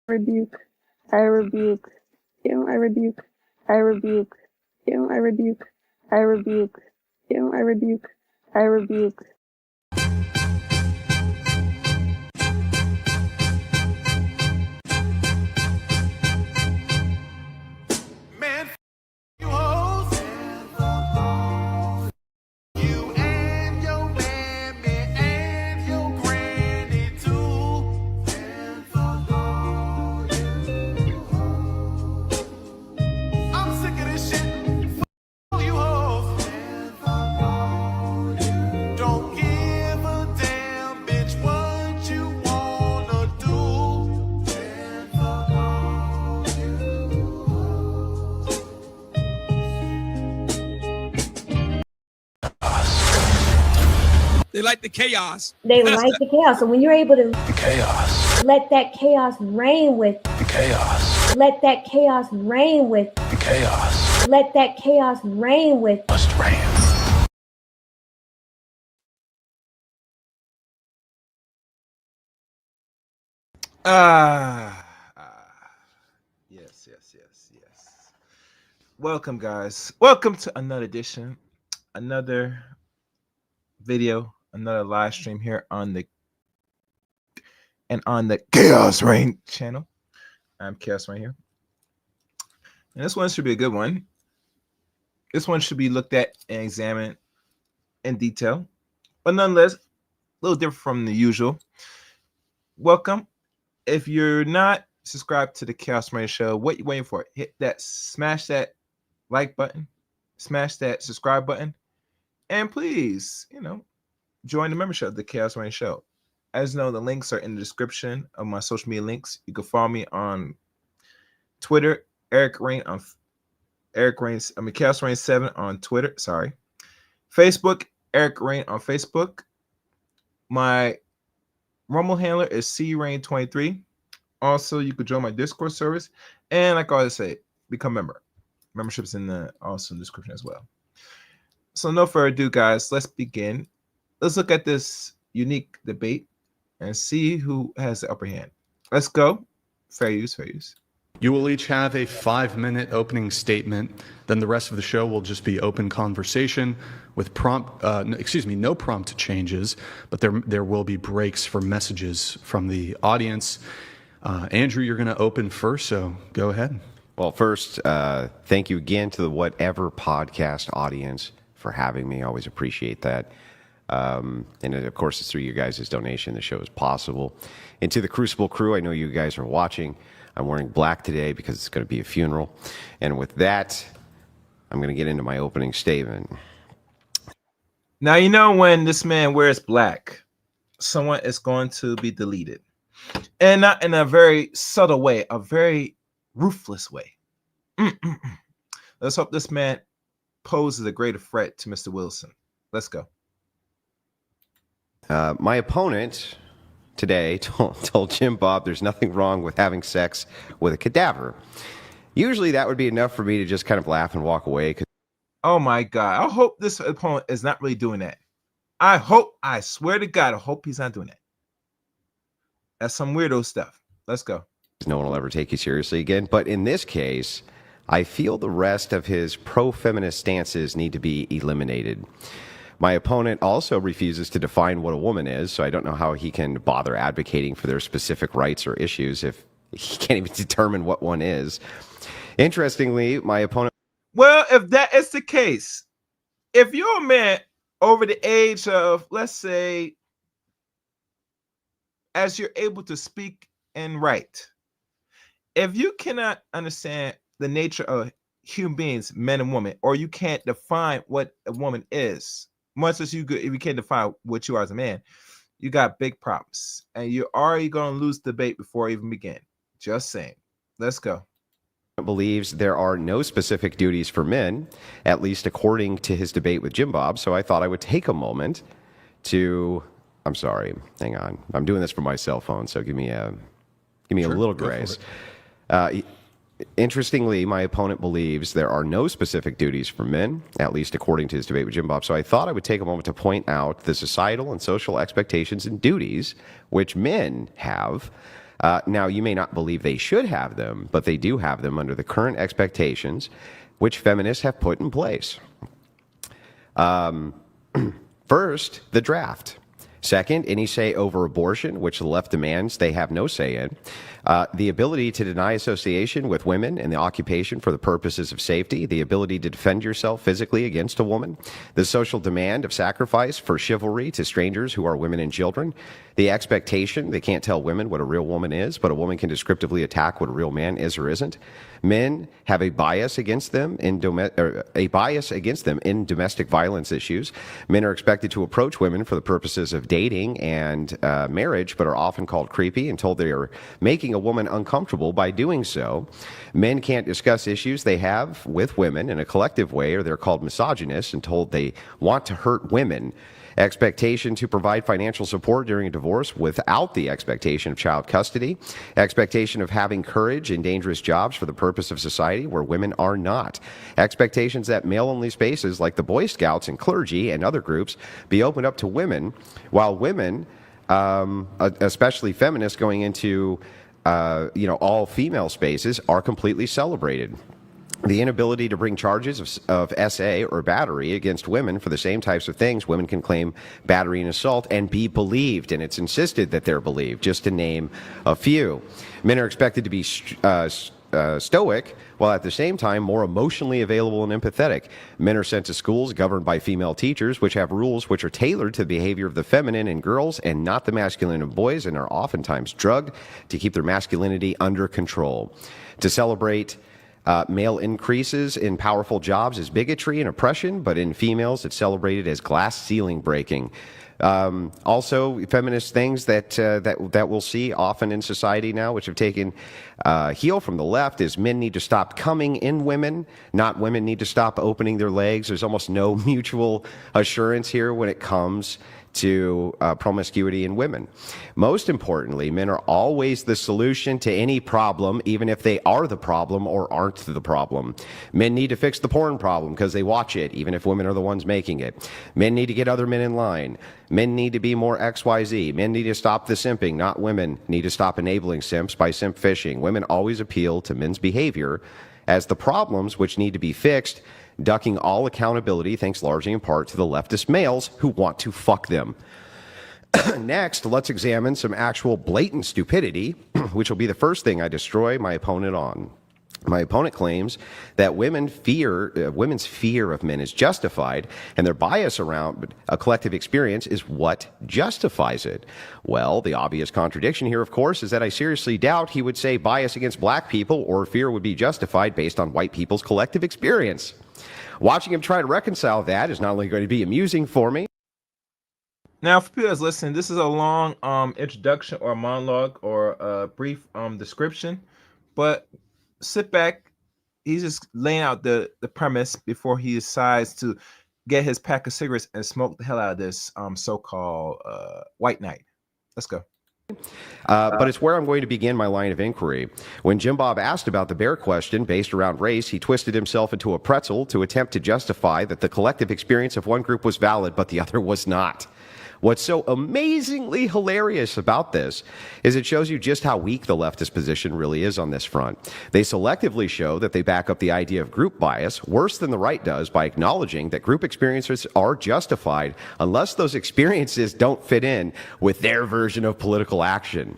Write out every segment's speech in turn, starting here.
rebuke, I rebuke you, I rebuke, I rebuke you, I rebuke, I rebuke you, I rebuke, I rebuke. Man, you hoes. You and your mammy and your granny too. I'm sick of this shit. Fuck you hoes. Don't give a damn, bitch, what you wanna do. They like the chaos. They like the chaos. So when you're able to The chaos. let that chaos reign with, The chaos. let that chaos reign with, The chaos. let that chaos reign with. Must reign. Yes. Welcome, guys. Welcome to another edition, another video, another live stream here on the Chaos Reign channel. I'm Chaos Reign here, and this one should be a good one. This one should be looked at and examined in detail, but nonetheless, a little different from the usual. Welcome. If you're not subscribed to the Chaos Reign Show, what you waiting for? Hit that, smash that like button, smash that subscribe button, and please, join the membership of the Chaos Reign Show. As you know, the links are in the description of my social media links. You can follow me on Twitter, Chaos Reign 7 on Twitter. Sorry. Facebook, Eric Reign on Facebook. My Rumble handler is CRain23. Also, you could join my Discourse service. And like I always say, become a member. Membership's in the description as well. So no further ado, guys, let's begin. Let's look at this unique debate and see who has the upper hand. Let's go. Fair use. You will each have a 5-minute opening statement. Then the rest of the show will just be open conversation with no prompt changes, but there will be breaks for messages from the audience. Andrew, you're going to open first, so go ahead. Well, first, thank you again to the Whatever Podcast audience for having me. I always appreciate that. And of course, it's through you guys' donation the show is possible. And to the Crucible crew, I know you guys are watching. I'm wearing black today because it's going to be a funeral. And with that, I'm going to get into my opening statement. Now, when this man wears black, someone is going to be deleted. And not in a very subtle way, a very ruthless way. Let's hope this man poses a greater threat to Mr. Wilson. Let's go. My opponent today told Jim Bob there's nothing wrong with having sex with a cadaver. Usually that would be enough for me to just kind of laugh and walk away. Oh my God. I hope this opponent is not really doing that. I swear to God, I hope he's not doing that. That's some weirdo stuff. Let's go. No one will ever take you seriously again. But in this case, I feel the rest of his pro-feminist stances need to be eliminated. My opponent also refuses to define what a woman is, so I don't know how he can bother advocating for their specific rights or issues if he can't even determine what one is. Interestingly, my opponent... Well, if that is the case, if you're a man over the age of, let's say, as you're able to speak and write, if you cannot understand the nature of human beings, men and women, or you can't define what a woman is, much as if you can't define what you are as a man, you got big problems. And you're already going to lose the debate before it even begin. Just saying. Let's go. Believes there are no specific duties for men, at least according to his debate with Jim Bob. So I thought I would take a moment to... I'm sorry. Hang on. I'm doing this from my cell phone, so give me a little grace. Interestingly, my opponent believes there are no specific duties for men, at least according to his debate with Jim Bob. So I thought I would take a moment to point out the societal and social expectations and duties which men have Now, you may not believe they should have them, but they do have them under the current expectations which feminists have put in place. First, the draft. Second, any say over abortion, which the left demands they have no say in. The ability to deny association with women in the occupation for the purposes of safety. The ability to defend yourself physically against a woman. The social demand of sacrifice for chivalry to strangers who are women and children. The expectation they can't tell women what a real woman is, but a woman can descriptively attack what a real man is or isn't. Men have a bias against them in domestic violence issues. Men are expected to approach women for the purposes of dating and marriage, but are often called creepy and told they are making a woman uncomfortable by doing so. Men can't discuss issues they have with women in a collective way, or they're called misogynists and told they want to hurt women. Expectation to provide financial support during a divorce without the expectation of child custody. Expectation of having courage in dangerous jobs for the purpose of society where women are not. Expectations that male-only spaces like the Boy Scouts and clergy and other groups be opened up to women, while women, especially feminists going into all female spaces, are completely celebrated. The inability to bring charges of SA or battery against women for the same types of things. Women can claim battery and assault and be believed, and it's insisted that they're believed, just to name a few. Men are expected to be stoic, while at the same time more emotionally available and empathetic. Men are sent to schools governed by female teachers, which have rules which are tailored to the behavior of the feminine in girls and not the masculine in boys, and are oftentimes drugged to keep their masculinity under control. To celebrate male increases in powerful jobs is bigotry and oppression, but in females it's celebrated as glass ceiling breaking. Also, feminist things that we'll see often in society now, which have taken heel from the left, is men need to stop coming in women, not women need to stop opening their legs. There's almost no mutual assurance here when it comes to promiscuity in women. Most importantly, men are always the solution to any problem, even if they are the problem or aren't the problem. Men need to fix the porn problem because they watch it, even if women are the ones making it. Men need to get other men in line. Men need to be more XYZ. Men need to stop the simping, not women need to stop enabling simps by simp fishing. Women always appeal to men's behavior as the problems which need to be fixed, ducking all accountability thanks largely in part to the leftist males who want to fuck them. Next, let's examine some actual blatant stupidity, which will be the first thing I destroy my opponent on. My opponent claims that women's fear of men is justified, and their bias around a collective experience is what justifies it. Well, the obvious contradiction here, of course, is that I seriously doubt he would say bias against black people or fear would be justified based on white people's collective experience. Watching him try to reconcile that is not only going to be amusing for me. Now, for people that's listening, this is a long introduction or monologue or a brief description, but sit back. He's just laying out the premise before he decides to get his pack of cigarettes and smoke the hell out of this so-called white knight. Let's go. But it's where I'm going to begin my line of inquiry. When Jim Bob asked about the bear question based around race, he twisted himself into a pretzel to attempt to justify that the collective experience of one group was valid, but the other was not. What's so amazingly hilarious about this is it shows you just how weak the leftist position really is on this front. They selectively show that they back up the idea of group bias worse than the right does by acknowledging that group experiences are justified unless those experiences don't fit in with their version of political action.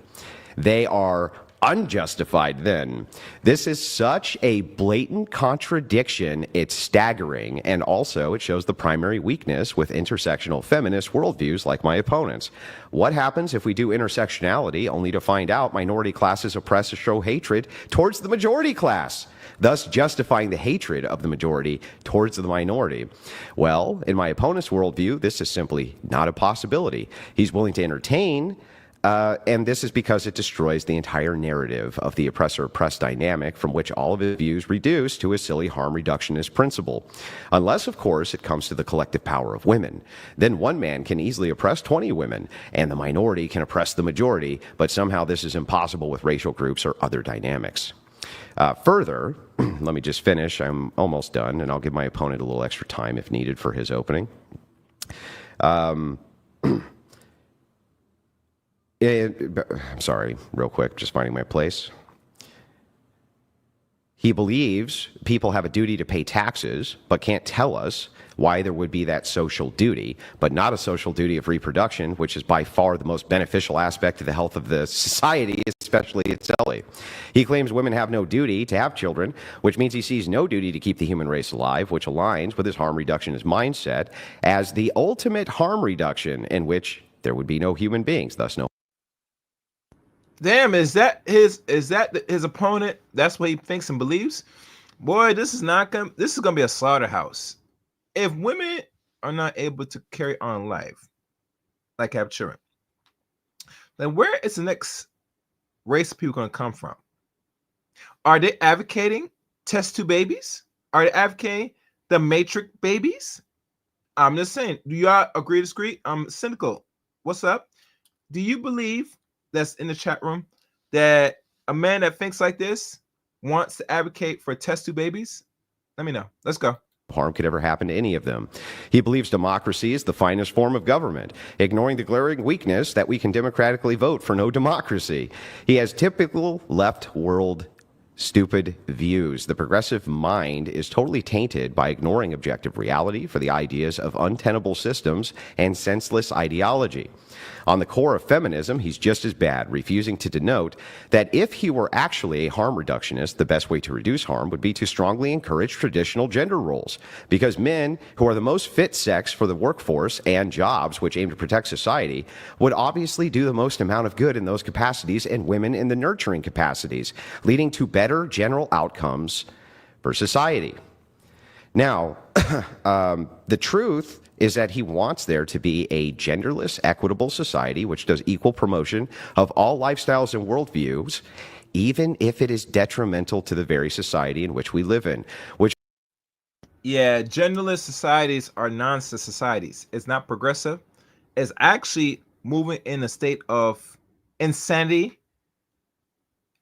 They are unjustified then. This is such a blatant contradiction, it's staggering, and also it shows the primary weakness with intersectional feminist worldviews like my opponents. What happens if we do intersectionality only to find out minority classes oppress or show hatred towards the majority class, thus justifying the hatred of the majority towards the minority? Well, in my opponent's worldview, this is simply not a possibility. He's willing to entertain and this is because it destroys the entire narrative of the oppressor-oppressed dynamic from which all of his views reduce to a silly harm reductionist principle. Unless, of course, it comes to the collective power of women. Then one man can easily oppress 20 women, and the minority can oppress the majority, but somehow this is impossible with racial groups or other dynamics. Further, let me just finish. I'm almost done, and I'll give my opponent a little extra time if needed for his opening. I'm sorry, real quick, just finding my place. He believes people have a duty to pay taxes, but can't tell us why there would be that social duty, but not a social duty of reproduction, which is by far the most beneficial aspect to the health of the society, especially itself. He claims women have no duty to have children, which means he sees no duty to keep the human race alive, which aligns with his harm reductionist mindset as the ultimate harm reduction, in which there would be no human beings, thus no. Damn, is that his opponent? That's what he thinks and believes. Boy, this is gonna be a slaughterhouse. If women are not able to carry on life, like have children, then where is the next race of people gonna come from? Are they advocating test tube babies? Are they advocating the matrix babies? I'm just saying. Do y'all agree to disagree? I'm cynical. What's up? Do you believe that's in the chat room that a man that thinks like this wants to advocate for test tube babies? Let me know. Let's go. Harm could ever happen to any of them. He believes democracy is the finest form of government, ignoring the glaring weakness that we can democratically vote for no democracy. He has typical left world stupid views. The progressive mind is totally tainted by ignoring objective reality for the ideas of untenable systems and senseless ideology. On the core of feminism, he's just as bad, refusing to denote that if he were actually a harm reductionist, the best way to reduce harm would be to strongly encourage traditional gender roles, because men, who are the most fit sex for the workforce and jobs which aim to protect society, would obviously do the most amount of good in those capacities, and women in the nurturing capacities, leading to better general outcomes for society. Now, the truth is that he wants there to be a genderless, equitable society which does equal promotion of all lifestyles and worldviews, even if it is detrimental to the very society in which we live in. Yeah, genderless societies are nonsense societies. It's not progressive. It's actually moving in a state of insanity.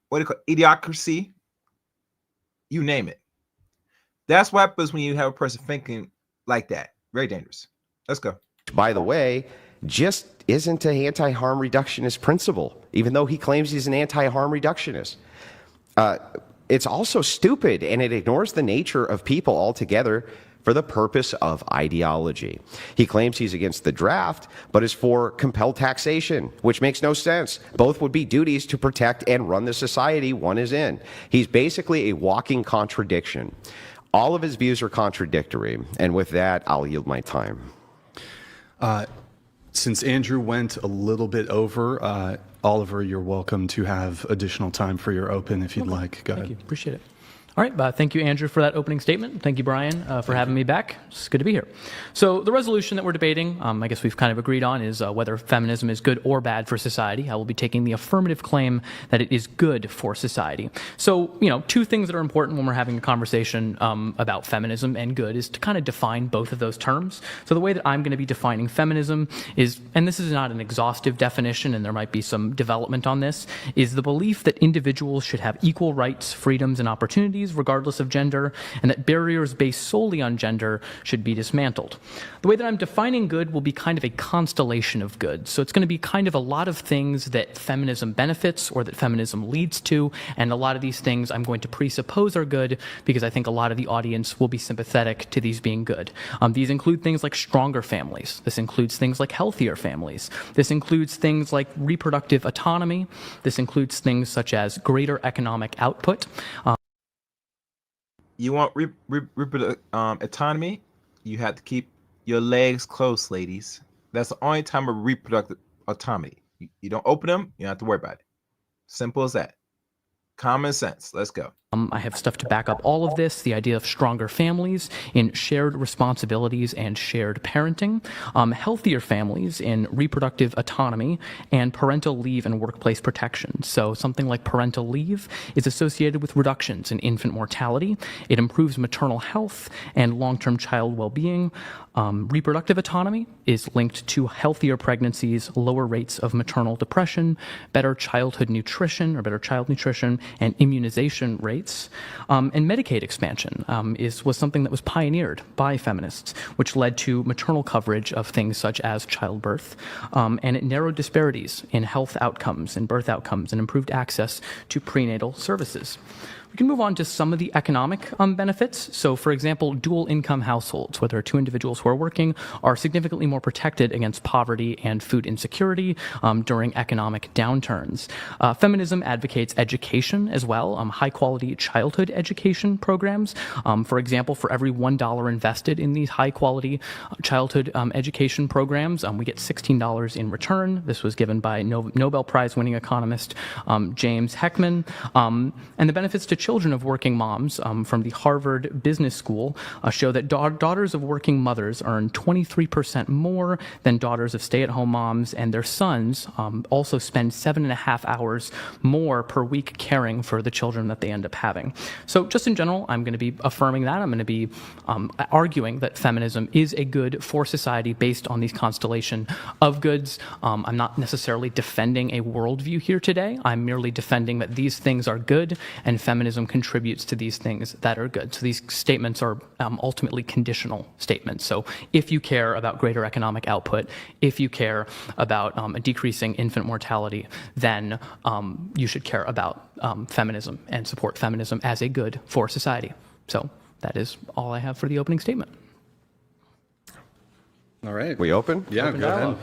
What do you call it? Idiocracy? You name it. That's what happens when you have a person thinking like that. Very dangerous. Let's go. By the way, just isn't an anti-harm reductionist principle, even though he claims he's an anti-harm reductionist. It's also stupid, and it ignores the nature of people altogether for the purpose of ideology. He claims he's against the draft, but is for compelled taxation, which makes no sense. Both would be duties to protect and run the society one is in. He's basically a walking contradiction. All of his views are contradictory, and with that, I'll yield my time. Since Andrew went a little bit over, Oliver, you're welcome to have additional time for your open if you'd like. Go ahead. Thank you. Appreciate it. All right. Thank you, Andrew, for that opening statement. Thank you, Brian, for having me back. It's good to be here. So the resolution that we're debating, I guess we've kind of agreed on, is whether feminism is good or bad for society. I will be taking the affirmative claim that it is good for society. So, two things that are important when we're having a conversation about feminism and good is to kind of define both of those terms. So the way that I'm going to be defining feminism is, and this is not an exhaustive definition, and there might be some development on this, is the belief that individuals should have equal rights, freedoms, and opportunities regardless of gender, and that barriers based solely on gender should be dismantled. The way that I'm defining good will be kind of a constellation of good. So it's going to be kind of a lot of things that feminism benefits or that feminism leads to, and a lot of these things I'm going to presuppose are good because I think a lot of the audience will be sympathetic to these being good. These include things like stronger families. This includes things like healthier families. This includes things like reproductive autonomy. This includes things such as greater economic output. You want reproductive autonomy? You have to keep your legs closed, ladies. That's the only time of reproductive autonomy. You don't open them, you don't have to worry about it. Simple as that. Common sense. Let's go. I have stuff to back up all of this, the idea of stronger families in shared responsibilities and shared parenting, healthier families in reproductive autonomy, and parental leave and workplace protection. So something like parental leave is associated with reductions in infant mortality. It improves maternal health and long-term child well-being. Reproductive autonomy is linked to healthier pregnancies, lower rates of maternal depression, better childhood nutrition or better child nutrition, and immunization rates. rates. And Medicaid expansion was something that was pioneered by feminists, which led to maternal coverage of things such as childbirth. And it narrowed disparities in health outcomes and birth outcomes and improved access to prenatal services. We can move on to some of the economic benefits. So, for example, dual income households, where there are two individuals who are working, are significantly more protected against poverty and food insecurity during economic downturns. Feminism advocates education as well, high-quality childhood education programs. For example, for every $1 invested in these high-quality childhood education programs, we get $16 in return. This was given by Nobel Prize-winning economist James Heckman. And the benefits to children of working moms from the Harvard Business School show that daughters of working mothers earn 23% more than daughters of stay-at-home moms, and their sons also spend 7.5 hours more per week caring for the children that they end up having. So just in general, I'm going to be affirming that. I'm going to be arguing that feminism is a good for society based on these constellation of goods. I'm not necessarily defending a worldview here today. I'm merely defending that these things are good and feminism contributes to these things that are good. So these statements are ultimately conditional statements. So if you care about greater economic output, if you care about a decreasing infant mortality, then you should care about feminism and support feminism as a good for society. So that is all I have for the opening statement. All right. We open? Yeah, Open go dialogue.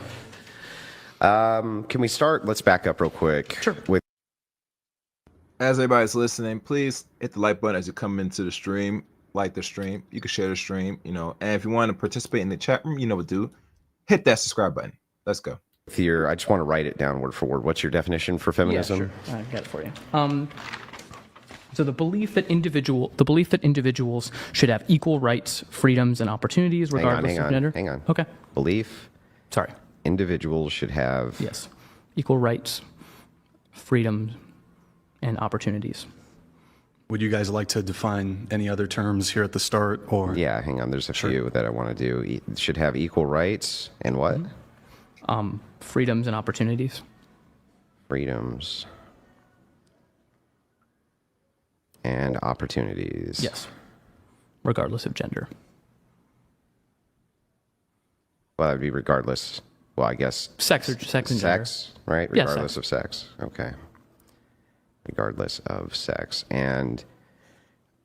ahead. Can we start? Let's back up real quick. Sure. With As everybody's listening, please hit the like button as you come into the stream. Like the stream. You can share the stream, and if you want to participate in the chat room, you know what to do. Hit that subscribe button. Let's go. I just want to write it down word for word. What's your definition for feminism? Yeah, sure. I've got it for you. So the belief that individuals should have equal rights, freedoms, and opportunities regardless of gender. Hang on. Okay. Belief Sorry. individuals should have. Yes. Equal rights, freedoms, and opportunities. Would you guys like to define any other terms here at the start? Or Yeah, hang on. There's a few that I want to do. Should have equal rights and what? Freedoms and opportunities. Freedoms and opportunities. Yes. Regardless of gender. Well, that would be regardless. Well, I guess Sex and gender. sex, right? Yeah, Regardless of sex. Okay. Regardless of sex. And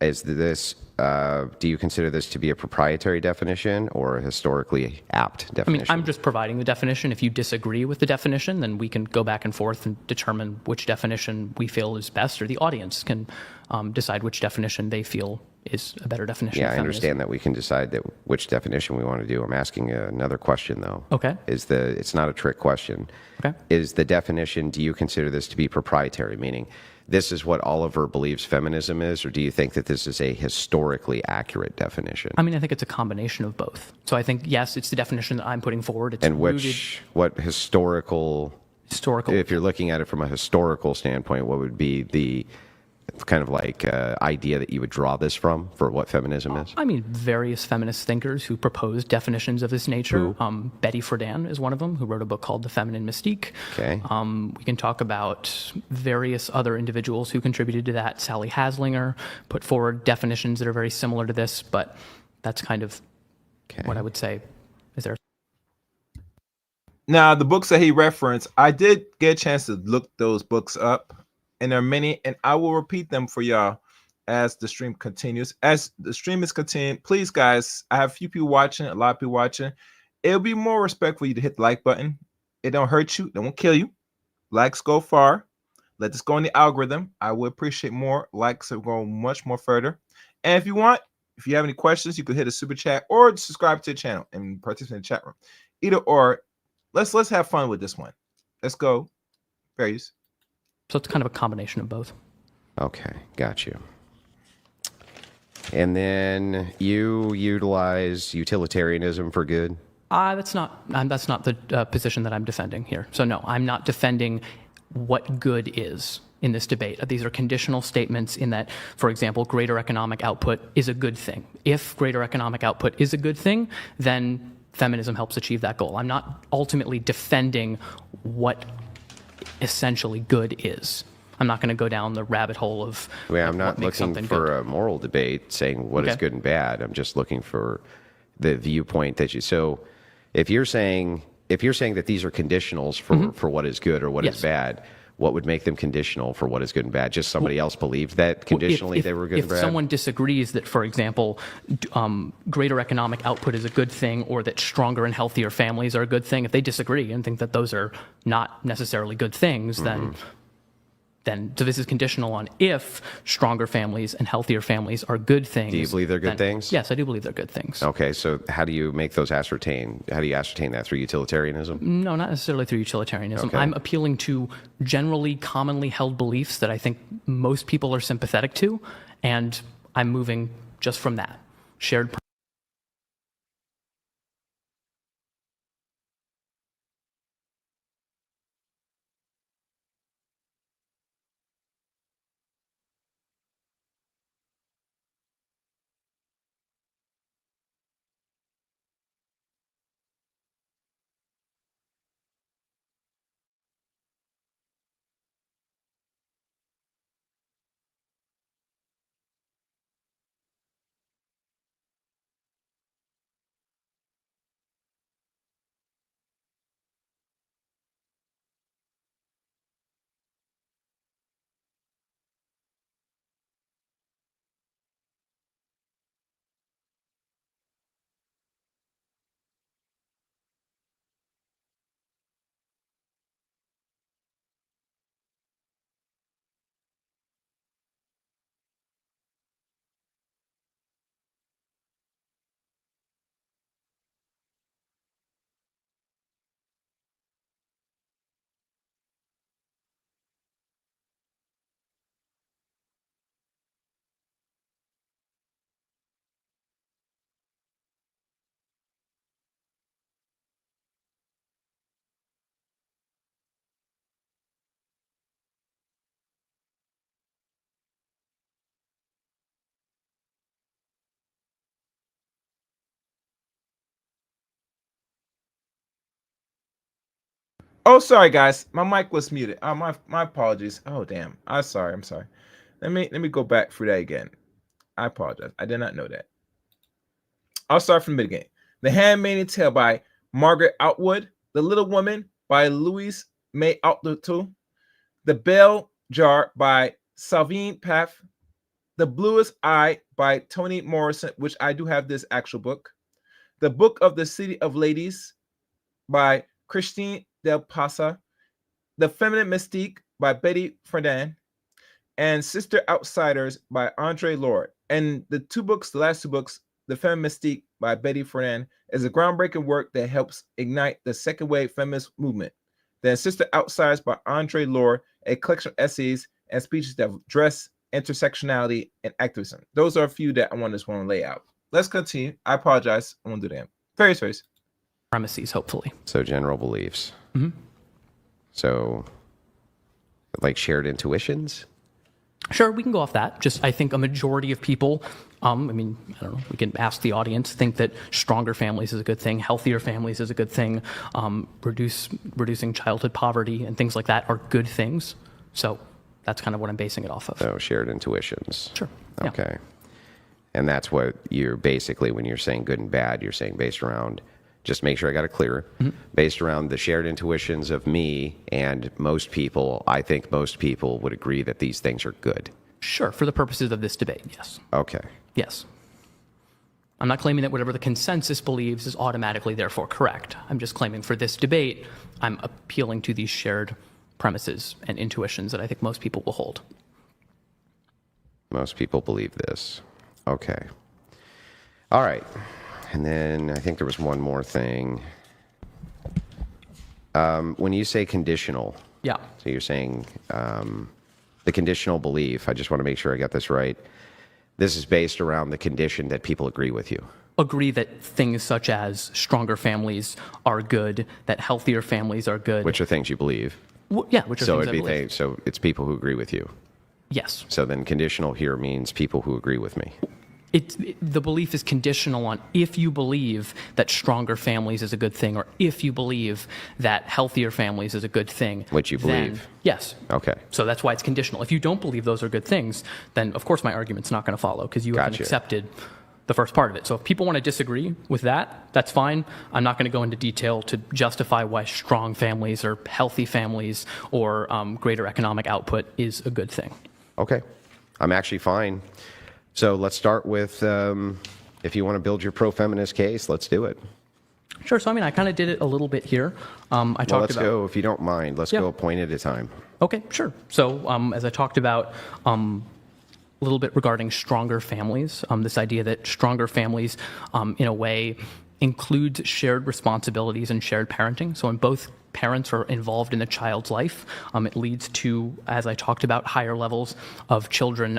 is this, do you consider this to be a proprietary definition or a historically apt I mean, definition? I'm just providing the definition. If you disagree with the definition, then we can go back and forth and determine which definition we feel is best, or the audience can decide which definition they feel is a better definition. Yeah, of I feminism. understand that we can decide that which definition we want to do. I'm asking another question, though. Okay. It's not a trick question. Okay. Is the definition, do you consider this to be proprietary, meaning this is what Oliver believes feminism is, or do you think that this is a historically accurate definition? I mean, I think it's a combination of both. So I think, yes, it's the definition that I'm putting forward. It's And rooted what historical, historical. if you're looking at it from a historical standpoint, what would be the kind of like idea that you would draw this from for what feminism is? I mean, various feminist thinkers who proposed definitions of this nature. Betty Friedan is one of them, who wrote a book called The Feminine Mystique. Okay. We can talk about various other individuals who contributed to that. Sally Haslinger put forward definitions that are very similar to this, but that's kind of what I would say. Is there? Now, the books that he referenced, I did get a chance to look those books up, and there are many, and I will repeat them for y'all as the stream continues. As the stream is continuing, please, guys, I have a few people watching, a lot of people watching. It'll be more respectful for you to hit the like button. It don't hurt you. It won't kill you. Likes go far. Let this go in the algorithm. I would appreciate more. Likes will go much more further. And if you want, if you have any questions, you could hit a super chat or subscribe to the channel and participate in the chat room. Either or. Let's have fun with this one. Let's go. Fair use. So it's kind of a combination of both. Okay, got you. And then you utilize utilitarianism for good? That's not the position that I'm defending here. So no, I'm not defending what good is in this debate. These are conditional statements in that, for example, greater economic output is a good thing. If greater economic output is a good thing, then feminism helps achieve that goal. I'm not ultimately defending what essentially good is. I'm not going to go down the rabbit hole of. Well, I'm like, not what makes looking something for good. a moral debate saying what is Okay. good and bad. I'm just looking for the viewpoint that you. So, if you're saying that these are conditionals for what is good or what is Yes. bad, what would make them conditional for what is good and bad? Just somebody else believed that conditionally If they were good and bad. If someone disagrees that, for example, greater economic output is a good thing, or that stronger and healthier families are a good thing, if they disagree and think that those are not necessarily good things, then so this is conditional on if stronger families and healthier families are good things. Do you believe they're good then- things? Yes, I do believe they're good things. Okay, so how do you make those ascertain? How do you ascertain that through utilitarianism? No, not necessarily through utilitarianism. Okay. I'm appealing to generally commonly held beliefs that I think most people are sympathetic to, and I'm moving just from that. Shared. Oh, sorry guys, my mic was muted. My apologies. Oh damn, I'm sorry. Let me go back through that again. I apologize. I did not know that. I'll start from the beginning. The Handmaid's Tale by Margaret Atwood. The Little Woman by Louise May Alcott. The Bell Jar by Salvine Path. The Bluest Eye by Toni Morrison, which I do have this actual book. The Book of the City of Ladies by Christine Del Pasa. The Feminine Mystique by Betty Friedan. And Sister Outsiders by Andre Lord. And the last two books, The Feminine Mystique by Betty Friedan, is a groundbreaking work that helps ignite the second wave feminist movement. Then Sister Outsiders by Andre Lord, a collection of essays and speeches that address intersectionality and activism. Those are a few that I want to lay out. Let's continue. I apologize. I won't do that. Very. Premises, hopefully. So general beliefs. So, like shared intuitions. Sure, we can go off that. Just, I think a majority of people, I mean, I don't know, we can ask the audience, think that stronger families is a good thing, healthier families is a good thing, reducing childhood poverty and things like that are good things. So that's kind of what I'm basing it off of. So shared intuitions. Sure. Yeah. Okay. And that's what you're basically, when you're saying good and bad, you're saying based around, just make sure I got it clear, based around the shared intuitions of me and most people. I think most people would agree that these things are good. Sure, for the purposes of this debate, yes. Okay. Yes. I'm not claiming that whatever the consensus believes is automatically therefore correct. I'm just claiming for this debate, I'm appealing to these shared premises and intuitions that I think most people will hold. Most people believe this. Okay. All right. And then I think there was one more thing. When you say conditional, Yeah. so you're saying the conditional belief, I just want to make sure I got this right. This is based around the condition that people agree with you. Agree that things such as stronger families are good, that healthier families are good. Which are things you believe. Yeah, which are So things I it'd be believe. so it's people who agree with you. Yes. So then conditional here means people who agree with me. the belief is conditional on if you believe that stronger families is a good thing, or if you believe that healthier families is a good thing. Which you then- believe. Yes. Okay. So that's why it's conditional. If you don't believe those are good things, then of course my argument's not going to follow because you haven't Gotcha. accepted the first part of it. So if people want to disagree with that, that's fine. I'm not going to go into detail to justify why strong families or healthy families or greater economic output is a good thing. Okay. I'm actually fine. So let's start with if you want to build your pro-feminist case, let's do it. Sure. So I mean, I kind of did it a little bit here. Well, let's go, if you don't mind, let's Yeah. go a point at a time. Okay, sure. So as I talked about a little bit regarding stronger families, this idea that stronger families, in a way, includes shared responsibilities and shared parenting. So when both parents are involved in the child's life, it leads to, as I talked about, higher levels of children.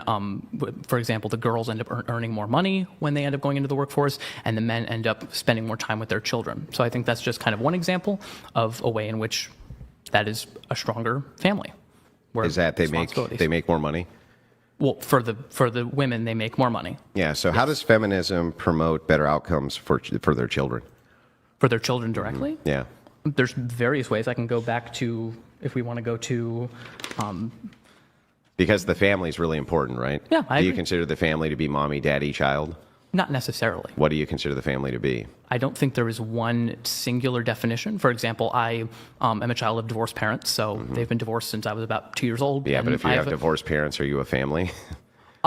For example, the girls end up earning more money when they end up going into the workforce, and the men end up spending more time with their children. So I think that's just kind of one example of a way in which that is a stronger family. where Is that they responsibilities- make more money? Well, for the women, they make more money. Yeah. So how does feminism promote better outcomes for their children? For their children directly? Yeah. There's various ways. I can go back to, if we want to go to, Because the family is really important, right? Yeah, I Do you agree. consider the family to be mommy, daddy, child? not necessarily. What do you consider the family to be? I don't think there is one singular definition. For example, I am a child of divorced parents, so they've been divorced since I was about 2 years old. Yeah, but and if you I have a- divorced parents, are you a family?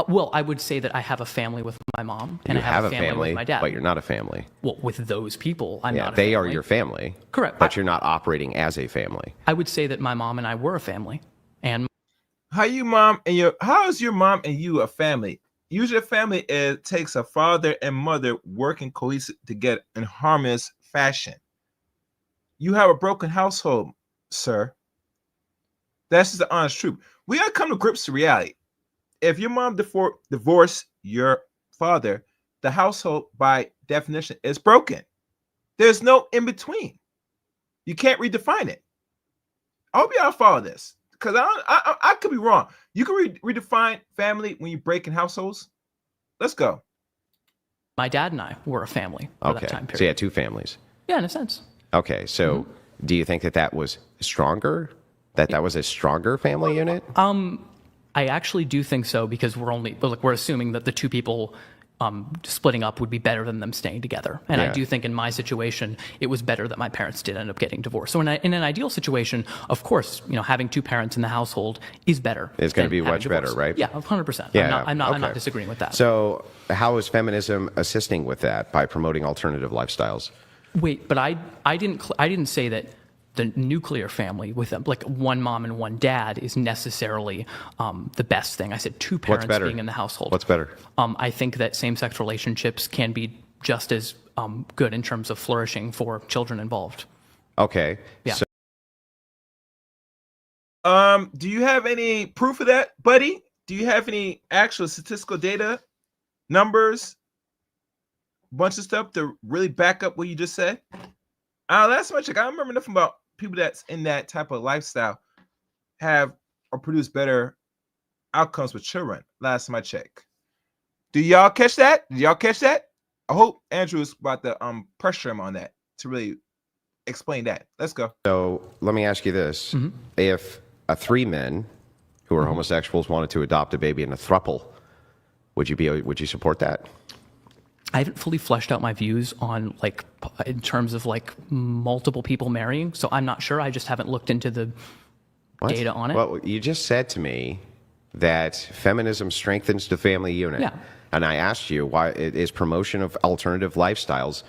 well, I would say that I have a family with my mom, and You I have a family with my dad. but you're not a family. Well, with those people, I'm Yeah, not a they family. are your family. Correct. But you're not operating as a family. I would say that my mom and I were a family, and How is your mom and you a family? Usually a family takes a father and mother working cohesive together in harmonious fashion. You have a broken household, sir. That's just the honest truth. We gotta come to grips with reality. If your mom divorced your father, the household by definition is broken. There's no in between. You can't redefine it. I hope y'all follow this, because I could be wrong. You can redefine family when you're breaking households. Let's go. my dad and I were a family for that time period. So you had two families. Yeah, in a sense. Okay. So do you think that was stronger? That was a stronger family unit? I actually do think so, because we're assuming that the two people splitting up would be better than them staying together. And I Yeah. do think in my situation, it was better that my parents did end up getting divorced. So in an ideal situation, of course, having two parents in the household is better. It's gonna than be having much better, divorce. right? Yeah, 100%. Yeah, I'm not okay. disagreeing with that. So how is feminism assisting with that by promoting alternative lifestyles? Wait, but I didn't say that the nuclear family with like one mom and one dad is necessarily the best thing. I said two parents better? being in the household. What's better? I think that same-sex relationships can be just as good in terms of flourishing for children involved. Okay. Yeah. So Do you have any proof of that, buddy? Do you have any actual statistical data, numbers, bunch of stuff to really back up what you just said? Last time I checked, I don't remember nothing about people that's in that type of lifestyle have or produce better outcomes with children. Last time I checked. Do y'all catch that? Did y'all catch that? I hope Andrew is about to pressure him on that to really explain that. Let's go. So let me ask you this. If three men who are homosexuals wanted to adopt a baby in a throuple, would you support that? I haven't fully fleshed out my views on in terms of multiple people marrying, so I'm not sure. I just haven't looked into the data on it. Well, you just said to me that feminism strengthens the family unit. Yeah. And I asked you, why is promotion of alternative lifestyles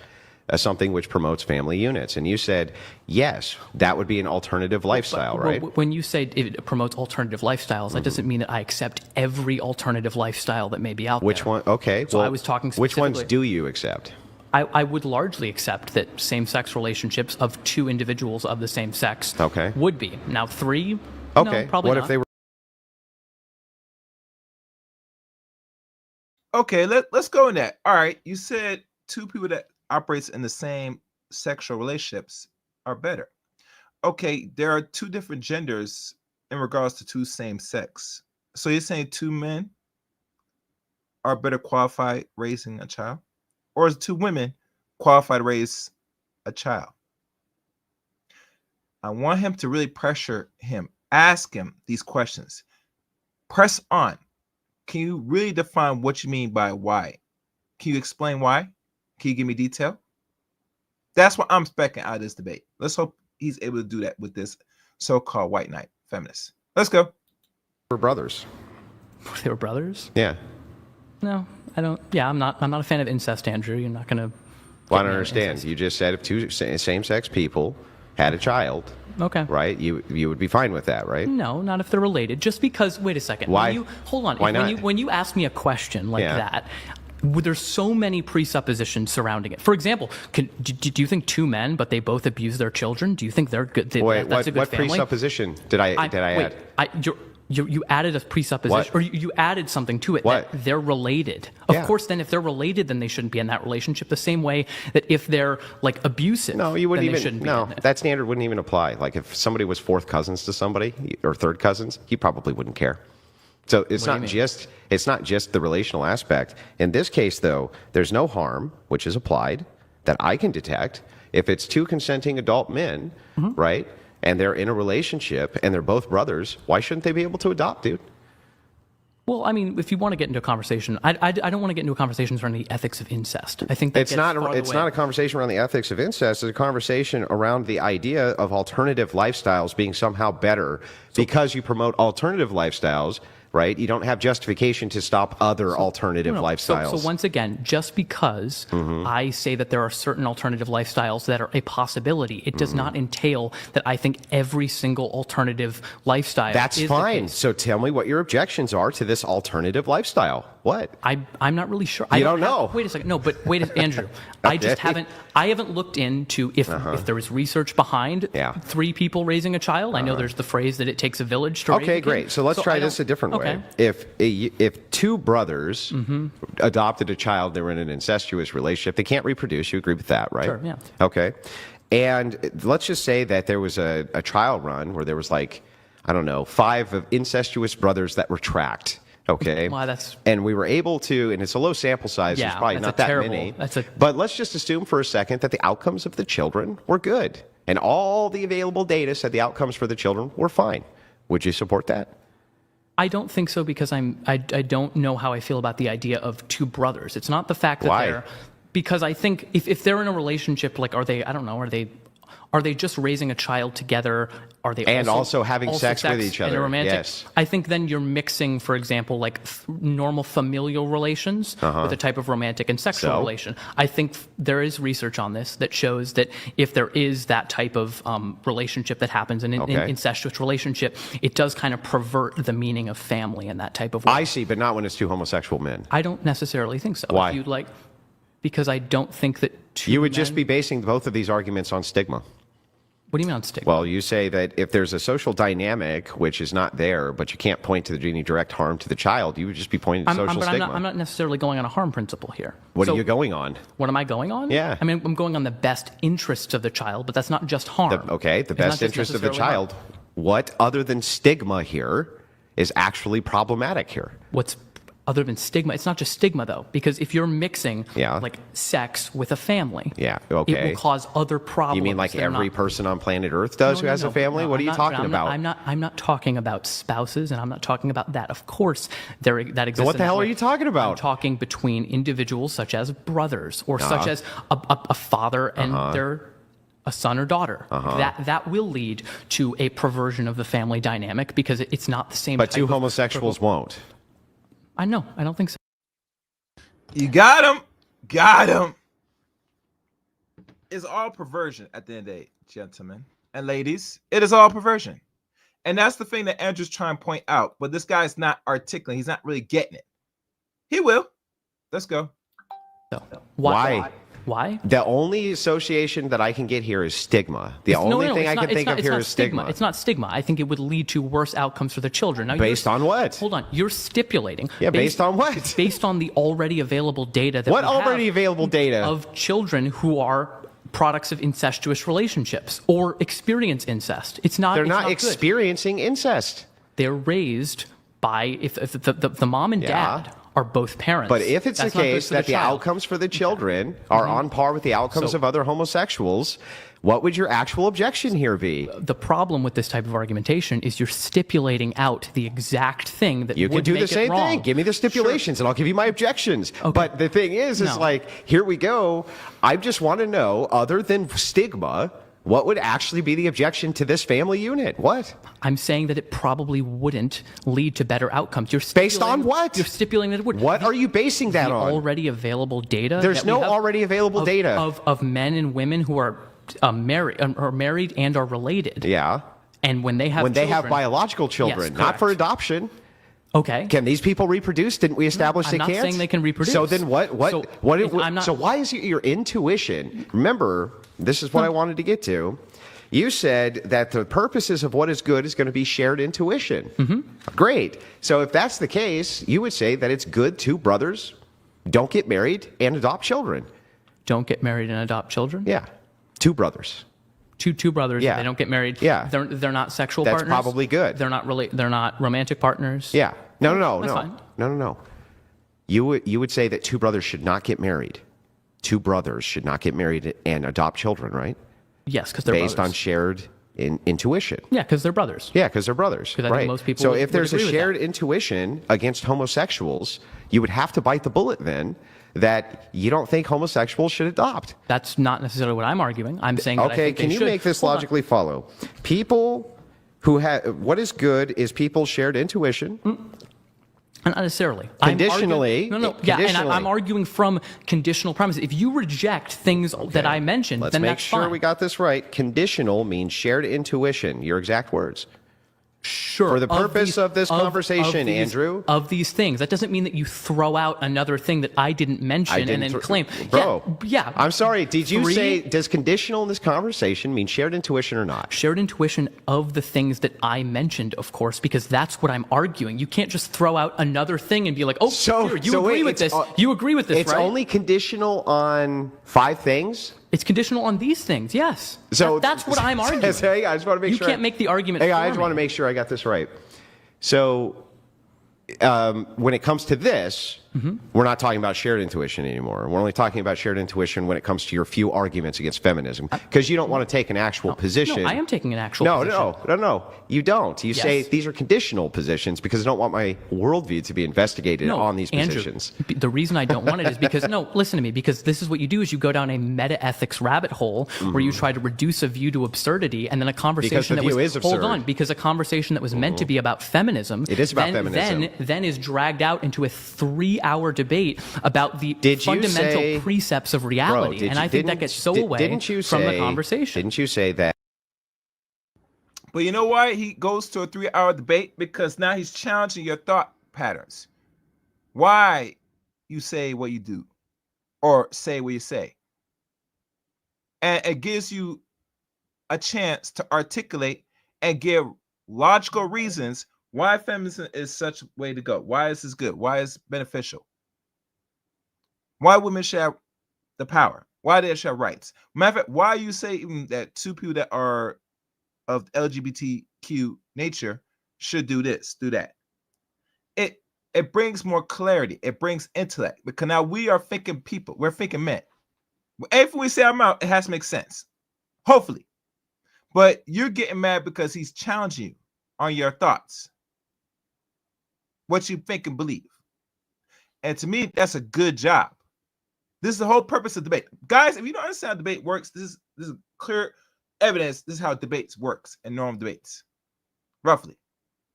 something which promotes family units? And you said, yes, that would be an alternative lifestyle, right? When you say it promotes alternative lifestyles, that doesn't mean that I accept every alternative lifestyle that may be out Which there. one? Okay. So well, I was talking which ones specifically- do you accept? I would largely accept that same-sex relationships of two individuals of the same sex Okay. would be. Now, three, Okay. no, probably what not. if they were? Okay, let's go in that. All right, you said two people that operates in the same sexual relationships are better. Okay, there are two different genders in regards to two same sex. So you're saying two men are better qualified raising a child? Or is two women qualified to raise a child? I want him to really pressure him. Ask him these questions. Press on. Can you really define what you mean by why? Can you explain why? Can you give me detail? That's what I'm expecting out of this debate. Let's hope he's able to do that with this so-called white knight feminist. Let's go. We're brothers. They were brothers? Yeah. No, I don't. Yeah, I'm not a fan of incest, Andrew. You're not going to. Well, I don't understand. You just said if two same-sex people had a child, Okay. right? You would be fine with that, right? No, not if they're related. Just because. Wait a second. Why? Hold on. Why not? When you ask me a question like Yeah. that, there's so many presuppositions surrounding it. For example, do you think two men, but they both abuse their children? Do you think they're good? Wait, That's a good what family? presupposition did I add? You added a presupposition, What? or you added something to it What? that they're related. Of Yeah. course, then if they're related, then they shouldn't be in that relationship. The same way that if they're like abusive, No, you wouldn't then they even. shouldn't be No, in it. that standard wouldn't even apply. Like if somebody was fourth cousins to somebody or third cousins, he probably wouldn't care. So it's What not do you mean? just the relational aspect. In this case, though, there's no harm which is applied that I can detect if it's two consenting adult men, Mm-hmm. right? And they're in a relationship and they're both brothers. Why shouldn't they be able to adopt, dude? Well, I mean, if you want to get into a conversation, I don't want to get into a conversation around the ethics of incest. I think that It's gets not. farther It's away. not a conversation around the ethics of incest. It's a conversation around the idea of alternative lifestyles being somehow better because you promote alternative lifestyles. Right? You don't have justification to stop other alternative No. lifestyles. So once again, just because I say that there are certain alternative lifestyles that are a possibility, it does not entail that I think every single alternative lifestyle That's is the fine. case. So tell me what your objections are to this alternative lifestyle. What? I'm not really sure. You don't know. Wait a second. No, but wait, Andrew. I just Okay. haven't looked into if there is research behind Yeah. three people raising a child. I know there's the phrase that it takes a village to raise a Okay, kid. great. So let's try I this a don't- different okay. way. If two brothers adopted a child, they were in an incestuous relationship, they can't reproduce. You agree with that, right? Sure, yeah. Okay. And let's just say that there was a trial run where there was like, I don't know, 5 of incestuous brothers that were tracked. Okay. Well, that's- and we were able to, and it's a low sample size, Yeah, there's probably that's not a that terrible- many. that's a- But let's just assume for a second that the outcomes of the children were good. And all the available data said the outcomes for the children were fine. Would you support that? I don't think so because I don't know how I feel about the idea of two brothers. It's not the fact that Why? they're because I think if they're in a relationship, like are they just raising a child together? Are they And also having sex with each in a other, romantic? yes. I think then you're mixing, for example, like normal familial relations with a type of romantic and sexual So? relation. I think there is research on this that shows that if there is that type of relationship that happens in an Okay. incestuous relationship, it does kind of pervert the meaning of family in that type of way. I see, but not when it's two homosexual men. I don't necessarily think so. Why? If you'd like, because I don't think that two You would just men- be basing both of these arguments on stigma. What do you mean on stigma? Well, you say that if there's a social dynamic which is not there, but you can't point to any direct harm to the child, you would just be pointing to social but stigma. I'm not necessarily going on a harm principle here. What So, are you going on? What am I going on? Yeah. I mean, I'm going on the best interests of the child, but that's not just harm. The It's not best just interest of the necessarily harm. child. What other than stigma here is actually problematic here? What's other than stigma? It's not just stigma though, because if you're mixing Yeah. like sex with a family, Yeah, it okay. will cause other problems. You mean like They're every not- person on planet Earth does who No, has no, a family? no, What are you talking about? I'm not talking about spouses, and I'm not talking about that. Of course, that exists. what in the hell that are way. you talking about? I'm talking between individuals such as brothers, or such as a father and a son or daughter. That will lead to a perversion of the family dynamic because it's not the same. But type two of- homosexuals won't. I know. I don't think so. You got him. Got him. It's all perversion at the end of the day, gentlemen and ladies. It is all perversion. And that's the thing that Andrew's trying to point out. But this guy's not articulate. He's not really getting it. He will. Let's go. So, Why? Why? The only association that I can get here is stigma. The only thing it's I not- can it's think not- of it's here not is stigma. It's not stigma. I think it would lead to worse outcomes for the children. Now, Based on what? Hold on. You're stipulating. Yeah, based on what? Based on the already available data that What we have already available data? of children who are products of incestuous relationships or experience incest. It's not. They're it's not good. experiencing incest. They're raised if the mom and dad are both parents. But if it's the that's not good case for that the child. outcomes for the children are on par with the outcomes of other homosexuals, what would your actual objection here be? The problem with this type of argumentation is you're stipulating out the exact thing that You would can do make the same it wrong. thing. Give me the stipulations, and I'll give you my objections. Okay. But the thing is No. like, here we go. I just want to know, other than stigma, what would actually be the objection to this family unit? What? I'm saying that it probably wouldn't lead to better outcomes. Based on what? You're stipulating that it would. What are you basing that the on? already available data. There's that we no have already available data. of men and women who are married and are related. Yeah. And when they have children, biological children, Yes, not correct. for adoption. Okay. Can these people reproduce? Didn't we establish I'm they not can't? saying they can reproduce. So then what? I'm not- So why is your intuition? Remember, this is what I wanted to get to. You said that the purposes of what is good is going to be shared intuition. Mm-hmm. Great. So if that's the case, you would say that it's good two brothers don't get married and adopt children. Don't get married and adopt children. Yeah. Two brothers. Two brothers. Yeah. They don't get married. Yeah. They're not sexual That's partners. probably good. They're not romantic partners. Yeah. No. That's fine. No. You would say that two brothers should not get married. Two brothers should not get married and adopt children, right? Yes, because they're based on brothers. shared intuition. Yeah, because they're brothers. Yeah, because they're brothers. 'Cause I think Right. most people so would- if there's would a agree with shared that. intuition against homosexuals, you would have to bite the bullet then that you don't think homosexuals should adopt. That's not necessarily what I'm arguing. I'm saying that I Okay, think can they you should. make this Hold on. logically follow? People who have what is good is people's shared intuition. Not necessarily. Conditionally. I'm arguing, yeah, and Conditionally. I'm arguing from conditional premises. If you reject things that I mentioned, Let's then make that's sure fine. we got this right. Conditional means shared intuition. Your exact words. Sure. For the purpose of this conversation, Andrew. Of these things. That doesn't mean that you throw out another thing that I didn't mention and then claim. Bro, Yeah. I'm sorry. Did you Three- say, does conditional in this conversation mean shared intuition or not? Shared intuition of the things that I mentioned, of course, because that's what I'm arguing. You can't just throw out another thing and be like, oh, here, you agree with this. You agree with this, It's right? only conditional on 5 things? It's conditional on these things, yes. So that's what I'm arguing. Hang on, I just want to make You sure. can't make the argument Hang on, for I just want to me. make sure I got this right. So, when it comes to this, Mm-hmm. we're not talking about shared intuition anymore. We're only talking about shared intuition when it comes to your few arguments against feminism, because you don't want to take an actual position. No, I am taking an actual No, position. no. You don't. You say Yes. these are conditional positions because I don't want my worldview to be investigated on these Andrew, positions. The reason I don't want it is because, no, listen to me, because this is what you do is you go down a meta-ethics rabbit hole where you try to reduce a view to absurdity, and then a conversation the that view was, is absurd. hold on, because a conversation that was meant to be about feminism, It is about feminism. then is dragged out into a 3-hour debate about the Did you fundamental say- precepts of Bro, reality, and I think that gets so away didn't you from the say- conversation. Didn't you say that? But you know why he goes to a 3-hour debate? Because now he's challenging your thought patterns. Why you say what you do or say what you say. And it gives you a chance to articulate and give logical reasons why feminism is such a way to go. Why is this good? Why is it beneficial? Why women should have the power? Why they should have rights? Matter of fact, why you say even that two people that are of LGBTQ nature should do this, do that. It brings more clarity. It brings intellect, because now we are thinking people. We're thinking men. Everything we say out mouth, it has to make sense. Hopefully. But you're getting mad because he's challenging you on your thoughts, what you think and believe. And to me, that's a good job. This is the whole purpose of debate. Guys, if you don't understand how debate works, this is clear evidence. This is how debates works in normal debates. Roughly.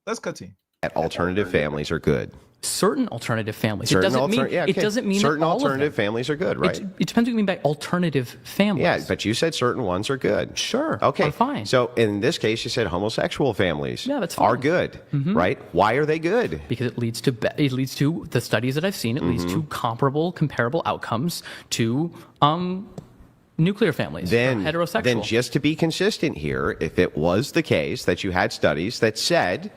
Let's continue. That alternative families are good. Certain alternative families. Certain it doesn't mean yeah, it okay. doesn't mean certain that all alternative of them. families are good, right? It depends what you mean by alternative families. Yeah, but you said certain ones are good. Sure. Okay. Are fine. So in this case, you said homosexual families Yeah, that's are fine. good, right? Why are they good? Because it leads to the studies that I've seen. It leads to comparable outcomes to nuclear families, Then or heterosexual. Then just to be consistent here, if it was the case that you had studies that said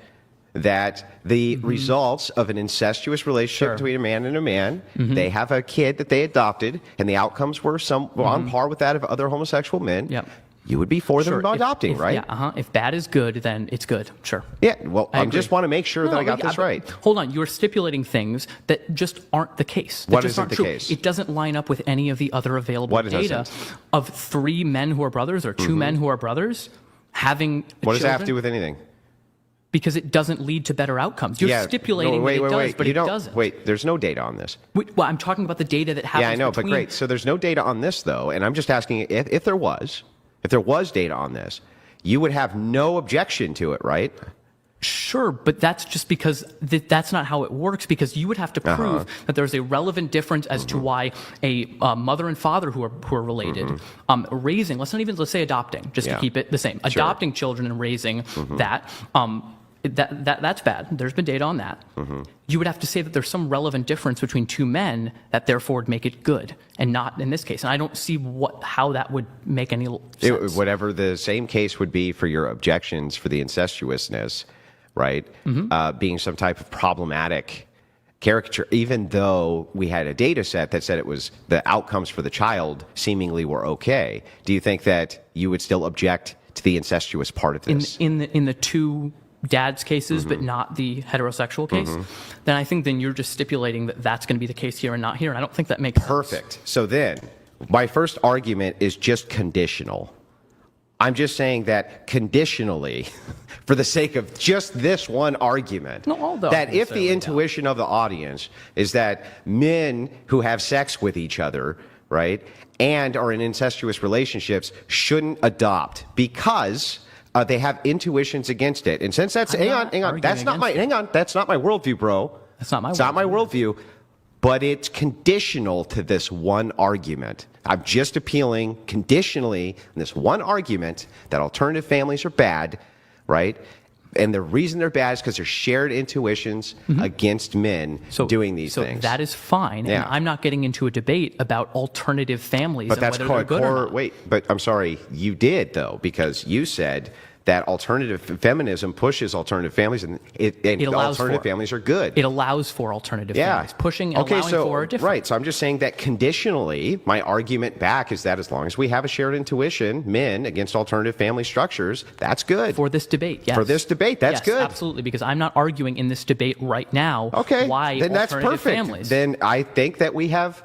that the results of an incestuous relationship between a man and a man, they have a kid that they adopted, and the outcomes were on par with that of other homosexual men. Yep. you would be for them Sure, adopting, right? Yeah, If bad is good, then it's good. Sure. Yeah, well, I agree. just want to make sure that I got this but right. Hold on, you're stipulating things that just aren't the case. That What just isn't aren't the true. case? It doesn't line up with any of the other available What data doesn't? of 3 men who are brothers or 2 men who are brothers having What does that have to children, do with anything? because it doesn't lead to better outcomes. You're stipulating wait, that it does, wait. but You it don't, doesn't. Wait, there's no data on this. Well, I'm talking about the data that happens Yeah, I know, between... but great. So there's no data on this, though, and I'm just asking if there was data on this, you would have no objection to it, right? Sure, but that's just because that's not how it works, because you would have to prove that there's a relevant difference as to why a mother and father who are related, raising, let's say adopting, just to keep it the same, adopting children and raising that, that's bad. There's been data on that. You would have to say that there's some relevant difference between 2 men that therefore would make it good, and not in this case. And I don't see how that would make any sense. Whatever the same case would be for your objections for the incestuousness, right? Being some type of problematic caricature, even though we had a data set that said it was the outcomes for the child seemingly were okay. Do you think that you would still object to the incestuous part of this? In the 2 dads cases, but not the heterosexual case, then I think you're just stipulating that that's going to be the case here and not here. And I don't think that makes sense. Perfect. So then, my first argument is just conditional. I'm just saying that conditionally, for the sake of just this one argument, that if the intuition of the audience is that men who have sex with each other, right, and are in incestuous relationships shouldn't adopt because they have intuitions against it. And since that's, hang on, that's not my worldview, bro. That's not my worldview. It's not my worldview, but it's conditional to this one argument. I'm just appealing conditionally in this one argument that alternative families are bad, right? And the reason they're bad is because they're shared intuitions against men doing these things. So that is fine. Yeah. And I'm not getting into a debate about alternative families and whether they're good or not. Wait, but I'm sorry, you did, though, because you said that alternative feminism pushes alternative families, and alternative families are good. It allows for alternative families. Pushing and allowing for are different. Right, so I'm just saying that conditionally, my argument back is that as long as we have a shared intuition, men against alternative family structures, that's good. For this debate, yes. For this debate, that's good. Absolutely, because I'm not arguing in this debate right now why then that's alternative perfect. families. Then I think that we have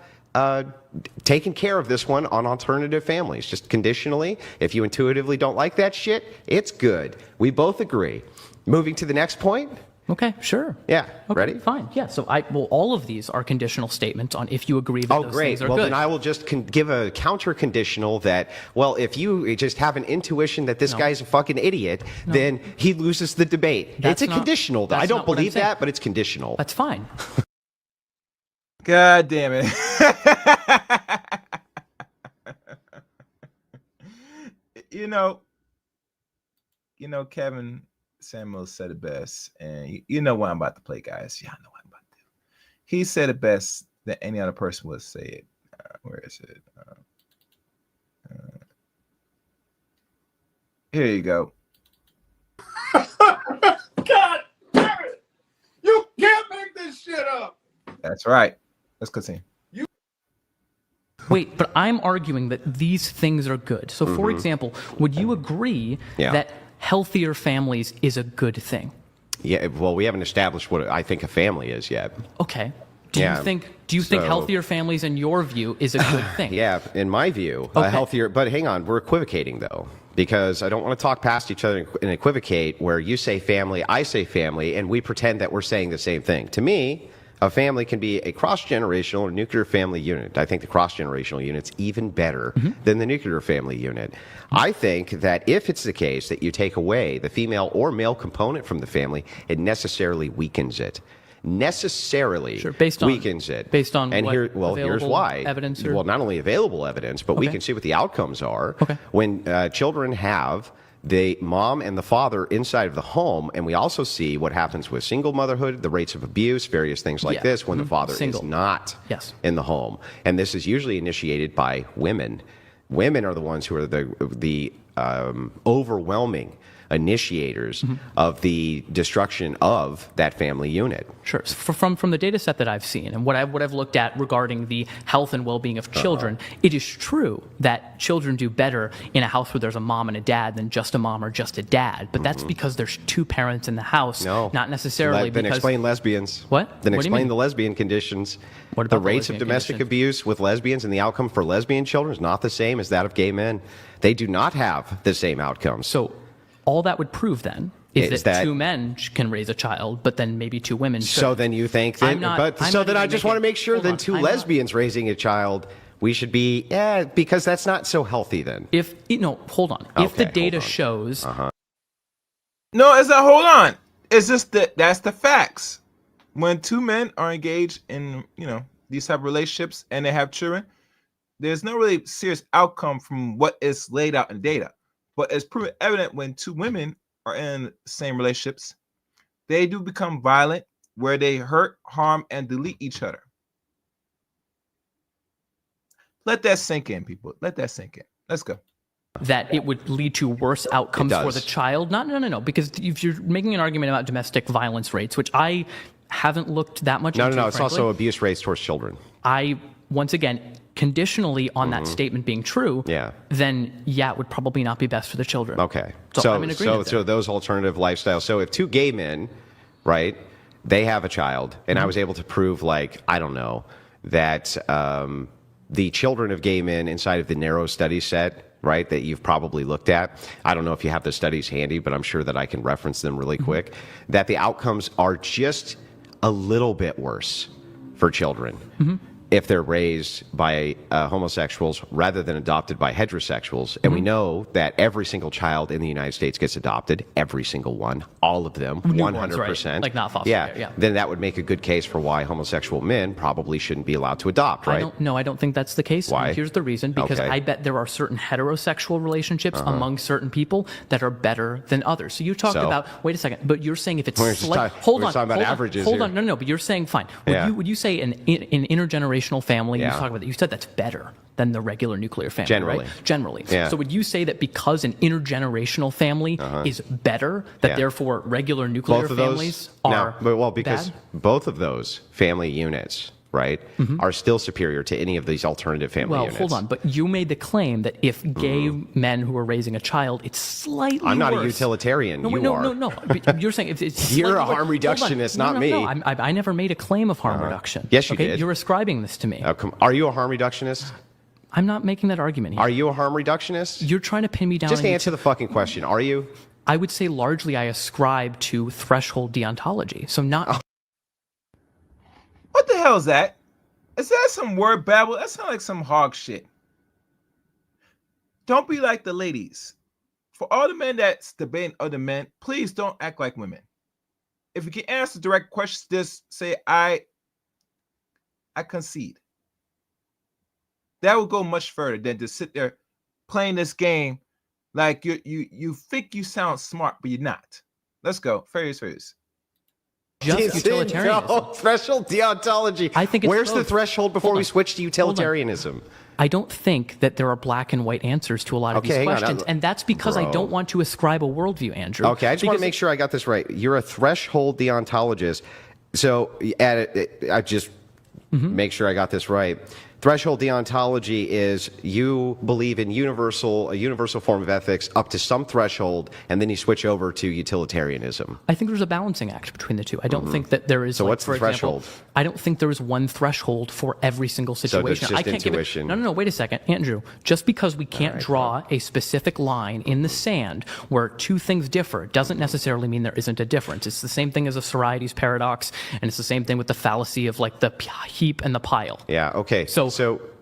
taken care of this one on alternative families. Just conditionally, if you intuitively don't like that shit, it's good. We both agree. Moving to the next point. Okay, sure. Yeah, okay, ready? Fine. Yeah, so all of these are conditional statements on if you agree that those things are well, good. Then I will just give a counter conditional that, well, if you just have an intuition that this guy's a fucking idiot, then he loses the debate. It's a conditional. I don't believe that, but it's conditional. That's fine. God damn it. you know, Kevin Samuels said it best, and you know what I'm about to play, guys. Y'all know what I'm about to do. He said it best than any other person would say it. Where is it? Here you go. God damn it! You can't make this shit up. That's right. Let's continue. Wait, but I'm arguing that these things are good. So, for example, would you agree that healthier families is a good thing? Yeah, well, we haven't established what I think a family is yet. Okay. Do you think healthier families, in your view, is a good thing? Yeah, in my view, healthier. But hang on, we're equivocating though, because I don't want to talk past each other and equivocate. Where you say family, I say family, and we pretend that we're saying the same thing. To me, a family can be a cross-generational or nuclear family unit. I think the cross-generational unit's even better than the nuclear family unit. I think that if it's the case that you take away the female or male component from the family, it necessarily weakens it. Weakens it. Based on and here's why. Evidence well, not only available evidence, but we can see what the outcomes are. When children have the mom and the father inside of the home, and we also see what happens with single motherhood, the rates of abuse, various things like this when the father is not in the home. And this is usually initiated by women. Women are the ones who are the overwhelming initiators of the destruction of that family unit. Sure. So from the data set that I've seen and what I've looked at regarding the health and well-being of children, it is true that children do better in a house where there's a mom and a dad than just a mom or just a dad. But that's because there's two parents in the house, not necessarily Then because... explain lesbians. What? Then What do you explain mean? the lesbian conditions. What about the the rates of lesbian domestic conditions? abuse with lesbians and the outcome for lesbian children is not the same as that of gay men. They do not have the same outcomes. So all that would prove then is that two men can raise a child, but then maybe two women should. So then you think that, I'm not I just want to make sure that two lesbians raising a child, we should be, because that's not so healthy then. Hold on. If the data shows... No, it's not, hold on. It's just that's the facts. When two men are engaged in, these type of relationships and they have children, there's no really serious outcome from what is laid out in data. But it's proven evident when two women are in the same relationships, they do become violent, where they hurt, harm, and delete each other. Let that sink in, people. Let that sink in. Let's go. That it would lead to worse outcomes for the child. No. Because if you're making an argument about domestic violence rates, which I haven't looked that much into, It's also abuse rates towards children. Once again, conditionally on that statement being true, then it would probably not be best for the children. Okay. So I'm in agreement there. So those alternative lifestyles. So if two gay men, right, they have a child, and I was able to prove, that the children of gay men inside of the narrow study set, right, that you've probably looked at. I don't know if you have the studies handy, but I'm sure that I can reference them really quick, that the outcomes are just a little bit worse for children if they're raised by homosexuals rather than adopted by heterosexuals. And we know that every single child in the United States gets adopted, every single one, all of them, 100%. Right. Like not foster care, yeah. Then that would make a good case for why homosexual men probably shouldn't be allowed to adopt, right? I don't think that's the case. Why? And here's the reason. Because I bet there are certain heterosexual relationships among certain people that are better than others. So you talked about, wait a second, but you're saying if it's hold on, no, but you're saying, fine. Would you say an intergenerational family, you talk about that, you said that's better than the regular nuclear family, right? Generally. Yeah. So would you say that because an intergenerational family is better, that therefore regular nuclear families are because bad? both of those family units, right, are still superior to any of these alternative family units. Well, hold on, but you made the claim that if gay men who are raising a child, it's slightly I'm not worse. a utilitarian. No, But you're saying if it's you're a slightly harm worse. reductionist, not me. No, I never made a claim of harm reduction. Yes, you did. You're ascribing this to me. Are you a harm reductionist? I'm not making that argument here. Are you a harm reductionist? You're trying to pin me down. Just answer the fucking question. Are you? I would say largely I ascribe to threshold deontology. So not. What the hell is that? Is that some word babble? That sounds like some hog shit. Don't be like the ladies. For all the men that's debating other men, please don't act like women. If you can answer direct questions, just say, I concede. That will go much further than to sit there playing this game like you think you sound smart, but you're not. Let's go. Furious. Just utilitarianism. No, threshold deontology. I think it's Where's the both. threshold before we switch to utilitarianism? I don't think that there are black and white answers to a lot of these questions, and that's because I don't want to ascribe a worldview, Andrew. Okay, I just want to make sure I got this right. You're a threshold deontologist. So I just make sure I got this right. Threshold deontology is you believe in a universal form of ethics up to some threshold, and then you switch over to utilitarianism. I think there's a balancing act between the two. I don't think that there is. So what's the threshold? I don't think there is one threshold for every single situation. So it's just I can't intuition. No. Wait a second, Andrew. Just because we can't draw a specific line in the sand where two things differ doesn't necessarily mean there isn't a difference. It's the same thing as a Sorites paradox, and it's the same thing with the fallacy of like the heap and the pile. Yeah. Okay.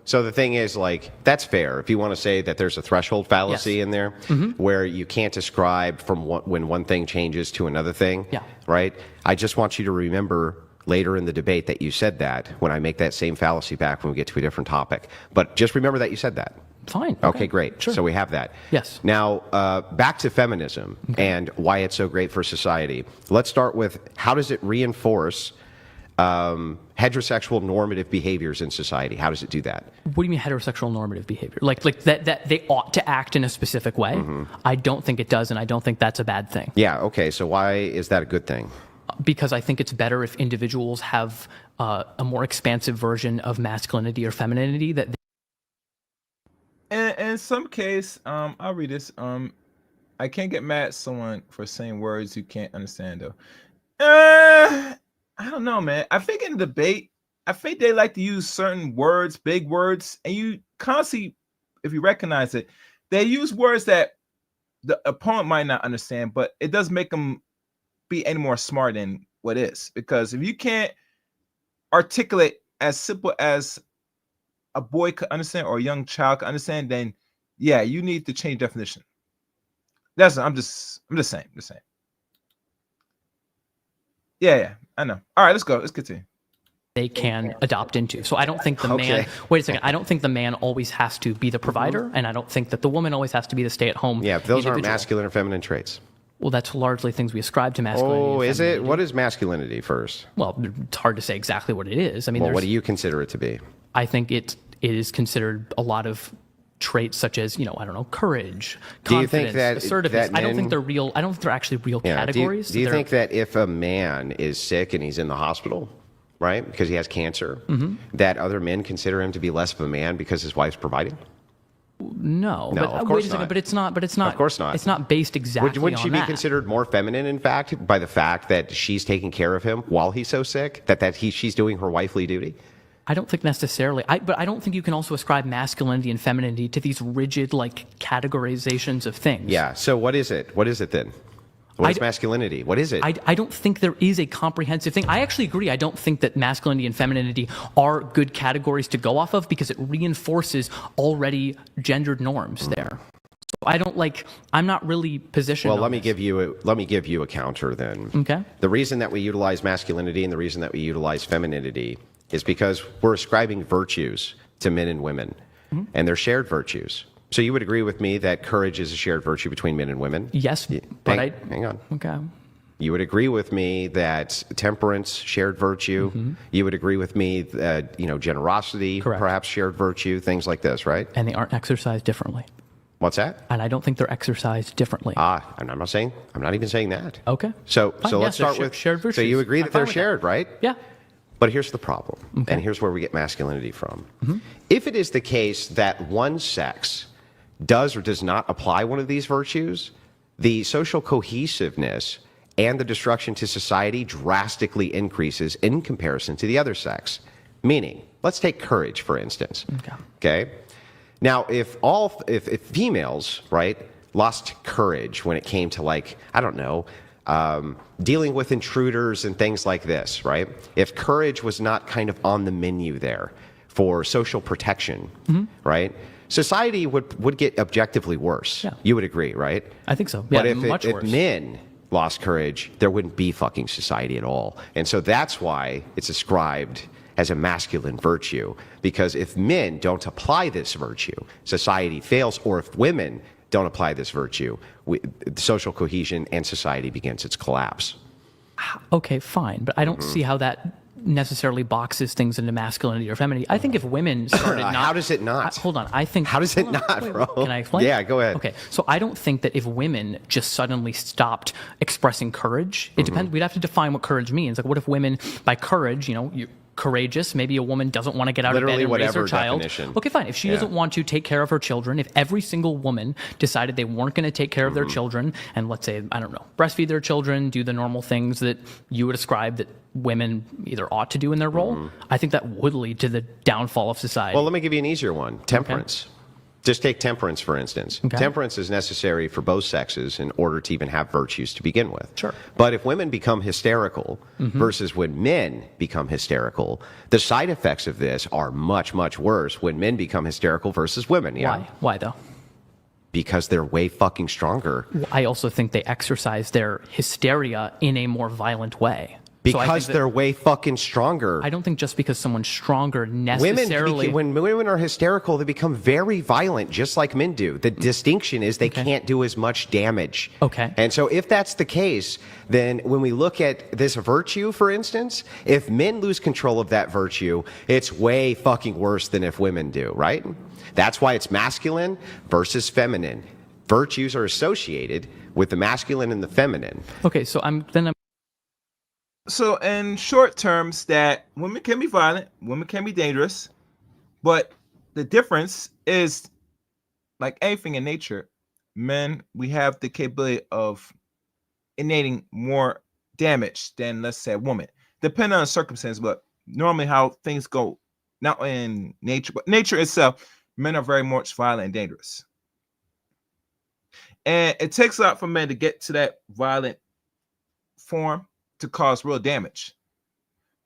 So the thing is, like, that's fair. If you want to say that there's a threshold fallacy in there where you can't ascribe from when one thing changes to another thing, right? I just want you to remember later in the debate that you said that when I make that same fallacy back when we get to a different topic. But just remember that you said that. Fine. Okay, great. Sure. So we have that. Yes. Now, back to feminism and why it's so great for society. Let's start with how does it reinforce heterosexual normative behaviors in society. How does it do that? What do you mean heterosexual normative behavior? Like that they ought to act in a specific way? I don't think it does, and I don't think that's a bad thing. Yeah, okay, so why is that a good thing? Because I think it's better if individuals have a more expansive version of masculinity or femininity that In some case, I'll read this. I can't get mad at someone for saying words you can't understand, though. I don't know, man. I think in debate, I think they like to use certain words, big words, and you constantly, if you recognize it, they use words that the opponent might not understand, but it does make them be any more smart than what is. Because if you can't articulate as simple as a boy could understand or a young child could understand, then yeah, you need to change definition. I'm just saying. Yeah, I know. All right, let's go. Let's continue. they can adopt into. So I don't think the man, wait a second, I don't think the man always has to be the provider, and I don't think that the woman always has to be the stay-at-home Yeah, those aren't individual. masculine or feminine traits. Well, that's largely things we ascribe to masculinity. Oh, and is it? femininity. What is masculinity first? Well, it's hard to say exactly what it is. I mean, Well, what do you consider it to be? I think it is considered a lot of traits such as, I don't know, courage, Do you confidence, think that- assertiveness. that I don't think men- they're real. I don't think they're actually real Yeah. categories. Do you They're- think that if a man is sick and he's in the hospital, right, because he has cancer, that other men consider him to be less of a man because his wife's providing? No, No, but of wait course a second. not. But it's not. But it's not. Of course not. It's not based exactly Wouldn't on she be that. considered more feminine, in fact, by the fact that she's taking care of him while he's so sick, she's doing her wifely duty? I don't think necessarily. But I don't think you can also ascribe masculinity and femininity to these rigid, categorizations of things. Yeah. So what is it? What is it then? What is masculinity? What is it? I don't think there is a comprehensive thing. I actually agree. I don't think that masculinity and femininity are good categories to go off of because it reinforces already gendered norms there. So I don't I'm not really positioned. Well, on let me this. give you a counter then. Okay. The reason that we utilize masculinity and the reason that we utilize femininity is because we're ascribing virtues to men and women, and they're shared virtues. So you would agree with me that courage is a shared virtue between men and women? Yes, but hang on. Okay. You would agree with me that temperance, shared virtue. You would agree with me that, generosity, Correct. perhaps shared virtue, things like this, right? And they aren't exercised differently. What's that? And I don't think they're exercised differently. And I'm not even saying that. Okay. So Fine. let's Yes, they're start with shared virtues. So you agree I'm that fine they're with shared, right? Yeah. But here's the problem, and here's where we get masculinity from. If it is the case that one sex does or does not apply one of these virtues, the social cohesiveness and the destruction to society drastically increases in comparison to the other sex. Meaning, let's take courage, for instance. Okay? Now, if females, right, lost courage when it came to dealing with intruders and things like this, right? If courage was not kind of on the menu there for social protection, right? Society would get objectively worse. Yeah. You would agree, right? I think so. Yeah, But much if worse. men lost courage, there wouldn't be fucking society at all. And so that's why it's ascribed as a masculine virtue. Because if men don't apply this virtue, society fails. Or if women don't apply this virtue, social cohesion and society begins its collapse. Okay, fine. But I don't see how that necessarily boxes things into masculinity or femininity. I think if women started not... How does it not? Hold on. I think... How does it hold on, not, wait, bro? Can I explain? Yeah, go ahead. Okay, so I don't think that if women just suddenly stopped expressing courage, it depends. We'd have to define what courage means. What if women, by courage, you're courageous, maybe a woman doesn't want to get out Literally of bed and raise her whatever child. definition. Okay, fine. If she doesn't want to take care of her children, if every single woman decided they weren't going to take care of their children and, let's say, I don't know, breastfeed their children, do the normal things that you would ascribe that women either ought to do in their role, I think that would lead to the downfall of society. Well, let me give you an easier one. Temperance. Just take temperance, for instance. Okay. Temperance is necessary for both sexes in order to even have virtues to begin with. Sure. But if women become hysterical versus when men become hysterical, the side effects of this are much, much worse when men become hysterical versus women. Yeah? Why? Why, though? Because they're way fucking stronger. I also think they exercise their hysteria in a more violent way. So I think Because that- they're way fucking stronger. I don't think just because someone's stronger Women, necessarily. when women are hysterical, they become very violent, just like men do. The distinction is they can't do as much damage. Okay. And so if that's the case, then when we look at this virtue, for instance, if men lose control of that virtue, it's way fucking worse than if women do, right? That's why it's masculine versus feminine. Virtues are associated with the masculine and the feminine. Okay, so I'm So in short terms, that women can be violent, women can be dangerous, but the difference is, like anything in nature, men, we have the capability of innating more damage than, let's say, a woman, depending on the circumstance. But normally how things go, not in nature, but nature itself, men are very much violent and dangerous. And it takes a lot for men to get to that violent form to cause real damage.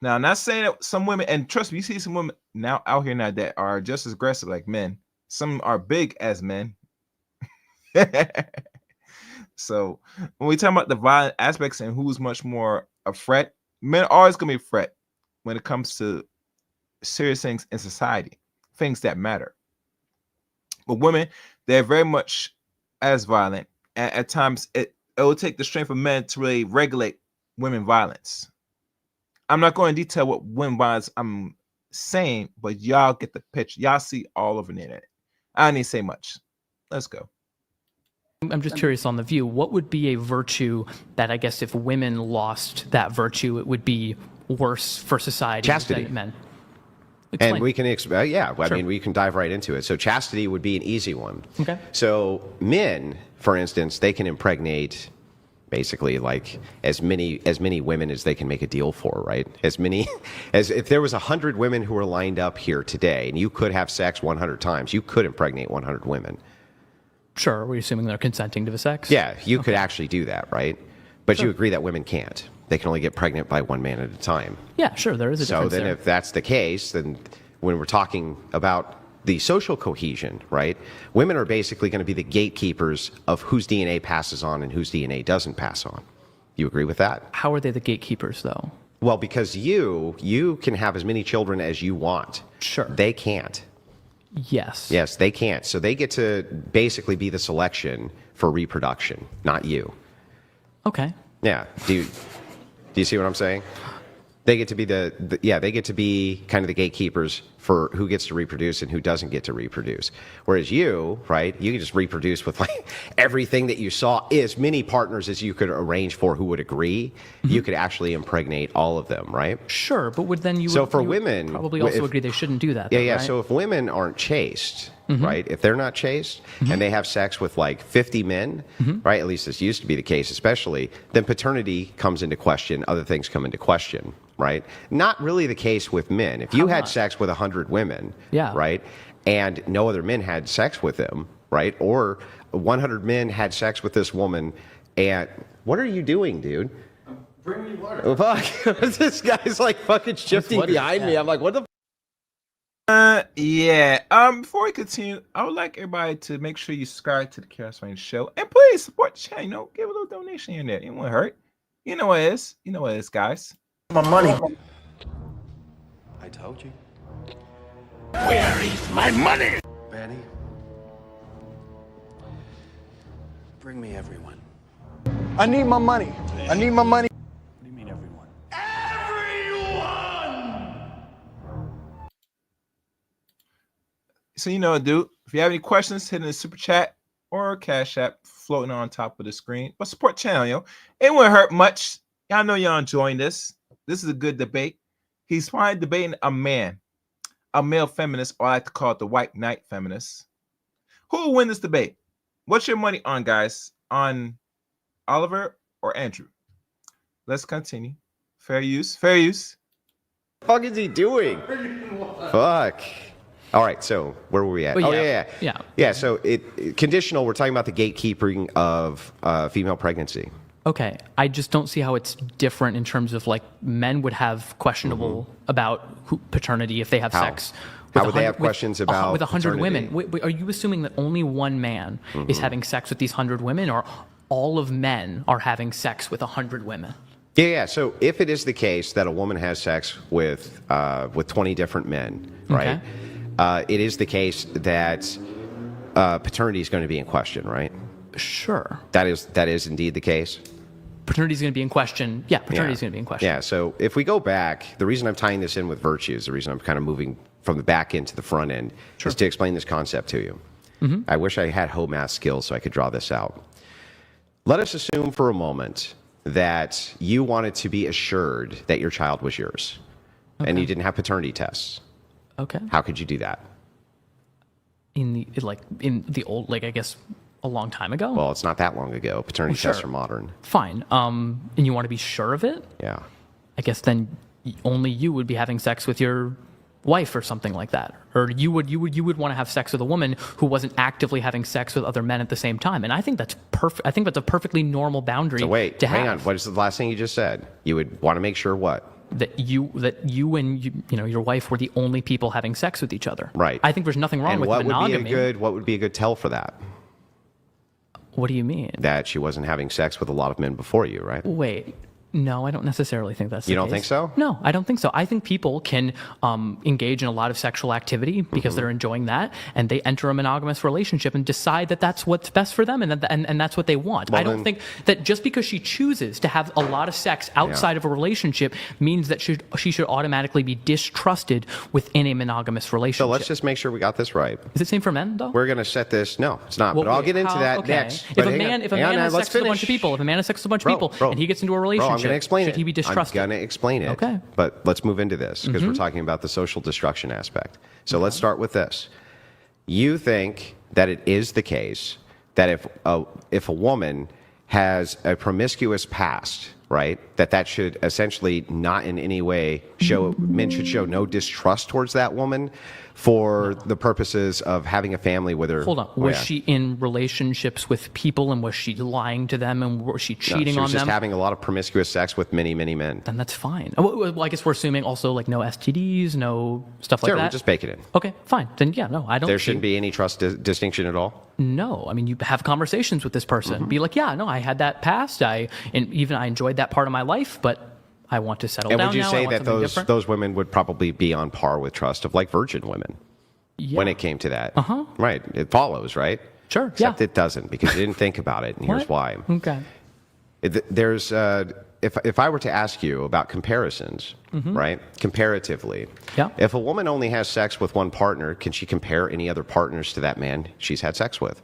Now, I'm not saying that some women, and trust me, you see some women now out here now that are just as aggressive like men. Some are big as men. So when we talk about the violent aspects and who's much more a threat, men are always gonna be a threat when it comes to serious things in society, things that matter. But women, they're very much as violent. At times, it will take the strength of men to really regulate women violence. I'm not going to detail what women violence I'm saying, but y'all get the picture. Y'all see all over the internet. I don't need to say much. Let's go. I'm just curious on the view. What would be a virtue that I guess if women lost that virtue, it would be worse for society Chastity. than men? Explain. And we can, I mean, we can dive right into it. So chastity would be an easy one. Okay. So men, for instance, they can impregnate basically like as many women as they can make a deal for, right? As many as if there was 100 women who were lined up here today and you could have sex 100 times, you could impregnate 100 women. Sure. We're assuming they're consenting to the sex? Yeah, you could actually do that, right? But you agree that women can't. They can only get pregnant by one man at a time. Yeah, sure. There is a So difference then there. if that's the case, then when we're talking about the social cohesion, right? Women are basically going to be the gatekeepers of whose DNA passes on and whose DNA doesn't pass on. You agree with that? How are they the gatekeepers, though? Well, because you can have as many children as you want. Sure. They can't. Yes. Yes, they can't. So they get to basically be the selection for reproduction, not you. Okay. Yeah. Do you see what I'm saying? They get to be they get to be kind of the gatekeepers for who gets to reproduce and who doesn't get to reproduce. Whereas you, right, you can just reproduce with like everything that you saw, as many partners as you could arrange for who would agree. Mm-hmm. You could actually impregnate all of them, right? Sure, but would then you So would, for you would women, probably also if- agree they shouldn't do that. Yeah, though, yeah. right? So if women aren't chaste, right? If they're not chaste and they have sex with like 50 men, right? At least this used to be the case, especially, then paternity comes into question. Other things come into question, right? Not really the case with men. If you How had not? sex with 100 women, Yeah. right? And no other men had sex with them, right? Or 100 men had sex with this woman and what are you doing, dude? Bring me water. Oh, fuck. This guy's like fucking shifting water? behind me. Yeah. I'm like, what the Yeah. Before we continue, I would like everybody to make sure you subscribe to the Chaos Range Show and please support the channel. You know, give a little donation in there. It won't hurt. You know what it is. You know what it is, guys. My money. I told you. Where is my money? Betty. Bring me everyone. I need my money. I need my money. What do you mean everyone? So you know, dude, if you have any questions, hit in the super chat or Cash App floating on top of the screen. But support the channel, yo. It won't hurt much. Y'all know y'all enjoying this. This is a good debate. He's finally debating a man, a male feminist, or I like to call it the white knight feminist. Who will win this debate? What's your money on, guys? On Oliver or Andrew? Let's continue. Fair use. Fair use. fuck is he doing? Fuck. All right, so where were we at? Well, Oh, yeah. yeah. Yeah. Yeah, so conditional, we're talking about the gatekeeping of female pregnancy. Okay, I just don't see how it's different in terms of like men would have questionable about paternity if they have How? sex. How with would they 100 have questions about with 100 women? paternity? Wait, are you assuming that only one man is having sex with these 100 women, or all of men are having sex with 100 women? Yeah. So if it is the case that a woman has sex with 20 different men, right? It is the case that paternity is going to be in question, right? Sure. That is indeed the case. Paternity is going to be in question. Yeah, paternity is going to be in question. Yeah. So if we go back, the reason I'm tying this in with virtues, the reason I'm kind of moving from the back end to the front end, is to explain this concept to you. I wish I had home math skills so I could draw this out. Let us assume for a moment that you wanted to be assured that your child was yours, and you didn't have paternity tests. Okay. How could you do that? In the old, I guess, a long time ago? Well, it's not that long ago. Paternity tests are modern. Fine. And you want to be sure of it? Yeah. I guess then only you would be having sex with your wife or something like that, or you would want to have sex with a woman who wasn't actively having sex with other men at the same time, and I think that's perfect. I think that's a perfectly normal boundary. So wait, to hang have. on. What is the last thing you just said? You would want to make sure what? That you and your wife were the only people having sex with each other. Right. I think there's nothing wrong And with what monogamy. what would be a good tell for that? What do you mean? That she wasn't having sex with a lot of men before you, right? Wait. No, I don't necessarily think that's the You don't case. think so? No, I don't think so. I think people can engage in a lot of sexual activity because they're enjoying that, and they enter a monogamous relationship and decide that that's what's best for them, and that's what they want. Well, I don't think that just because she chooses to have a lot of sex outside of a relationship means that she should automatically be distrusted within a monogamous relationship. So let's just make sure we got this right. Is it same for men, though? We're going to set this. No, it's not. Well, but I'll wait, get into that okay. next. If But a hang man, on. if a Hang on, man has let's sex with a bunch of finish. people, if a man has sex with a bunch of people, Bro, and he gets into a relationship, I'm going to explain should it. he be distrusted? I'm going to explain it. Okay. But let's move into this because we're talking about the social destruction aspect. So let's start with this. You think that it is the case that if a woman has a promiscuous past, right, that should essentially not in any way show, men should show no distrust towards that woman for the purposes of having a family with her. Hold on. Was she in relationships with people, and was she lying to them, and was she cheating she was on just them? having a lot of promiscuous sex with many, many men. Then that's fine. Well, I guess we're assuming also like no STDs, no stuff like Sure, that. we just bake it in. Okay, fine. Then yeah, no, I don't. There shouldn't be any trust distinction at all. No, I mean you have conversations with this person. Be like, yeah, no, I had that past. I enjoyed that part of my life, but I want to settle And down would you now. I say want that something different. those women would probably be on par with trust of like virgin women when it came to that? Right. It follows, right? Sure. Except it doesn't because you didn't think about it, and here's why. Okay. There's if I were to ask you about comparisons, right? Comparatively, if a woman only has sex with one partner, can she compare any other partners to that man she's had sex with?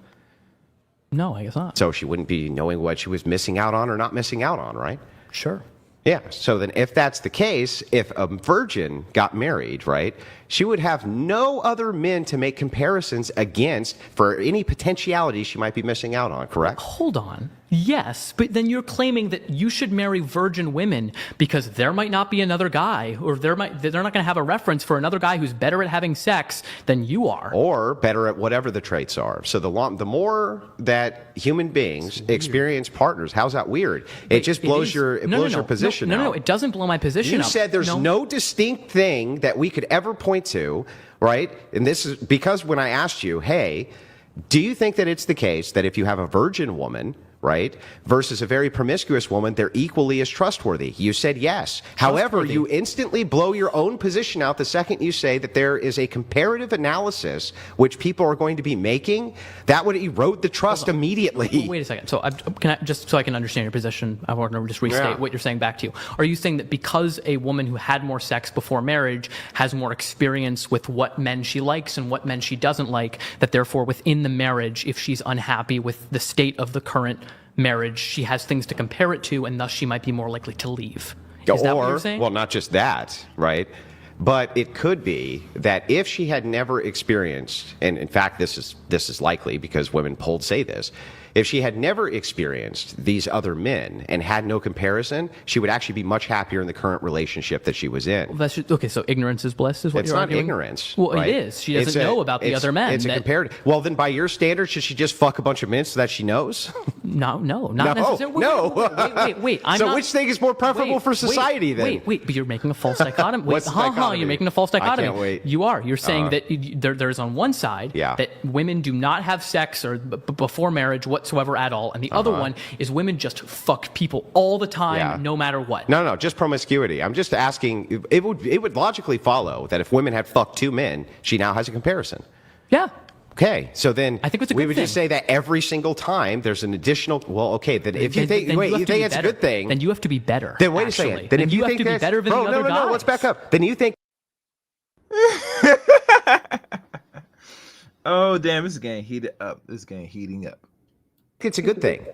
No, I guess not. So she wouldn't be knowing what she was missing out on or not missing out on, right? Sure. Yeah. So then if that's the case, if a virgin got married, right, she would have no other men to make comparisons against for any potentiality she might be missing out on, correct? Hold on. Yes, but then you're claiming that you should marry virgin women because there might not be another guy, or they're not going to have a reference for another guy who's better at having sex than you are, or better at whatever the traits are. So the more that human beings experience partners, how's that weird? It just blows your position. No, it doesn't blow my position. You said there's no distinct thing that we could ever point to, right? And this is because when I asked you, hey, do you think that it's the case that if you have a virgin woman, right, versus a very promiscuous woman, they're equally as trustworthy? You said yes. However, you instantly blow your own position out the second you say that there is a comparative analysis which people are going to be making. That would erode the trust immediately. Wait a second. So just so I can understand your position, I want to just restate what you're saying back to you. Are you saying that because a woman who had more sex before marriage has more experience with what men she likes and what men she doesn't like, that therefore within the marriage, if she's unhappy with the state of the current marriage, she has things to compare it to, and thus she might be more likely to leave? Is that what you're saying? Well, not just that, right? But it could be that if she had never experienced, and in fact this is likely because women polled say this, if she had never experienced these other men and had no comparison, she would actually be much happier in the current relationship that she was in. Well, that's just, okay, so ignorance is bliss is what it's you're not arguing? ignorance. Well, right? it is. She doesn't know about the other men. It's a comparative. Well, then by your standards, should she just fuck a bunch of men so that she knows? Not necessarily. Wait. Which thing is more preferable for society then? Wait, but you're making a false dichotomy. What's the dichotomy? You're making a false dichotomy. I can't wait. You are. You're saying that there's on one side that women do not have sex or before marriage whatsoever at all, and the other one is women just fuck people all the time, no matter what. No, just promiscuity. I'm just asking. It would logically follow that if women had fucked 2 men, she now has a comparison. Yeah. Okay, so then I think it's a we good would thing. just say that every single time there's an additional. Well, okay, then if you think you think it's a good thing, then you have to be better. Then wait actually. a second. Then if you have think to be that's, better than bro, the other guys. no, let's back up. Then you think. Oh damn! This is getting heated up. This is getting heating up. It's a good thing.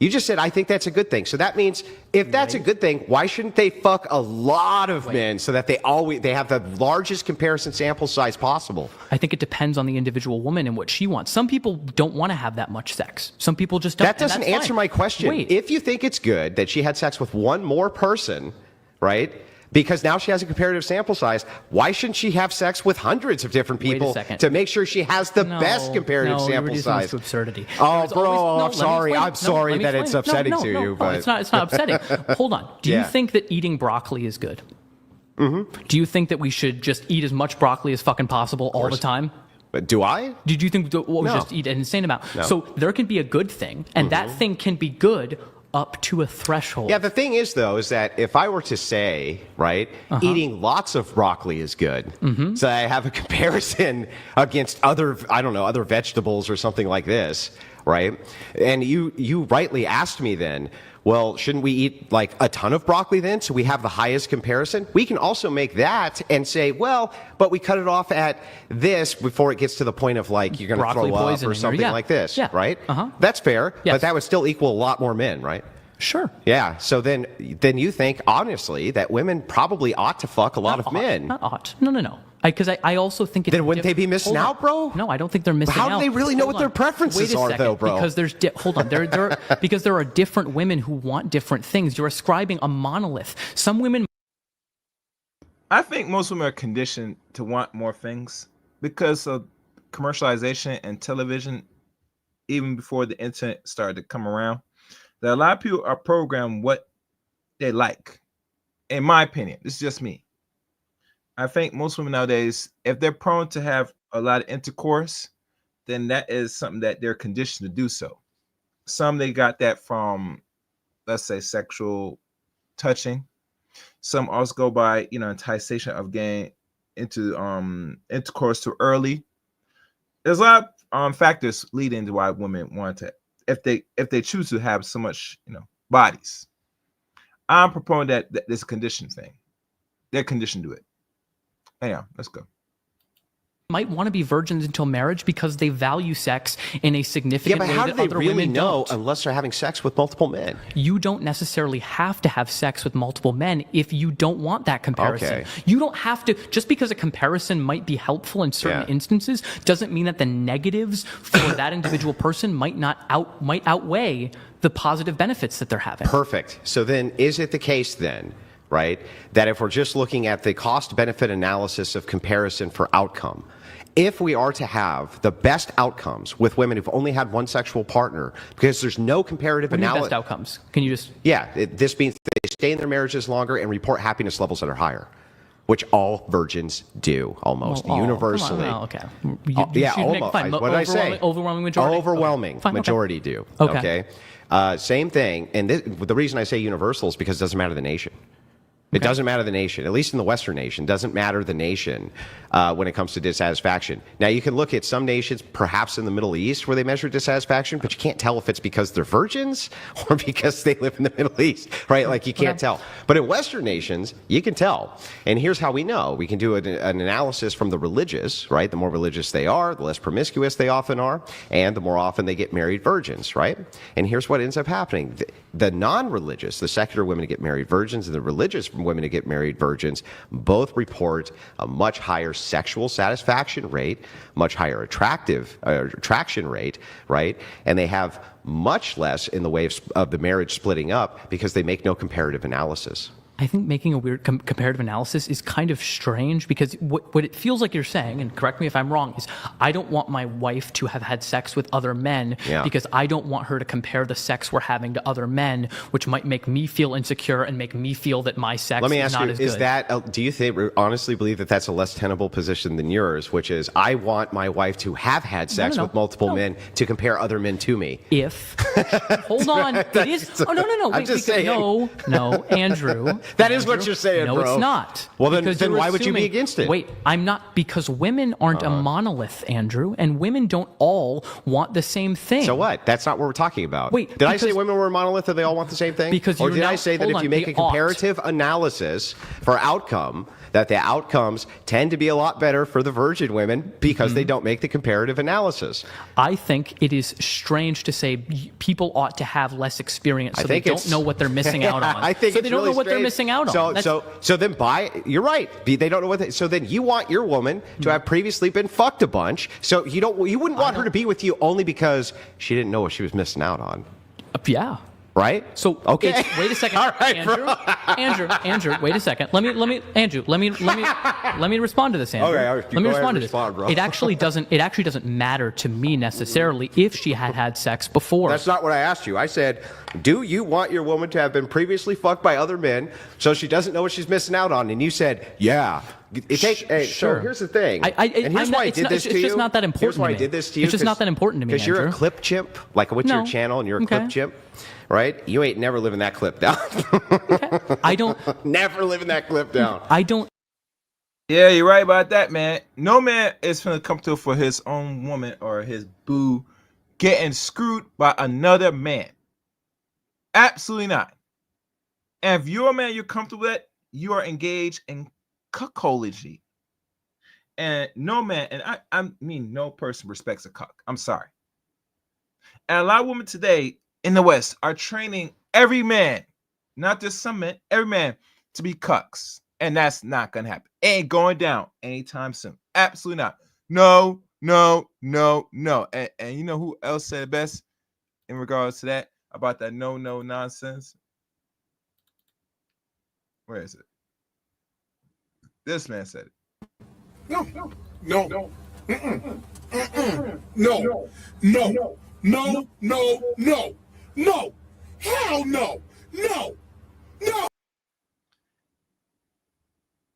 You just said, I think that's a good thing. So that means if that's a good thing, why shouldn't they fuck a lot of men so that they have the largest comparison sample size possible? I think it depends on the individual woman and what she wants. Some people don't want to have that much sex. Some people just don't. That doesn't answer my question. Wait. If you think it's good that she had sex with one more person, right? Because now she has a comparative sample size, why shouldn't she have sex with hundreds of different people to make sure she has the best comparative sample size? To absurdity. Oh, bro, I'm sorry. I'm sorry that it's upsetting to you. But it's not upsetting. Hold on. Do you think that eating broccoli is good? Mm-hmm. Do you think that we should just eat as much broccoli as fucking possible all the time? But do I? Did you think we just eat an insane amount? No. So there can be a good thing, and that thing can be good up to a threshold. Yeah, the thing is, though, is that if I were to say, right, eating lots of broccoli is good, so I have a comparison against other vegetables or something like this, right? And you rightly asked me then, well, shouldn't we eat like a ton of broccoli then so we have the highest comparison? We can also make that and say, well, but we cut it off at this before it gets to the point of like you're going to throw up or something like this, right? That's fair, but that would still equal a lot more men, right? Sure. Yeah. So then you think honestly that women probably ought to fuck a lot of men. Not ought. No. Because I also think it's then wouldn't they be missing out, bro? No, I don't think they're missing out. How do they really know what their preferences are, though, bro? Because because there are different women who want different things. You're ascribing a monolith. Some women. I think most women are conditioned to want more things because of commercialization and television. Even before the internet started to come around, that a lot of people are programmed what they like. In my opinion, this is just me. I think most women nowadays, if they're prone to have a lot of intercourse, then that is something that they're conditioned to do so. Some they got that from, let's say, sexual touching. Some also go by, enticing of getting into intercourse too early. There's a lot of factors leading to why women want to, if they choose to have so much, bodies. I'm proposing that this condition thing. They're conditioned to it. Yeah, let's go. Might want to be virgins until marriage because they value sex in a significant way that other women don't. Yeah, but how do they really know unless they're having sex with multiple men? You don't necessarily have to have sex with multiple men if you don't want that comparison. Okay. You don't have to, just because a comparison might be helpful in certain instances, doesn't mean that the negatives for that individual person might outweigh the positive benefits that they're having. Perfect. So then is it the case then, right, that if we're just looking at the cost-benefit analysis of comparison for outcome, if we are to have the best outcomes with women who've only had one sexual partner, because there's no comparative analysis. Best outcomes? Can you just? Yeah, this means they stay in their marriages longer and report happiness levels that are higher, which all virgins do almost universally. Okay. What did I say? Overwhelming majority. Overwhelming majority do. Okay. Same thing, and the reason I say universal is because it doesn't matter the nation. It doesn't matter the nation, at least in the Western nation, doesn't matter the nation when it comes to dissatisfaction. Now, you can look at some nations, perhaps in the Middle East, where they measure dissatisfaction, but you can't tell if it's because they're virgins or because they live in the Middle East, right? Like, you can't tell. But in Western nations, you can tell. And here's how we know. We can do an analysis from the religious, right? The more religious they are, the less promiscuous they often are, and the more often they get married virgins, right? And here's what ends up happening. The non-religious, the secular women who get married virgins, and the religious women who get married virgins both report a much higher sexual satisfaction rate, much higher attraction rate, right? And they have much less in the way of the marriage splitting up because they make no comparative analysis. I think making a weird comparative analysis is kind of strange because what it feels like you're saying, and correct me if I'm wrong, is I don't want my wife to have had sex with other men because I don't want her to compare the sex we're having to other men, which might make me feel insecure and make me feel that my sex Let me is ask not you, as good. is that, do you honestly believe that that's a less tenable position than yours, which is I want my wife to have had sex with multiple men to compare other men to me? Hold on. It is. Oh, no. I'm Wait, just saying. No, Andrew. That is what you're saying, no, bro. No, it's not. Well, then Because you're why would you be assuming- against it? Wait, I'm not, because women aren't a monolith, Andrew, and women don't all want the same thing. So what? That's not what we're talking about. Wait, did I say women were a monolith or they all want the same thing? Because or you're did I now- say that hold if on, you make they a comparative analysis for outcome, that the outcomes tend to be a lot better for the virgin women because they don't make the comparative analysis? I think it is strange to say people ought to have less experience so they don't know what they're missing out on. I think so it's they don't really know what they're strange. missing out on. So then you're right. They don't know what so then you want your woman to have previously been fucked a bunch. So you wouldn't want her to be with you only because she didn't know what she was missing out on. Yeah. Right? So okay. Wait a second, All right, Andrew. Wait a second. Let me respond to this, Andrew. Okay, let me respond to this. Bro. It actually doesn't matter to me necessarily if she had sex before. That's not what I asked you. I said, do you want your woman to have been previously fucked by other men so she doesn't know what she's missing out on? And you said, yeah. Sure. So here's the thing. And here's why I did this to you. It's just not that important. Here's why I did this to you. It's just not that important to me. Because you're a clip chimp. Like I went to your channel and you're a clip chimp. Right? You ain't never living that clip down. I don't. Never living that clip down. I don't. Yeah, you're right about that, man. No man is going to come to for his own woman or his boo getting screwed by another man. Absolutely not. And if you're a man, you're comfortable with it, you are engaged in cuckoldry. And no man, and I mean no person respects a cuck. I'm sorry. And a lot of women today in the West are training every man, not just some men, every man to be cucks. And that's not going to happen. It ain't going down anytime soon. Absolutely not. No. And you know who else said it best in regards to that? About that no nonsense? Where is it? This man said it. No. Hell no. No.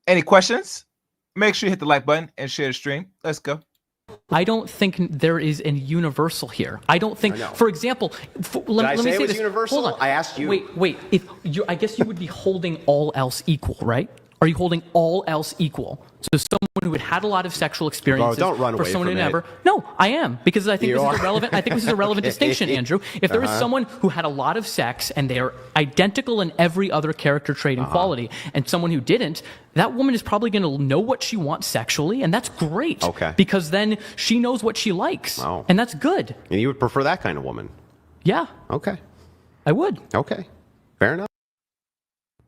Any questions? Make sure you hit the like button and share the stream. Let's go. I don't think there is a universal here. I don't think, for example, let me say this. Universal? Hold on. I asked you. Wait. I guess you would be holding all else equal, right? Are you holding all else equal? So someone who had a lot of sexual experiences don't run away someone from who it. never. No, I am, because I think this is irrelevant. I think this is a relevant distinction, Andrew. If there is someone who had a lot of sex and they are identical in every other character trait and quality, and someone who didn't, that woman is probably going to know what she wants sexually, and that's great. Okay. Because then she knows what she likes, and that's good. And you would prefer that kind of woman? Yeah. Okay. I would. Okay. Fair enough.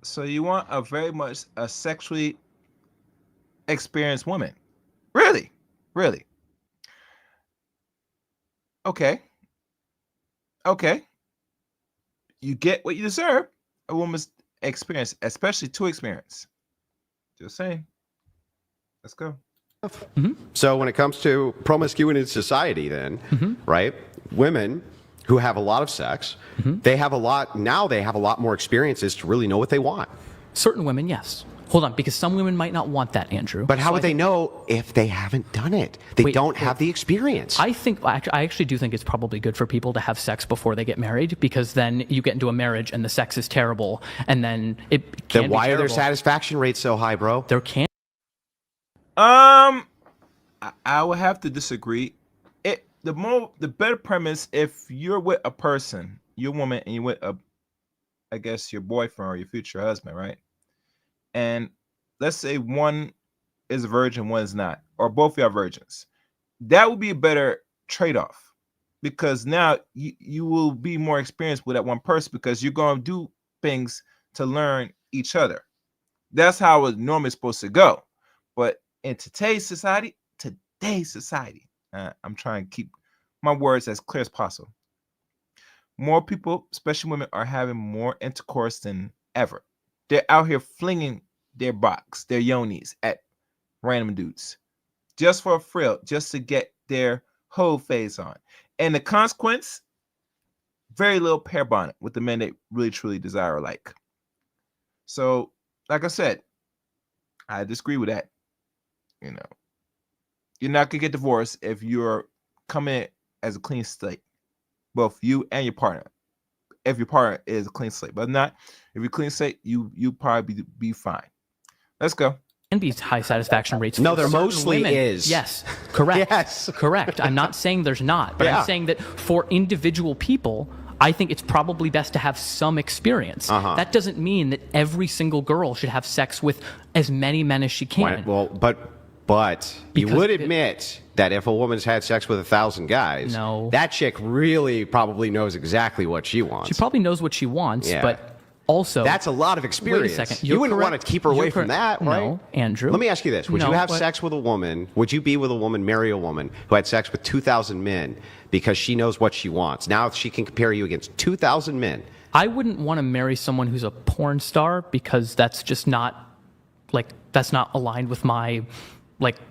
So you want a very much a sexually experienced woman? Really? Okay. You get what you deserve. A woman's experience, especially too experienced. Just saying. Let's go. Mm-hmm. So when it comes to promiscuity in society, then, right? Women who have a lot of sex, they have a lot more experiences to really know what they want. Certain women, yes. Hold on, because some women might not want that, Andrew. But how would they know if they haven't done it? They don't have the experience. I actually do think it's probably good for people to have sex before they get married, because then you get into a marriage and the sex is terrible, and then it can. Then why be are their terrible. satisfaction rates so high, bro? There can. I would have to disagree. The better premise, if you're with a person, you're a woman, and you're with I guess your boyfriend or your future husband, right? And let's say one is a virgin, one is not, or both of you are virgins. That would be a better trade-off, because now you will be more experienced with that one person, because you're going to do things to learn each other. That's how it's normally supposed to go. But in today's society, I'm trying to keep my words as clear as possible. More people, especially women, are having more intercourse than ever. they're out here flinging their box, their yonis at random dudes just for a frill, just to get their whole phase on. And the consequence, very little pair bonding with the men they really truly desire or like. So, like I said, I disagree with that. You know, you're not gonna get divorced if you're coming as a clean slate, both you and your partner. If your partner is a clean slate, but not if you're clean slate, you probably be fine. Let's go. Can be high satisfaction rates. No, for there certain mostly women. is. Yes, correct. Yes. Correct. I'm not saying there's not, but Yeah. I'm saying that for individual people, I think it's probably best to have some experience. That doesn't mean that every single girl should have sex with as many men as she can. Well, but you Because would admit that if a woman's had sex with 1,000 guys, No. that chick really probably knows exactly what she wants. She probably knows what she wants, Yeah. but also That's a lot of experience. Wait a second. You You're wouldn't want correct. to keep her away You're from correct. that, right? No, Andrew. Let me ask you this. Would No, you have but- sex with a woman? Would you be with a woman, marry a woman who had sex with 2,000 men because she knows what she wants? Now she can compare you against 2,000 men. I wouldn't want to marry someone who's a porn star because that's just not that's not aligned with my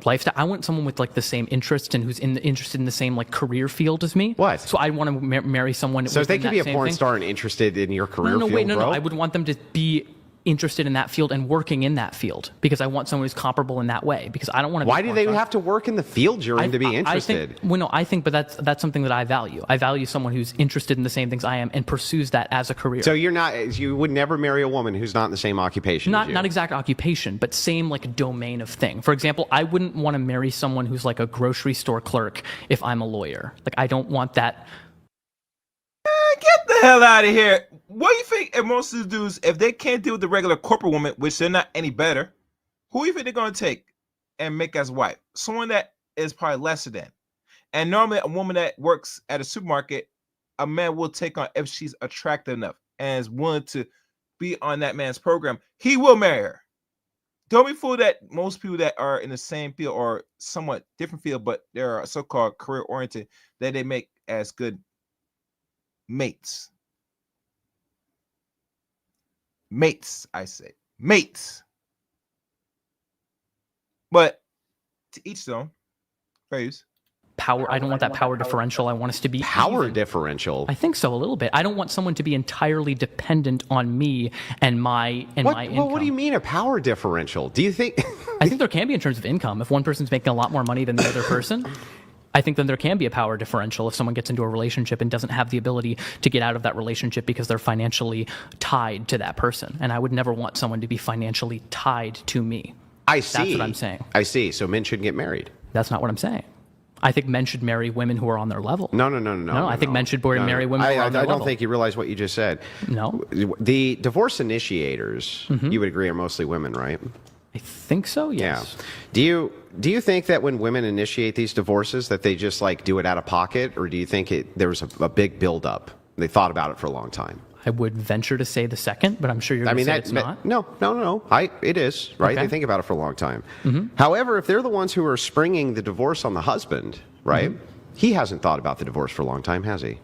lifestyle. I want someone with the same interests and who's interested in the same career field as me. What? So I want to marry someone. So if they within could be that a same porn thing. star and interested in your career No, field, wait, no. bro? I would want them to be interested in that field and working in that field because I want someone who's comparable in that way because I don't want to. Why do they have to work in the field you're in to be interested? I think, but that's something that I value. I value someone who's interested in the same things I am and pursues that as a career. So you would never marry a woman who's not in the same occupation as you. Not exact occupation, but same domain of thing. For example, I wouldn't want to marry someone who's a grocery store clerk if I'm a lawyer. I don't want that. Get the hell out of here. What do you think if most of the dudes, if they can't deal with the regular corporate woman, which they're not any better, who do you think they're going to take and make as wife? Someone that is probably lesser than. And normally a woman that works at a supermarket, a man will take on if she's attractive enough and is willing to be on that man's program. He will marry her. Don't be fooled that most people that are in the same field or somewhat different field, but they're so-called career-oriented, that they make as good mates. Mates, I say. Mates. But to each their own. Fair use. Power. I don't want that power differential. I want us to be Power even. differential. I think so a little bit. I don't want someone to be entirely dependent on me and my my income. What do you mean a power differential? Do you think? I think there can be in terms of income. If one person's making a lot more money than the other person, I think then there can be a power differential if someone gets into a relationship and doesn't have the ability to get out of that relationship because they're financially tied to that person. And I would never want someone to be financially tied to me. I see. That's what I'm saying. I see. So men shouldn't get married. That's not what I'm saying. I think men should marry women who are on their level. No. I think men should marry women who are on their level. I don't think you realize what you just said. No. The divorce initiators, you would agree, are mostly women, right? I think so, yes. Yeah. Do you think that when women initiate these divorces that they just do it out of pocket, or do you think there was a big buildup? They thought about it for a long time. I would venture to say the second, but I'm sure you're going to say it's not. No. It is, right? Okay. They think about it for a long time. However, if they're the ones who are springing the divorce on the husband, right? He hasn't thought about the divorce for a long time, has he?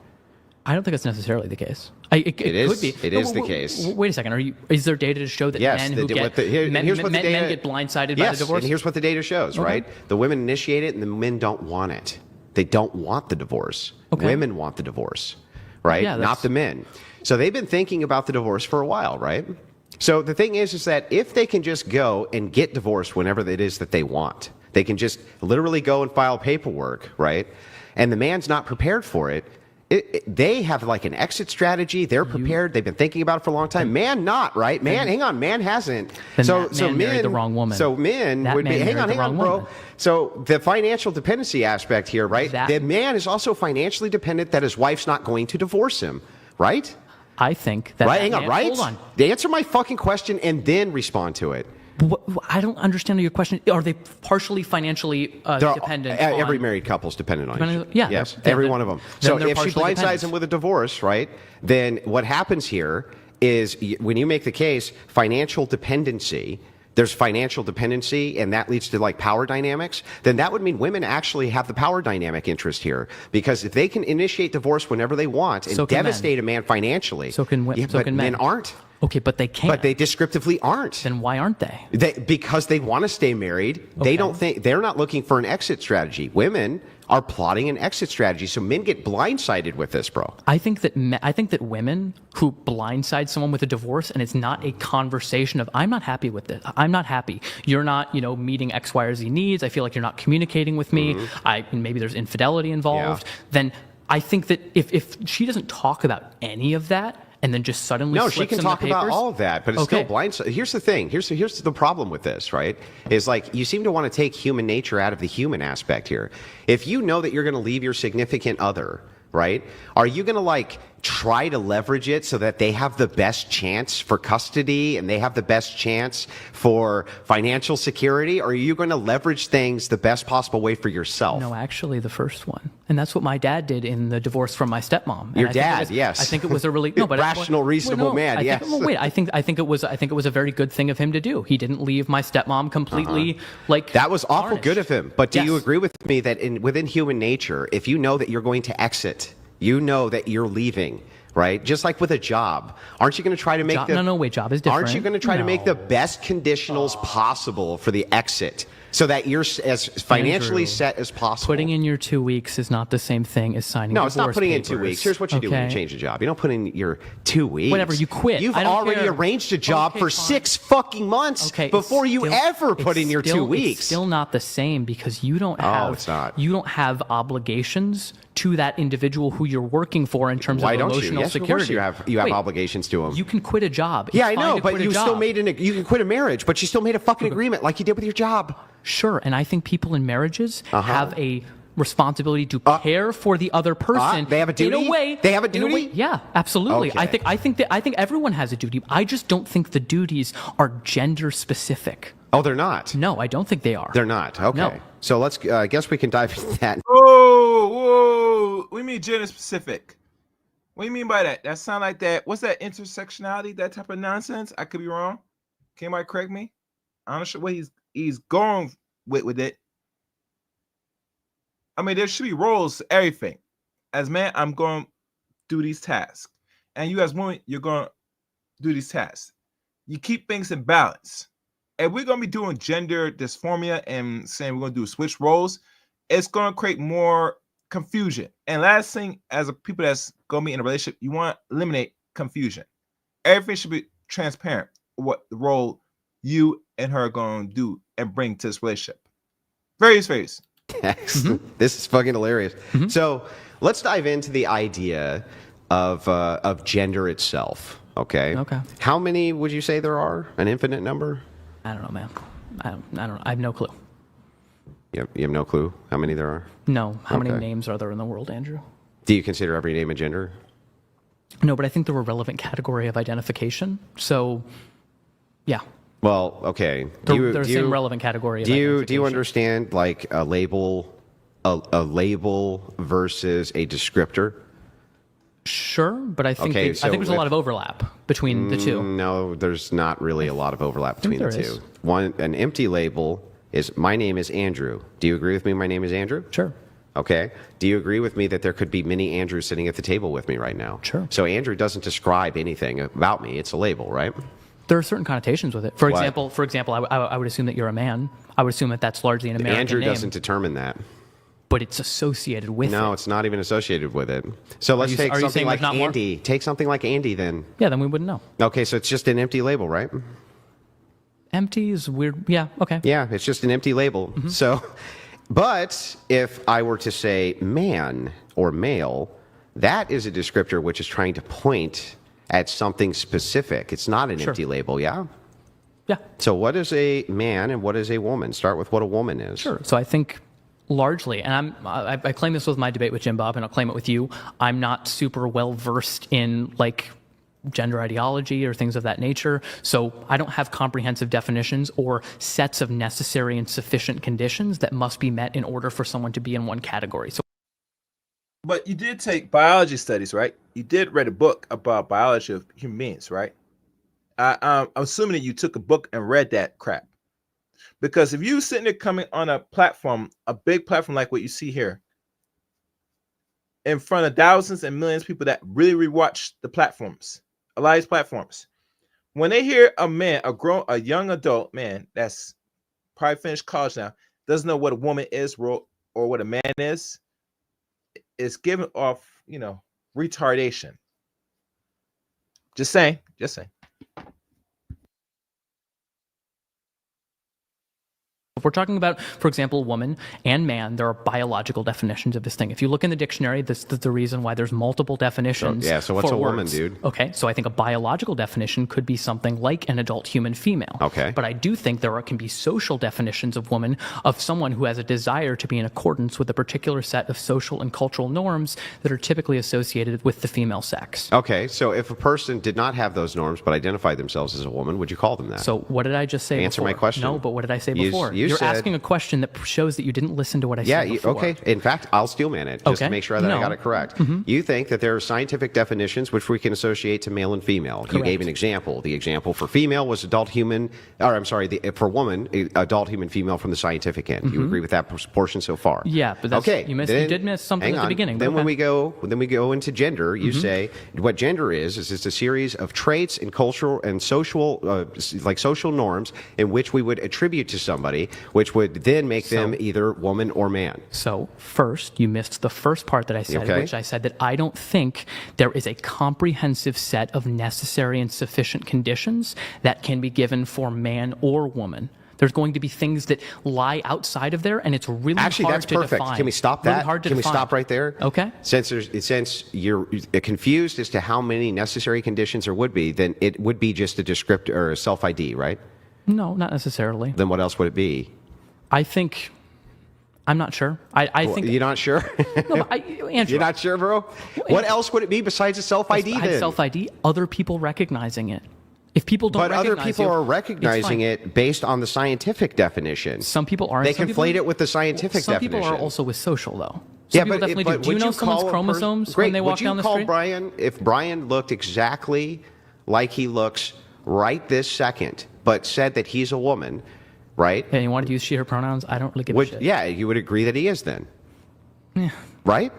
I don't think it's necessarily the case. It could be. It is the case. Wait a second. Is there data to show that men who get men get blindsided by the divorce? And here's what the data shows, right? The women initiate it and the men don't want it. They don't want the divorce. Okay. Women want the divorce, right? Yeah, not the men. So they've been thinking about the divorce for a while, right? So the thing is that if they can just go and get divorced whenever it is that they want, they can just literally go and file paperwork, right? And the man's not prepared for it. They have an exit strategy. They're prepared. They've been thinking about it for a long time. Man, not right. Man, hang on. Man hasn't. Then so that man married the wrong woman. So men That would be. man Hang married the on, wrong bro. woman. So the financial dependency aspect here, right? The man is also financially dependent that his wife's not going to divorce him, right? I think that. Right. Hang on. Right. Hold on. Answer my fucking question and then respond to it. I don't understand your question. Are they partially financially dependent? Every married couple's dependent on you. Yeah. Yes, every one of them. So they're if she partially blindsides dependent. him with a divorce, right, then what happens here is when you make the case, financial dependency, there's financial dependency, and that leads to power dynamics, then that would mean women actually have the power dynamic interest here. Because if they can initiate divorce whenever they want and devastate a man financially, So can but men aren't. Okay, but they can't. But they descriptively aren't. Then why aren't they? Because they want to stay married. They don't think, they're not looking for an exit strategy. Women are plotting an exit strategy. So men get blindsided with this, bro. I think that women who blindside someone with a divorce, and it's not a conversation of, I'm not happy with this. I'm not happy. You're not, meeting X, Y, or Z needs. I feel like you're not communicating with me. Maybe there's infidelity involved. Yeah. Then I think that if she doesn't talk about any of that, and then just suddenly she can talk about all of that, but it's still blind. Here's the thing. Here's the problem with this, right? Is like you seem to want to take human nature out of the human aspect here. If you know that you're going to leave your significant other, right? Are you going to try to leverage it so that they have the best chance for custody and they have the best chance for financial security? Or are you going to leverage things the best possible way for yourself? No, actually the first one. And that's what my dad did in the divorce from my stepmom. Your dad, yes. I think it was a really rational, reasonable man. Yes. I think it was a very good thing of him to do. He didn't leave my stepmom completely that was awful tarnished. good of him. But do you agree with me that within human nature, if you know that you're going to exit, you know that you're leaving, right? Just like with a job, aren't you going to try to make job is different. Aren't you going to try to make the best conditionals possible for the exit so that you're as financially set as possible? Putting in your 2 weeks is not the same thing as signing. No, it's not putting papers. in 2 weeks. Here's what you do when you change a job. You don't put in your 2 weeks. Whatever, you quit. You've I don't already care. arranged a job for fine. 6 fucking months before you ever put in your 2 weeks. It's still not the same because you don't have. it's not. You don't have obligations to that individual who you're working for in terms Why of don't emotional you? Yes, security. of course you have obligations to them. You can quit a job. Yeah, It's I fine know, to but quit a you still job. you can quit a marriage, but you still made a fucking agreement like you did with your job. Sure, and I think people in marriages have a responsibility to care for the other person. They have a duty? In a way, They have a in way, duty? yeah, absolutely. Okay. I think everyone has a duty. I just don't think the duties are gender specific. Oh, they're not? No, I don't think they are. They're not. Okay. No. So let's, I guess we can dive into that. Whoa. What do you mean gender specific? What do you mean by that? That sound like that. What's that intersectionality? That type of nonsense? I could be wrong. Can anybody correct me? I'm not sure what he's going with it. I mean, there should be roles to everything. As man, I'm going to do these tasks. And you as woman, you're going to do these tasks. You keep things in balance. If we're going to be doing gender dysphoria and saying we're going to do switch roles, it's going to create more confusion. And last thing, as a people that's going to be in a relationship, you want to eliminate confusion. Everything should be transparent. What the role you and her are going to do and bring to this relationship. Various. This is fucking hilarious. So let's dive into the idea of gender itself. Okay. How many would you say there are? An infinite number? I don't know, man. I don't know. I have no clue. You have no clue how many there are? No. How many names are there in the world, Andrew? Do you consider every name a gender? No, but I think they're a relevant category of identification. So, yeah. Well, okay. They're the same relevant category. Do you understand like a label versus a descriptor? Sure, but I think Okay, I think there's a lot of overlap between the two. No, there's not really a lot of overlap between the two. is. An empty label is my name is Andrew. Do you agree with me? My name is Andrew. Sure. Okay. Do you agree with me that there could be many Andrews sitting at the table with me right now? Sure. So Andrew doesn't describe anything about me. It's a label, right? There are certain connotations with it. For example, I would assume that you're a man. I would assume that that's largely an American Andrew name. doesn't determine that. But it's associated with it. No, it's not even associated with it. So let's take something like Andy. Take something like Andy then. Yeah, then we wouldn't know. Okay, so it's just an empty label, right? Empty is weird. Yeah, okay. Yeah, it's just an empty label. So, but if I were to say man or male, that is a descriptor which is trying to point at something specific. It's not an empty label, yeah? Yeah. So what is a man and what is a woman? Start with what a woman is. Sure. So I think largely, and I claim this with my debate with Jim Bob, and I'll claim it with you, I'm not super well versed in like gender ideology or things of that nature. So I don't have comprehensive definitions or sets of necessary and sufficient conditions that must be met in order for someone to be in one category. So, but you did take biology studies, right? You did read a book about biology of human beings, right? I'm assuming that you took a book and read that crap. Because if you sitting there coming on a platform, a big platform like what you see here, in front of thousands and millions of people that really rewatch the platforms, a lot of these platforms, When they hear a man, a young adult man that's probably finished college now, doesn't know what a woman is or what a man is giving off, retardation. Just saying. If we're talking about, for example, woman and man, there are biological definitions of this thing. If you look in the dictionary, this is the reason why there's multiple definitions. So what's for a woman, words. dude? Okay, so I think a biological definition could be something like an adult human female. Okay. But I do think there can be social definitions of woman, of someone who has a desire to be in accordance with a particular set of social and cultural norms that are typically associated with the female sex. Okay, so if a person did not have those norms but identified themselves as a woman, would you call them that? So what did I just say Answer before? my question. No, but what did I say You- before? you You're said- asking a question that shows that you didn't listen to what I said before. Okay. In fact, I'll steelman it just to Okay. make sure that I No. got it correct. You think that there are scientific definitions which we can associate to male and female. You Correct. gave an example. The example for female was adult human, for woman, adult human female from the scientific end. You agree with that portion so far? Yeah, but that's, okay. you then- did miss something hang at the on. beginning. but Then when okay. we go into gender, you say what gender is it's a series of traits and cultural and social, like social norms in which we would attribute to somebody, which would then make them either woman or man. So first, you missed the first part that I said, Okay. which I said that I don't think there is a comprehensive set of necessary and sufficient conditions that can be given for man or woman. There's going to be things that lie outside of there, and it's really Actually, hard that's to perfect. define. Can we stop Really that? hard to Can we define. stop right there? Okay. Since you're confused as to how many necessary conditions there would be, then it would be just a descriptor or a self-ID, right? No, not necessarily. Then what else would it be? I think. I'm not sure. I think. You're not sure? No, but Andrew, You're not sure, bro? What else would it be besides a self-ID then? Self-ID, other people recognizing it. If people don't But recognize other people you, are it's recognizing fine. it based on the scientific definition. Some people aren't. They Some conflate people, it with the scientific some definition. people are also with social, though. Yeah, Some people definitely do. Do you would know someone's call a chromosomes Great. when they walk Would you down the call street? Brian, if Brian looked exactly like he looks right this second, but said that he's a woman, right? And you wanted to use she, her pronouns? I don't really give a shit. Yeah, you would agree that he is then. Yeah. Right?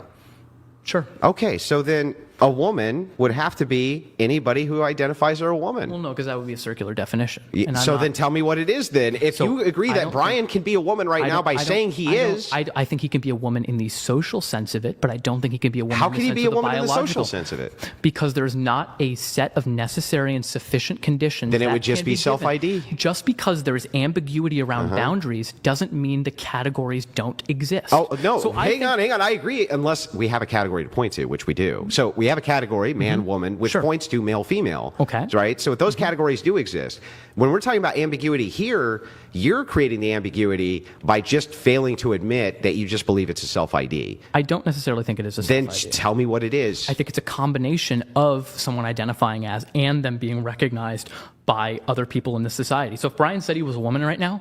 Sure. Okay, so then a woman would have to be anybody who identifies as a woman. Well, no, because that would be a circular definition. Y- And I'm so not- then tell me what it is then. If So you agree I that don't Brian can be a woman right now by saying he is, I think he can be a woman in the social sense of it, but I don't think he can be a woman how in the can he sense be of a woman in the biological. social sense of it? Because there's not a set of necessary and sufficient conditions. Then it that would just can be given. self-ID. Just because there's ambiguity around boundaries doesn't mean the categories don't exist. Oh, no. So hang on. I agree. Unless we have a category to point to, which we do. So we have a category, man, woman, which Sure. points to male, female. Okay. Right? So those categories do exist. When we're talking about ambiguity here, you're creating the ambiguity by just failing to admit that you just believe it's a self-ID. I don't necessarily think it is a Then self-ID. tell me what it is. I think it's a combination of someone identifying as and them being recognized by other people in the society. So if Brian said he was a woman right now,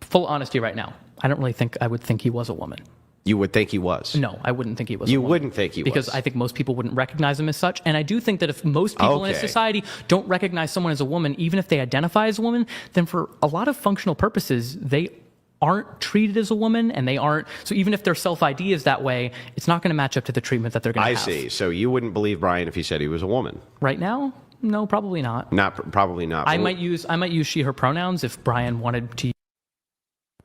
full honesty right now, I don't really think I would think he was a woman. You would think he was. No, I wouldn't think he was. You a woman. wouldn't think he was. Because I think most people wouldn't recognize him as such. And I do think that if most people in a Okay. society don't recognize someone as a woman, even if they identify as a woman, then for a lot of functional purposes, they aren't treated as a woman and they aren't. So even if their self-ID is that way, it's not going to match up to the treatment that they're going to I have. see. So you wouldn't believe Brian if he said he was a woman. Right now? No, probably not. Probably not. I might use she, her pronouns if Brian wanted to.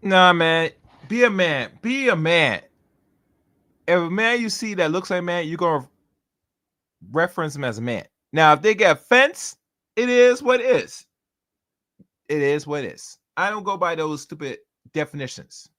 Nah, man. Be a man. Be a man. If a man you see that looks like a man, you're gonna reference him as a man. Now, if they get offense, it is what it is. It is what it is. I don't go by those stupid definitions.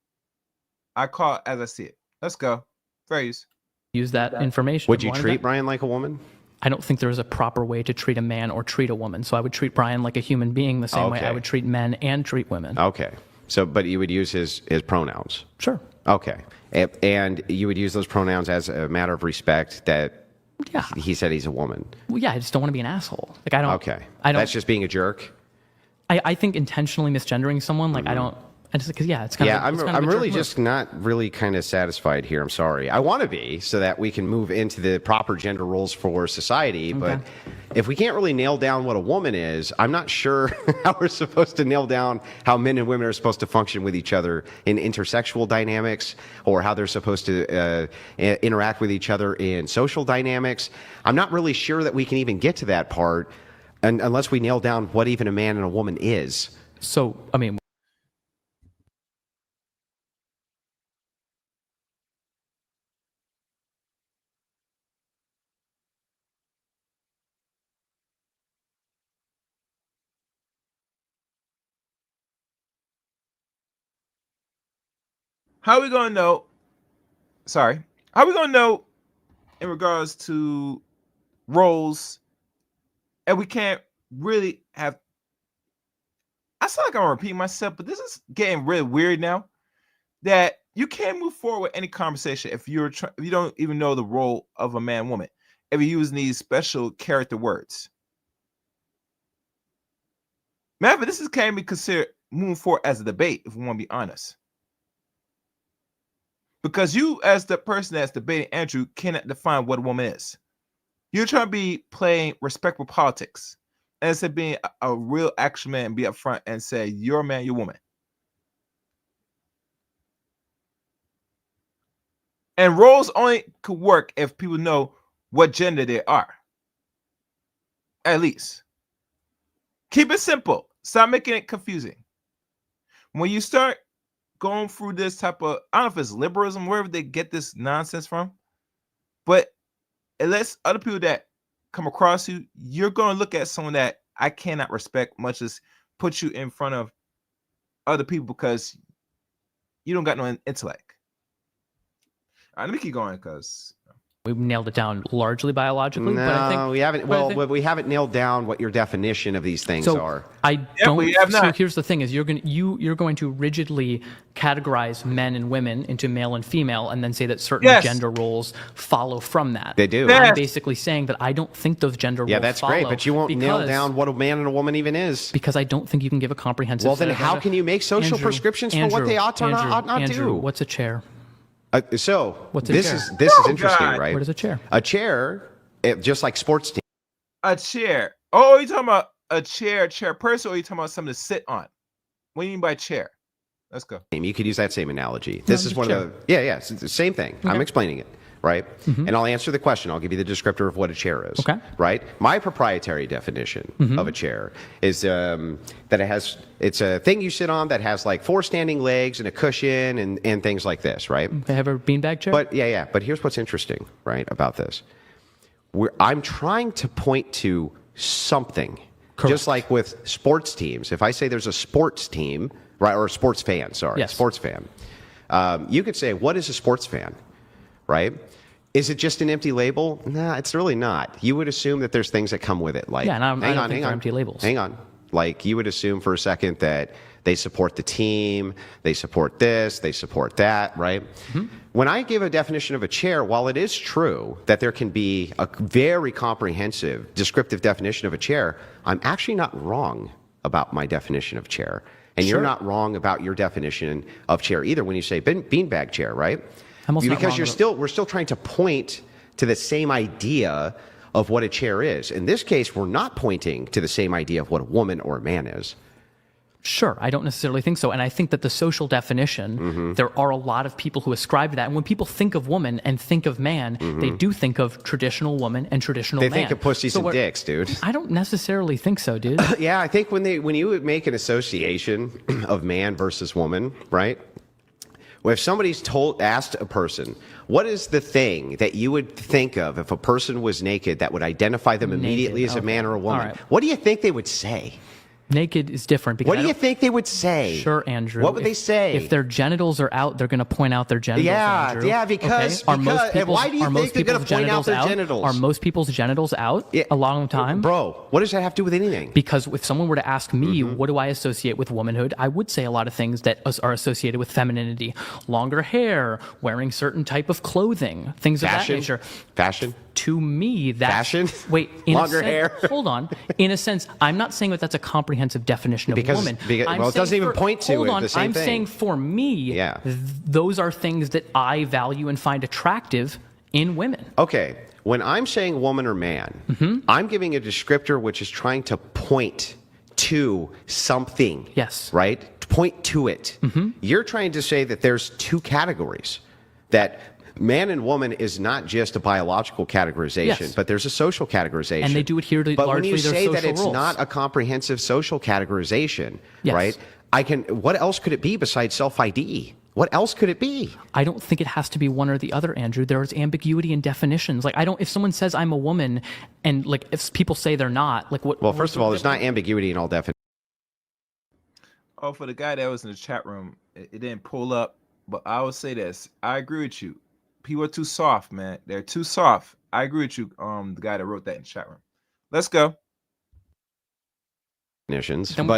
I call it as I see it. Let's go. Phrase. Use that information. Would you Wanted treat that? Brian like a woman? I don't think there's a proper way to treat a man or treat a woman. So I would treat Brian like a human being the same way I Okay. would treat men and treat women. Okay. So, but you would use his pronouns. Sure. Okay. And you would use those pronouns as a matter of respect that Yeah. he said he's a woman. Well, yeah, I just don't want to be an asshole. Like I don't. Okay. I don't. That's just being a jerk. I think intentionally misgendering someone. Like I don't. I just because it's kind Yeah, of. I'm really just not really kind of satisfied here. I'm sorry. I want to be so that we can move into the proper gender roles for society. But if we can't really nail down what a woman is, I'm not sure how we're supposed to nail down how men and women are supposed to function with each other in intersexual dynamics or how they're supposed to interact with each other in social dynamics. I'm not really sure that we can even get to that part and unless we nail down what even a man and a woman is. So, I mean, How are we gonna know? Sorry, how are we gonna know in regards to roles? And we can't really have. I sound like I'm repeating myself, but this is getting really weird now. That you can't move forward with any conversation if if you don't even know the role of a man, woman, if you use these special character words. Man, but this can't be considered moving forward as a debate if we want to be honest. Because you, as the person that's debating Andrew, cannot define what a woman is. You're trying to be playing respectful politics. And instead of being a real action man and be upfront and say, you're a man, you're a woman. And roles only could work if people know what gender they are. At least. Keep it simple. Stop making it confusing. When you start going through this type of, I don't know if it's liberalism, wherever they get this nonsense from, but it lets other people that come across you, you're going to look at someone that I cannot respect, much as put you in front of other people because you don't got no intellect. All right, let me keep going because we've nailed it down largely biologically. No, but I think, we haven't. Well, we haven't nailed down what your definition of these things are. I don't. we have so not. here's the thing: is you're going to rigidly categorize men and women into male and female, and then say that certain gender roles follow from that. They do. I'm basically saying that I don't think those gender roles. Yeah, that's follow great, but you won't nail down what a man and a woman even is. Because I don't think you can give a comprehensive. Well, then how can you make social prescriptions for what they ought to not do? What's a chair? What's this is interesting, God. right? What is a chair? A chair, just like sports teams. a chair. Oh, are you talking about a chair person, or are you talking about something to sit on? What do you mean by chair? Let's go. You could use that same analogy. This is one of the it's the same thing. Okay. I'm explaining it, right? And I'll answer the question. I'll give you the descriptor of what a chair is. Okay. Right? My proprietary definition of a chair is that it's a thing you sit on that has like 4 standing legs and a cushion and things like this, right? They have a beanbag chair. But but here's what's interesting, right, about this. I'm trying to point to something. Correct. Just like with sports teams. If I say there's a sports team, right, or a sports fan, sports fan. You could say, what is a sports fan, right? Is it just an empty label? Nah, it's really not. You would assume that there's things that come with it. Like, I don't think they're empty labels. Hang on. Like, you would assume for a second that they support the team, they support this, they support that, right? When I give a definition of a chair, while it is true that there can be a very comprehensive, descriptive definition of a chair, I'm actually not wrong about my definition of chair. And you're not wrong about your definition of chair either when you say beanbag chair, right? Because we're still trying to point to the same idea of what a chair is. In this case, we're not pointing to the same idea of what a woman or a man is. Sure, I don't necessarily think so. And I think that the social definition, there are a lot of people who ascribe to that. And when people think of woman and think of man, they do think of traditional woman and traditional man. They think of pussies and dicks, dude. I don't necessarily think so, dude. Yeah, I think when you would make an association of man versus woman, right? Well, if somebody's asked a person, what is the thing that you would think of if a person was naked that would identify them immediately as a man or a woman? Right. What do you think they would say? Naked is different. Because what do you think they would say? Sure, Andrew. What would they say? If their genitals are out, they're going to point out their genitals, Andrew. Yeah, because why do you think they're going to point out their genitals? Are most people's genitals out a long time? Bro, what does that have to do with anything? Because if someone were to ask me, what do I associate with womanhood, I would say a lot of things that are associated with femininity. Longer hair, wearing certain type of clothing, things of that nature. Fashion? To me, that's... Fashion? Wait, longer hair? Hold on. In a sense, I'm not saying that that's a comprehensive definition of woman. Well, it doesn't even point to it, the same thing. I'm saying for me, those are things that I value and find attractive in women. Okay. When I'm saying woman or man, I'm giving a descriptor which is trying to point to something. Yes. Right? Point to it. You're trying to say that there's 2 categories. That man and woman is not just a biological categorization, Yes. but there's a social categorization. And they do adhere to but largely when you their say social that it's roles. not a comprehensive social categorization, Yes. right? What else could it be besides self-ID? What else could it be? I don't think it has to be one or the other, Andrew. There is ambiguity in definitions. Like, if someone says I'm a woman, and like if people say they're not, like what? Well, first of all, there's not ambiguity in all definitions. Oh, for the guy that was in the chat room, it didn't pull up. But I would say this: I agree with you. People are too soft, man. They're too soft. I agree with you. The guy that wrote that in the chat room. Let's go. Definitions, Then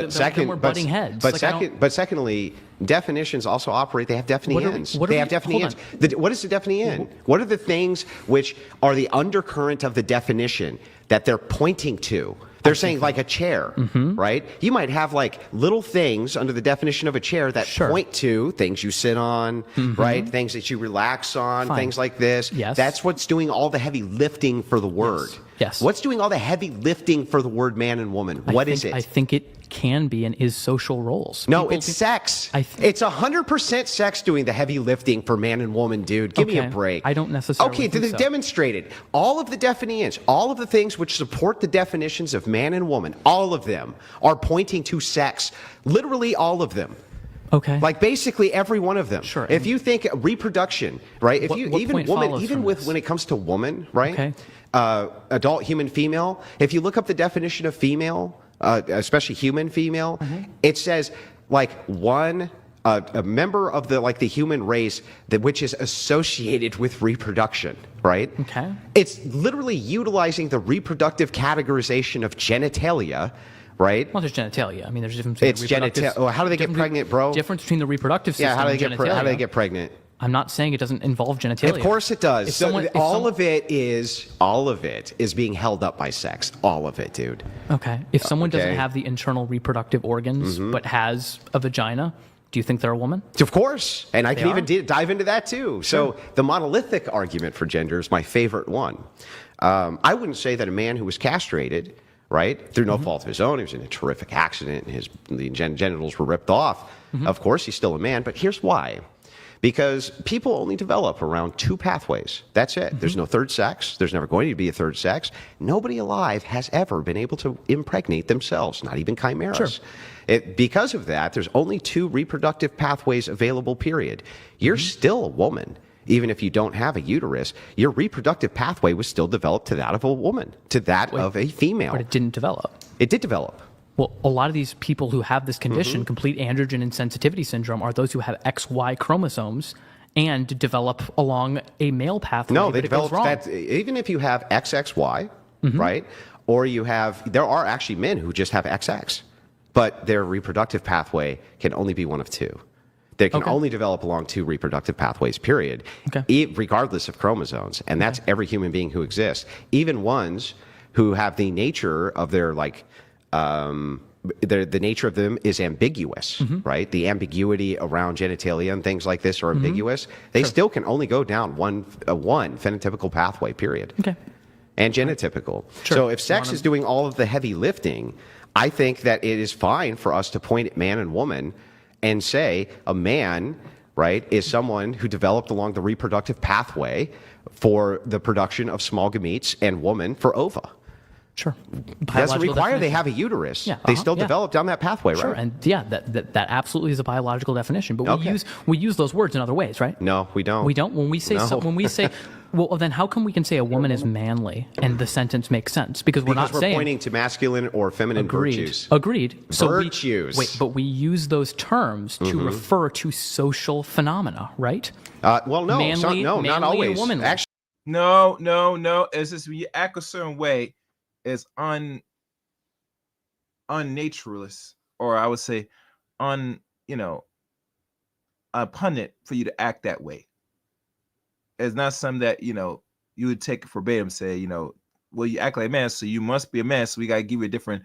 we're butting heads. But secondly, definitions also operate. They have defining ends. They have defining ends. What is the defining end? What are the things which are the undercurrent of the definition that they're pointing to? They're saying like a chair, right? You might have like little things under the definition of a chair that point to things you sit on, right? Things that you relax on, things like this. Yes. That's what's doing all the heavy lifting for the word. Yes. What's doing all the heavy lifting for the word man and woman? What is it? I think it can be and is social roles. No, it's sex. It's 100% sex doing the heavy lifting for man and woman, dude. Give me a break. I don't necessarily Okay, think they so. demonstrated all of the definitions, all of the things which support the definitions of man and woman, all of them are pointing to sex. Literally all of them. Okay. Like basically every one of them. Sure. If you think reproduction, right? If What even point woman, follows even from with this? when it comes to woman, right? Okay. Adult human female. If you look up the definition of female, especially human female, it says like one a member of the human race which is associated with reproduction, right? Okay. It's literally utilizing the reproductive categorization of genitalia. Right? Well, there's genitalia. I mean, there's a difference. It's genitalia. Oh, how do they get pregnant, bro? Difference between the reproductive system. Yeah, how do they and get how do they genitalia. get pregnant? I'm not saying it doesn't involve genitalia. Of course it does. If All of it is being held up by sex. All of it, dude. Okay. If someone doesn't Okay. have the internal reproductive organs but has a vagina, do you think they're a woman? Of course. And I They can are? even dive into that too. So the monolithic argument for gender is my favorite one. I wouldn't say that a man who was castrated, right, through no fault of his own, he was in a terrific accident and the genitals were ripped off. Of course, he's still a man, but here's why. Because people only develop around two pathways. That's it. There's no third sex. There's never going to be a third sex. Nobody alive has ever been able to impregnate themselves, not even chimeras. Because of that, there's only two reproductive pathways available, period. You're still a woman. Even if you don't have a uterus, your reproductive pathway was still developed to that of a woman, to that of a female. But it didn't develop. It did develop. Well, a lot of these people who have this condition, complete androgen insensitivity syndrome, are those who have XY chromosomes and develop along a male pathway. No, they but it goes develop wrong. that. Even if you have XXY, right? Or there are actually men who just have XX, but their reproductive pathway can only be one of two. They can only develop along two reproductive pathways, period, regardless of chromosomes. And that's every human being who exists. Even ones who have the nature of their, the nature of them is ambiguous, right? The ambiguity around genitalia and things like this are ambiguous. They still can only go down one phenotypical pathway, period. Okay. And genotypical. Sure. So if sex is doing all of the heavy lifting, I think that it is fine for us to point at man and woman and say a man, right, is someone who developed along the reproductive pathway for the production of small gametes, and woman for ova. Sure. Doesn't require they have a uterus. Yeah, they still develop down that pathway, Sure, right? and that absolutely is a biological definition. But we use those words in other ways, right? No, we don't. We don't. When we say well, then how come we can say a woman is manly and the sentence makes sense? Because we're we're pointing to masculine or feminine virtues. Agreed. Virtues. But we use those terms to refer to social phenomena, right? Well, no, manly, not always. And womanly. Actually, No. It's just when you act a certain way, it's unnaturalist, or I would say a pundit for you to act that way. It's not something that you would take verbatim, say, well, you act like a man, so you must be a man, so we gotta give you a different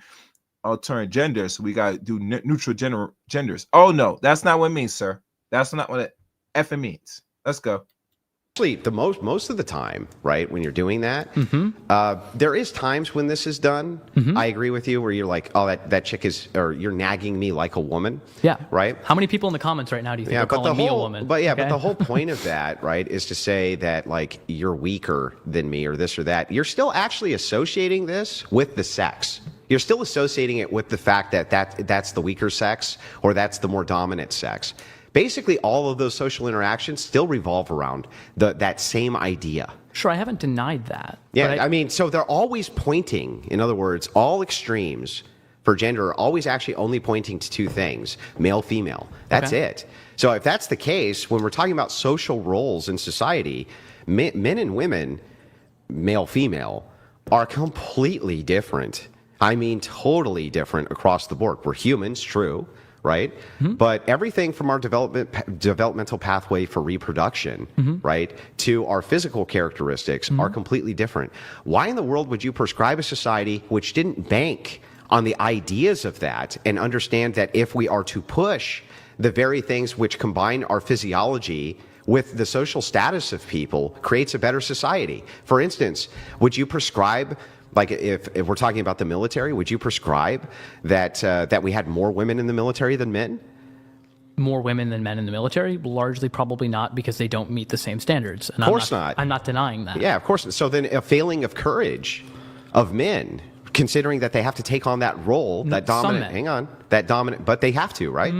alternate gender, so we gotta do neutral genders. Oh no, that's not what it means, sir. That's not what it effing means. Let's go. Actually, the most of the time, right, when you're doing that, there is times when this is done. I agree with you, where you're like, oh, that chick is, or you're nagging me like a woman. Yeah. Right. How many people in the comments right now do you think are but calling me a woman? But Okay? the whole point of that, right, is to say that like you're weaker than me or this or that. You're still actually associating this with the sex. You're still associating it with the fact that that's the weaker sex or that's the more dominant sex. Basically, all of those social interactions still revolve around that same idea. Sure, I haven't denied that. Yeah, but I mean, so they're always pointing, in other words, all extremes for gender are always actually only pointing to two things, male, female. That's it. So if that's the case, when we're talking about social roles in society, men and women, male, female, are completely different. I mean, totally different across the board. We're humans, true. Right? But everything from our developmental pathway for reproduction, right, to our physical characteristics are completely different. Why in the world would you prescribe a society which didn't bank on the ideas of that and understand that if we are to push the very things which combine our physiology with the social status of people creates a better society? For instance, would you prescribe, like if we're talking about the military, would you prescribe that we had more women in the military than men? More women than men in the military? Largely probably not, because they don't meet the same standards. And Of course not. I'm not denying that. Yeah, of course. So then a failing of courage of men, considering that they have to take on that role, that dominant, hang on, that dominant, but they have to, right?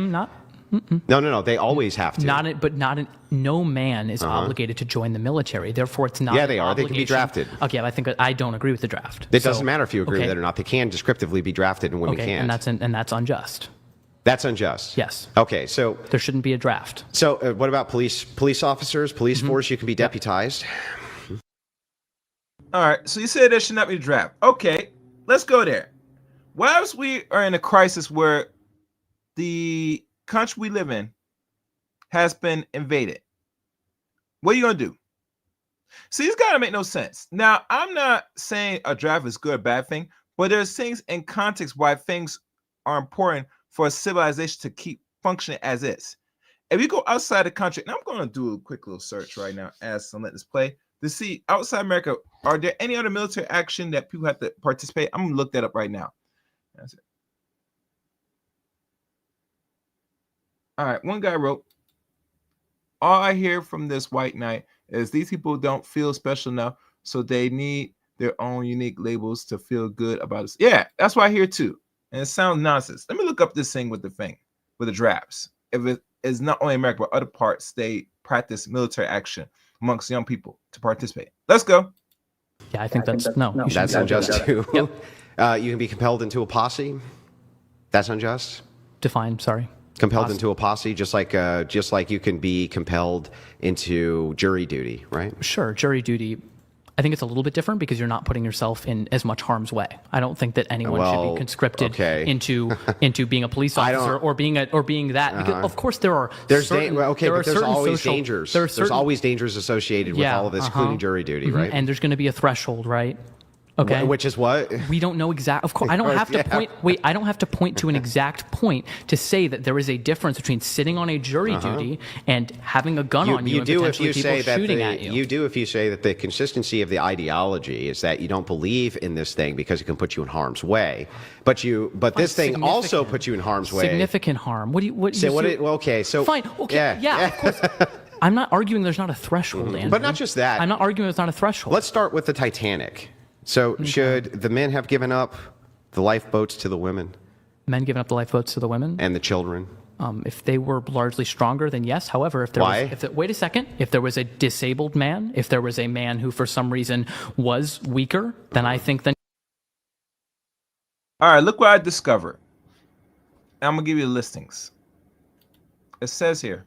No, they always have to. No man is obligated to join the military. Therefore, it's not. Yeah, they are. They can be drafted. Okay, I think I don't agree with the draft. It doesn't matter if you agree with it or not. They can descriptively be drafted, and women can't. And that's unjust. That's unjust. Yes. Okay, so there shouldn't be a draft. So what about police officers, police force? You can be deputized. All right, so you said there should not be a draft. Okay, let's go there. What if we are in a crisis where the country we live in has been invaded? What are you gonna do? See, it's gotta make no sense. Now, I'm not saying a draft is good or bad thing, but there's things in context why things are important for a civilization to keep functioning as is. If you go outside the country, and I'm gonna do a quick little search right now as I'm letting this play to see outside America, are there any other military action that people have to participate? I'm gonna look that up right now. That's it. All right, one guy wrote, all I hear from this white knight is these people don't feel special enough, so they need their own unique labels to feel good about us. Yeah, that's what I hear too. And it sounds nonsense. Let me look up this thing with the drafts. If it is not only America, but other parts, they practice military action amongst young people to participate. Let's go. Yeah, I think that's no. That's unjust too. You can be compelled into a posse. That's unjust. Define, sorry. Compelled into a posse, just like you can be compelled into jury duty, right? Sure, jury duty. I think it's a little bit different because you're not putting yourself in as much harm's way. I don't think that anyone should be conscripted into being a police officer or being that. Because of course there are. There's always dangers. There's always dangers associated with all of this, including jury duty, right? And there's going to be a threshold, right? Okay. Which is what? We don't know exact. Of course, I don't have to point. Wait, I don't have to point to an exact point to say that there is a difference between sitting on a jury duty and having a gun on you and potentially people shooting at you. You do if you say that the consistency of the ideology is that you don't believe in this thing because it can put you in harm's way. But this thing also puts you in harm's way. Significant harm. What do you say? Fine. Okay. Yeah. Of course. I'm not arguing there's not a threshold, Andrew. But not just that. I'm not arguing there's not a threshold. Let's start with the Titanic. So should the men have given up the lifeboats to the women? Men giving up the lifeboats to the women? And the children? If they were largely stronger, then yes. However, wait a second. If there was a disabled man, if there was a man who for some reason was weaker, then I think then. All right, look what I discovered. I'm going to give you the listings. It says here,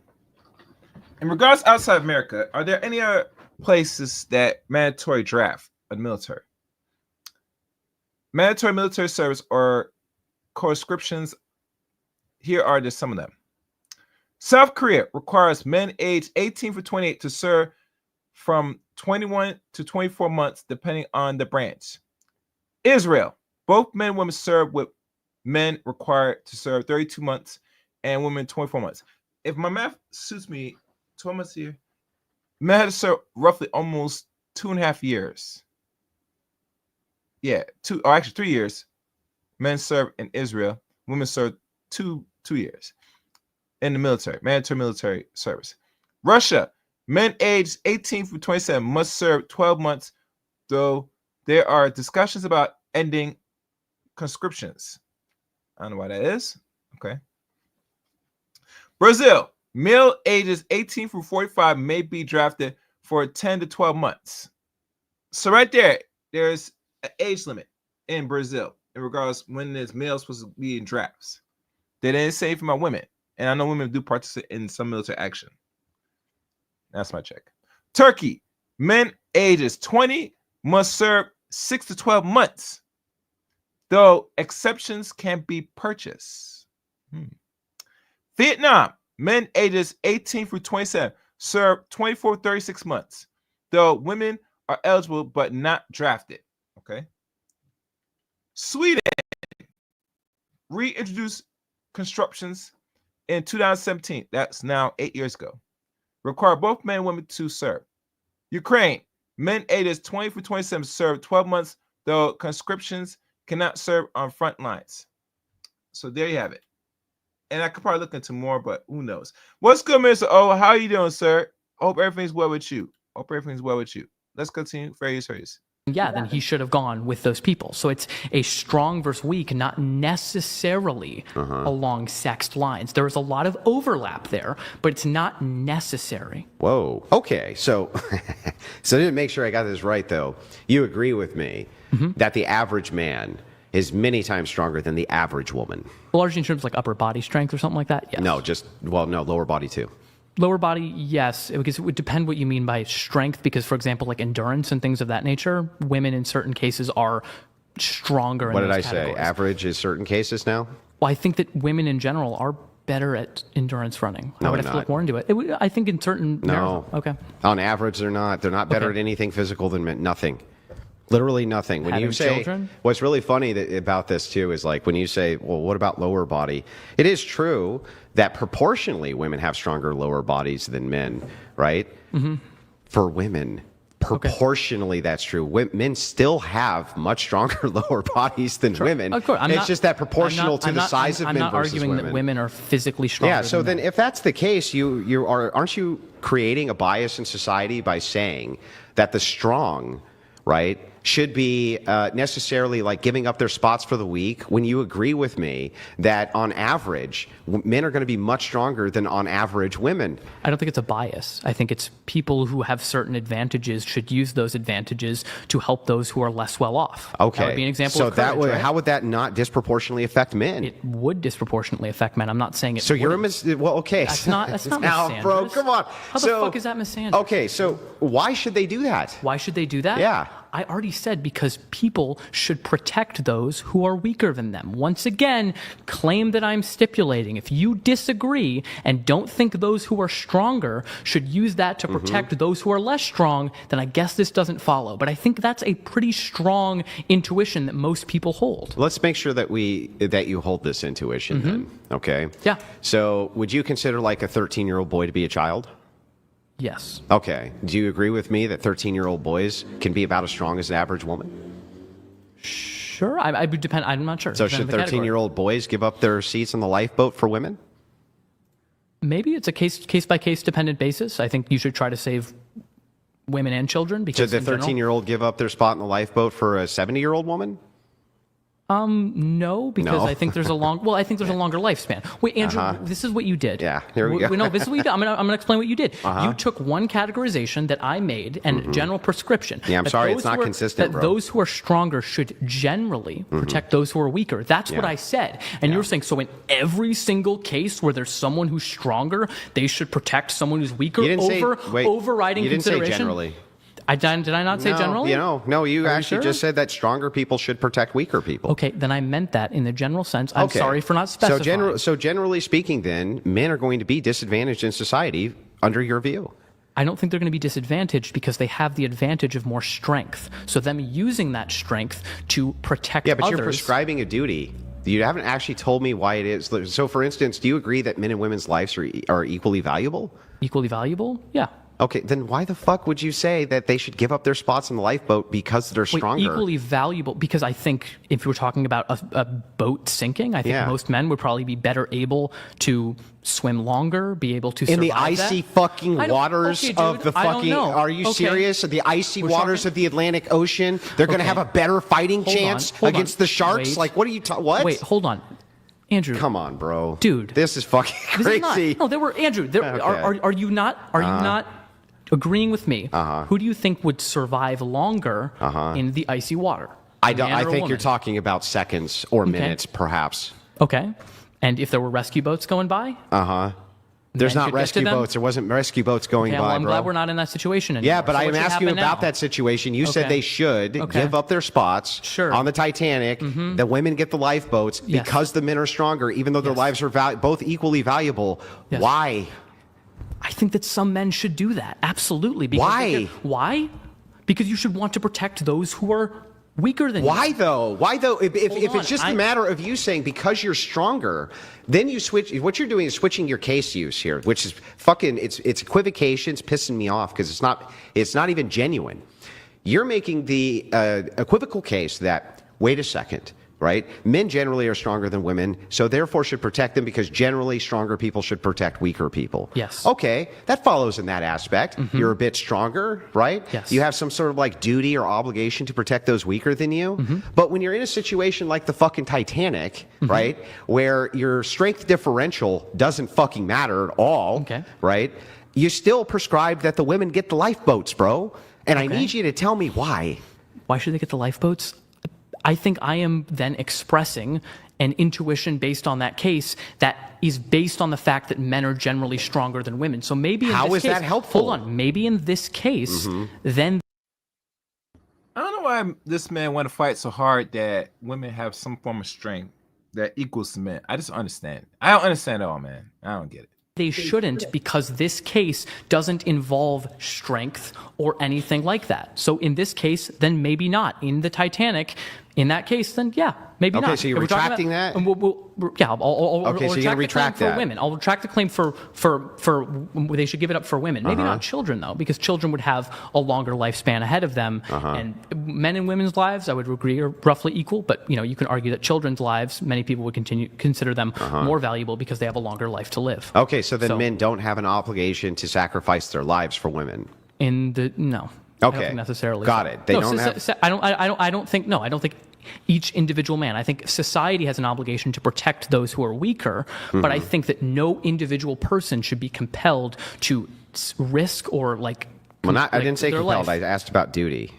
in regards to outside America, are there any other places that mandatory draft a military? Mandatory military service or conscriptions. Here are just some of them. South Korea requires men aged 18 to 28 to serve from 21 to 24 months, depending on the branch. Israel, both men and women serve, with men required to serve 32 months and women 24 months. If my math suits me, 12 months here, Men had to serve roughly almost 2.5 years. Yeah, 3 years. Men served in Israel. Women served 2 years in the military, mandatory military service. Russia, men aged 18 through 27 must serve 12 months, though there are discussions about ending conscriptions. I don't know why that is. Okay. Brazil, male ages 18 through 45 may be drafted for 10 to 12 months. So right there's an age limit in Brazil in regards when this male supposed to be in drafts. They didn't say for my women. And I know women do participate in some military action. That's my check. Turkey, men ages 20 must serve 6 to 12 months, though exceptions can be purchased. Vietnam, men ages 18 through 27 serve 24 to 36 months, though women are eligible but not drafted. Okay. Sweden reintroduced conscriptions in 2017. That's now 8 years ago. Require both men and women to serve. Ukraine, men ages 20 through 27 serve 12 months, though conscriptions cannot serve on front lines. So there you have it. And I could probably look into more, but who knows? What's good, Mr. O? How are you doing, sir? Hope everything's well with you. Let's continue. Furious. Yeah, then he should have gone with those people. So it's a strong versus weak, not necessarily along sexed lines. There is a lot of overlap there, but it's not necessary. Whoa. Okay. So, so to make sure I got this right, though, you agree with me that the average man is many times stronger than the average woman. Largely in terms of like upper body strength or something like that? Yes. No, lower body too. Lower body, yes, because it would depend what you mean by strength, because, for example, like endurance and things of that nature, women in certain cases are stronger in What those did I categories. say? Average is certain cases now? Well, I think that women in general are better at endurance running. No, I would they're have to look not. more into it. I think in certain... No. Okay. On average, they're not. They're not better Okay. at anything physical than men. Nothing. Literally nothing. When Having you say, children? what's really funny about this too is like when you say, well, what about lower body? It is true that proportionally women have stronger lower bodies than men, right? For women, proportionally that's true. Men still have much stronger lower bodies than women. Of course. It's just that proportional to the size of men I'm not versus arguing women. that women are physically stronger Yeah, so than then if that's the case, aren't you creating a bias in society by saying that the strong, right, should be necessarily like giving up their spots for the weak, when you agree with me that on average, men are going to be much stronger than on average women? I don't think it's a bias. I think it's people who have certain advantages should use those advantages to help those who are less well off. Okay. That would be an example so of courage, right? how would that not disproportionately affect men? It would disproportionately affect men. I'm not saying it So you're wouldn't. well, okay. That's not now, misandrous. bro, come on. How the fuck is that misandrous? Okay, so why should they do that? Why should they do that? Yeah. I already said because people should protect those who are weaker than them. Once again, claim that I'm stipulating. If you disagree and don't think those who are stronger should use that to protect those who are less strong, then I guess this doesn't follow. But I think that's a pretty strong intuition that most people hold. Let's make sure that you hold this intuition then, okay? Yeah. So would you consider like a 13-year-old boy to be a child? Yes. Okay. Do you agree with me that 13-year-old boys can be about as strong as an average woman? Sure. I would depend. I'm not sure. So Depend should on the category. 13-year-old boys give up their seats on the lifeboat for women? Maybe it's a case by case dependent basis. I think you should try to save women and children because Should the in general- 13-year-old give up their spot in the lifeboat for a 70-year-old woman? No, because No. I think there's a longer lifespan. Wait, Andrew, this is what you did. Yeah, here we go. No, this is what you did. I'm gonna explain what you did. You took one categorization that I made and general prescription. Yeah, I'm that sorry, those it's not who are- consistent, That bro. those who are stronger should generally protect those who are weaker. That's what Yeah. I said. And you were saying, so in every single case where there's someone who's stronger, they should protect someone who's weaker You didn't say, wait, overriding you didn't say consideration. generally. Did I not say No, generally? No, you Are actually sure? just said that stronger people should protect weaker people. Okay, then I meant that in the general sense. I'm Okay. sorry for not specifying. So generally speaking, then, men are going to be disadvantaged in society under your view. I don't think they're going to be disadvantaged because they have the advantage of more strength. So them using that strength to protect Yeah, but others. you're prescribing a duty. You haven't actually told me why it is. So, for instance, do you agree that men and women's lives are equally valuable? Equally valuable? Yeah. Okay, then why the fuck would you say that they should give up their spots in the lifeboat because they're stronger? Equally valuable, because I think if we're talking about a boat sinking, I think most men would probably be better able to swim longer, be able to survive in the icy that. fucking waters of the fucking. Are you serious? The icy waters of the Atlantic Ocean, they're going to have a better fighting chance against the sharks. Wait. Like, what are you? What? Wait, hold on. Andrew, come on, bro, dude, this is fucking crazy. No, there were Andrew. Are you not? Are you not agreeing with me? Who do you think would survive longer in the icy water? I think you're talking about seconds or minutes, perhaps. Okay, and if there were rescue boats going by, there's not rescue boats. There wasn't rescue boats going by. Well, I'm bro. glad we're not in that situation anymore. Yeah, but I'm asking you about that situation. You said they should give up their spots on the Titanic. The women get the lifeboats because the men are stronger, even though their lives are both equally valuable. Why? I think that some men should do that. Absolutely. Why? Why? Because you should want to protect those who are weaker than you. Why though? Why though? If it's just a matter of you saying because you're stronger, then you switch. What you're doing is switching your case use here, which is fucking. It's equivocation. It's pissing me off because it's not even genuine. You're making the equivocal case that wait a second. Right? Men generally are stronger than women, so therefore should protect them because generally stronger people should protect weaker people. Yes. Okay, that follows in that aspect. You're a bit stronger, right? Yes. You have some sort of like duty or obligation to protect those weaker than you. But when you're in a situation like the fucking Titanic, right, where your strength differential doesn't fucking matter at all, right? You still prescribe that the women get the lifeboats, bro. And I need you to tell me why. Why should they get the lifeboats? I think I am then expressing an intuition based on that case that is based on the fact that men are generally stronger than women. So maybe in how this is case, that helpful? Hold on. Maybe in this case, then I don't know why this man want to fight so hard that women have some form of strength that equals to men. I just understand. I don't understand at all, man. I don't get it. they shouldn't, because this case doesn't involve strength or anything like that. So in this case, then maybe not. In the Titanic, in that case, then yeah, maybe not. Okay, so you're retracting that? And I'll Okay, so you're gonna retract that. for women. I'll retract the claim for they should give it up for women. Maybe not children, though, because children would have a longer lifespan ahead of them. And men and women's lives, I would agree, are roughly equal. But you can argue that children's lives, many people would consider them more valuable because they have a longer life to live. Okay, so then men don't have an obligation to sacrifice their lives for women. No. Okay. I don't think necessarily. Got it. They don't have. I don't think. No, I don't think each individual man. I think society has an obligation to protect those who are weaker, but I think that no individual person should be compelled to risk or like. Well, I didn't say compelled. Life. I asked about duty.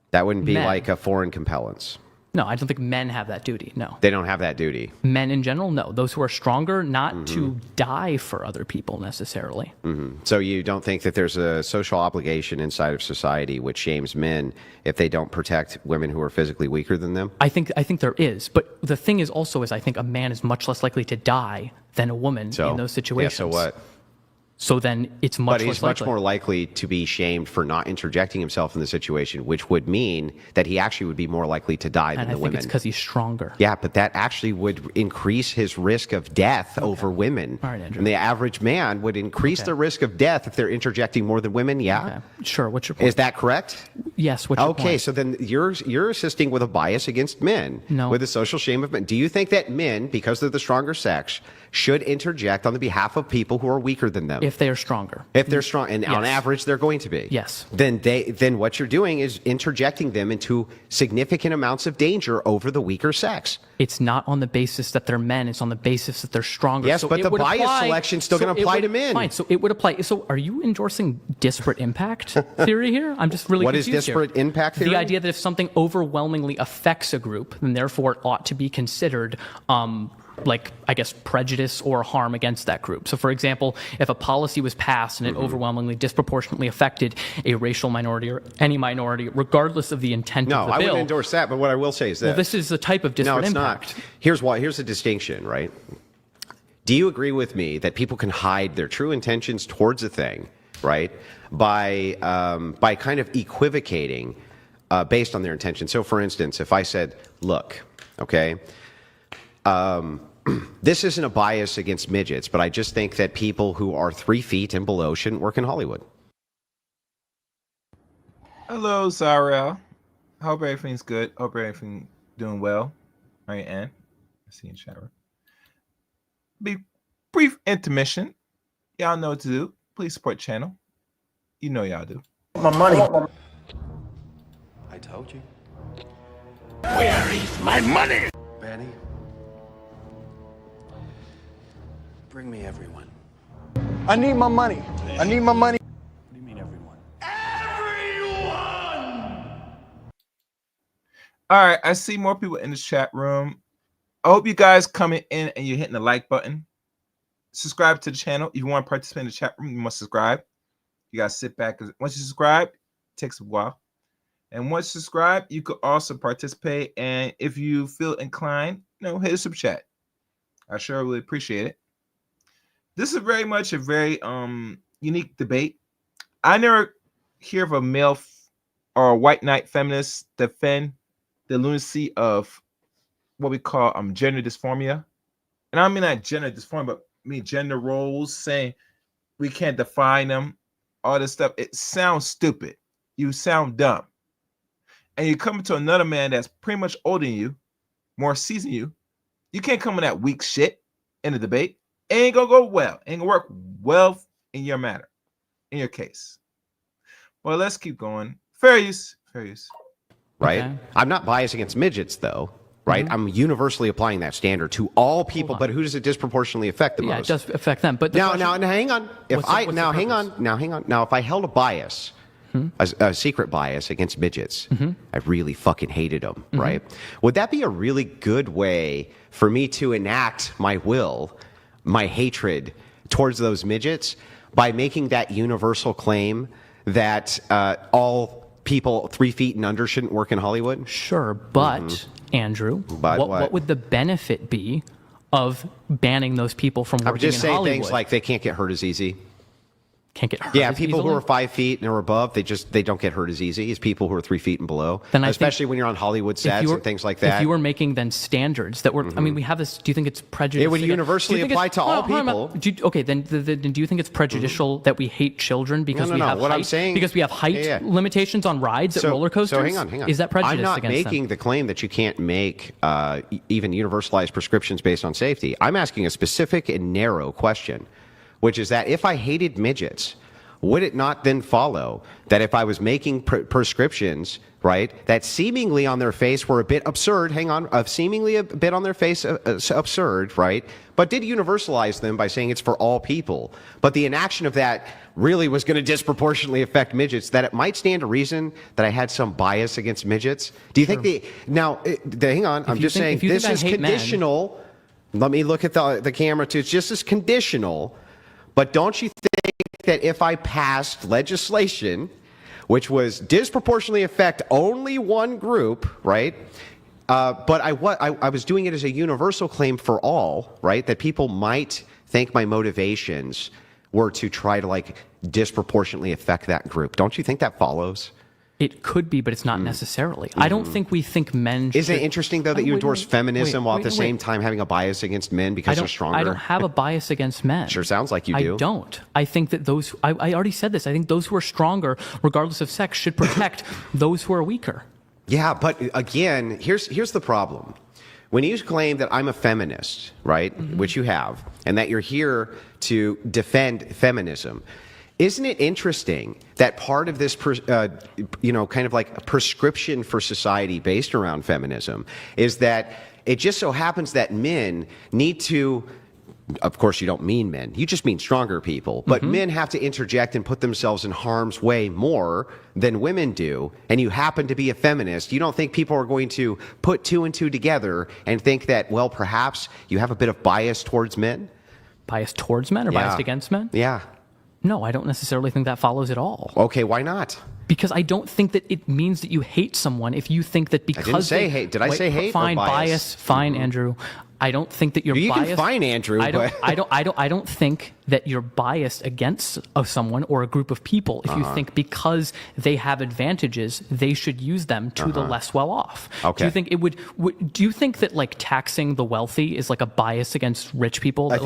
That wouldn't be like a foreign compellence. No, I don't think men have that duty. No. They don't have that duty. Men in general, no. Those who are stronger, not to die for other people necessarily. So you don't think that there's a social obligation inside of society which shames men if they don't protect women who are physically weaker than them? I think there is. But the thing is also I think a man is much less likely to die than a woman in those situations. Yeah, so what? So then it's much But he's much more likely to be shamed for not interjecting himself in the situation, which would mean that he actually would be more likely to die than the women. I think it's because he's stronger. Yeah, but that actually would increase his risk of death over women. All right, Andrew. And the average man would increase the risk of death if they're interjecting more than women. Yeah. Okay. Sure. What's your point? Is that correct? Yes. What's your point? Okay, so then you're assisting with a bias against men. No. With the social shame of men. Do you think that men, because they're the stronger sex, should interject on the behalf of people who are weaker than them? If they are stronger. If they're strong, and on average they're going to be. Yes. Then what you're doing is interjecting them into significant amounts of danger over the weaker sex. It's not on the basis that they're men. It's on the basis that they're stronger. Yes, so but the bias selection is still going to apply to men. Fine. So it would apply. So are you endorsing disparate impact theory here? I'm just really confused. What is disparate impact theory? The idea that if something overwhelmingly affects a group, then therefore it ought to be considered prejudice or harm against that group. So, for example, if a policy was passed and it overwhelmingly disproportionately affected a racial minority or any minority, regardless of the intent of the bill. No, I wouldn't endorse that, but what I will say is this. Well, this is a type of disparate impact. No, it's not. Here's the distinction, right? Do you agree with me that people can hide their true intentions towards a thing, right, by kind of equivocating based on their intention? So, for instance, if I said, look, okay, this isn't a bias against midgets, but I just think that people who are 3 feet and below shouldn't work in Hollywood. Hello, Zarel. Hope everything's good. Hope everything's doing well. All right, Ann. I see you in chat room. Be brief intermission. Y'all know what to do. Please support channel. You know y'all do. My money. I told you. Where is my money? Benny. Bring me everyone. I need my money. I need my money. What do you mean everyone? All right, I see more people in the chat room. I hope you guys coming in and you're hitting the like button. Subscribe to the channel. If you want to participate in the chat room, you must subscribe. You guys sit back. Once you subscribe, it takes a while. And once you subscribe, you could also participate. And if you feel inclined, hit a super chat. I sure really appreciate it. This is very much a very unique debate. I never hear of a male or a white knight feminist defend the lunacy of what we call gender dysphoria. And I don't mean not gender dysphoria, but I mean gender roles, saying we can't define them, all this stuff. It sounds stupid. You sound dumb. And you come to another man that's pretty much older than you, more seasoned than you. You can't come with that weak shit in the debate. It ain't gonna go well. It ain't gonna work well in your matter, in your case. Well, let's keep going. Fair use. Right? Okay. I'm not biased against midgets, though. Right? I'm universally applying that standard to all people, but who does it disproportionately affect the most? Yeah, it does affect them. But now, hang on. Hang on. Now, if I held a bias, a secret bias against midgets, I really fucking hated them, right? Would that be a really good way for me to enact my will, my hatred towards those midgets by making that universal claim that all people 3 feet and under shouldn't work in Hollywood? Sure, but Andrew, what would the benefit be of banning those people from working in Hollywood? I would just say things like they can't get hurt as easy. Can't get hurt. Yeah, as people easily? who are 5 feet and or above, they don't get hurt as easy as people who are 3 feet and below. Then especially when you're on Hollywood sets and things like that. If you were making then standards that were, I mean, we have this. Do you think it's prejudicial? It would universally apply to all people. Then do you think it's prejudicial that we hate children because we have what height, I'm saying, because we have height limitations on rides at roller coasters? So hang on. Is that prejudice I'm not against making the claim that you can't make even universalized prescriptions based on safety. I'm asking a specific and narrow question, which is that if I hated midgets, would it not then follow that if I was making prescriptions, right, that seemingly on their face were a bit absurd, seemingly a bit on their face absurd, right, but did universalize them by saying it's for all people, but the inaction of that really was going to disproportionately affect midgets, that it might stand to reason that I had some bias against midgets? Do you think hang on, I'm just saying this is conditional. Let me look at the camera too. It's just as conditional, but don't you think that if I passed legislation which was disproportionately affect only one group, right? But I was doing it as a universal claim for all, right? That people might think my motivations were to try to disproportionately affect that group. Don't you think that follows? It could be, but it's not necessarily. I don't think we think men should... Isn't it interesting, though, that you endorse feminism while at the same time having a bias against men because they're stronger? I don't have a bias against men. Sure sounds like you do. I don't. I think that those... I already said this. I think those who are stronger, regardless of sex, should protect those who are weaker. Yeah, but again, here's the problem. When you claim that I'm a feminist, right, which you have, and that you're here to defend feminism... Isn't it interesting that part of this, kind of like a prescription for society based around feminism is that it just so happens that men need to, of course you don't mean men, you just mean stronger people, but men have to interject and put themselves in harm's way more than women do, and you happen to be a feminist. You don't think people are going to put two and two together and think that, well, perhaps you have a bit of bias towards men? Bias towards men or biased against men? Yeah. No, I don't necessarily think that follows at all. Okay, why not? Because I don't think that it means that you hate someone if you think that because... I didn't say hate. Did I say hate Fine, or bias? Fine, Andrew. I don't think that you're You biased. can fine Andrew. I don't. But... I don't think that you're biased against someone or a group of people if you think because they have advantages, they should use them to the less well off. Okay. Do you think it would? Do you think that like taxing the wealthy is like a bias against rich people? That,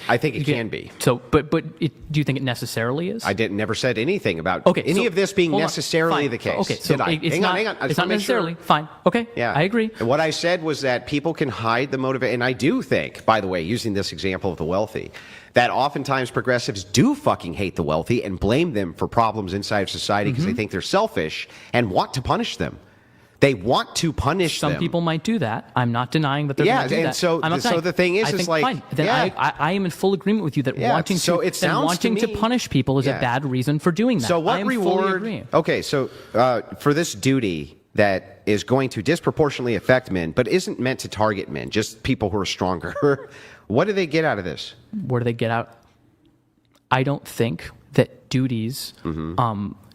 I think it can be. So, but do you think it necessarily is? I never said anything about any of this being necessarily the case. Okay, so Did I? Hang on. It's not necessarily. Fine. Okay. Yeah. I agree. And what I said was that people can hide the motivation, and I do think, by the way, using this example of the wealthy, that oftentimes progressives do fucking hate the wealthy and blame them for problems inside of society because they think they're selfish and want to punish them. They want to punish them. Some people might do that. I'm not denying that they're going to do that. And so, I'm not saying, the thing is, like, fine. Then I am in full agreement with you that wanting to punish people is a bad reason for doing that. So what reward? Okay, so for this duty that is going to disproportionately affect men, but isn't meant to target men, just people who are stronger. What do they get out of this? What do they get out? I don't think that duties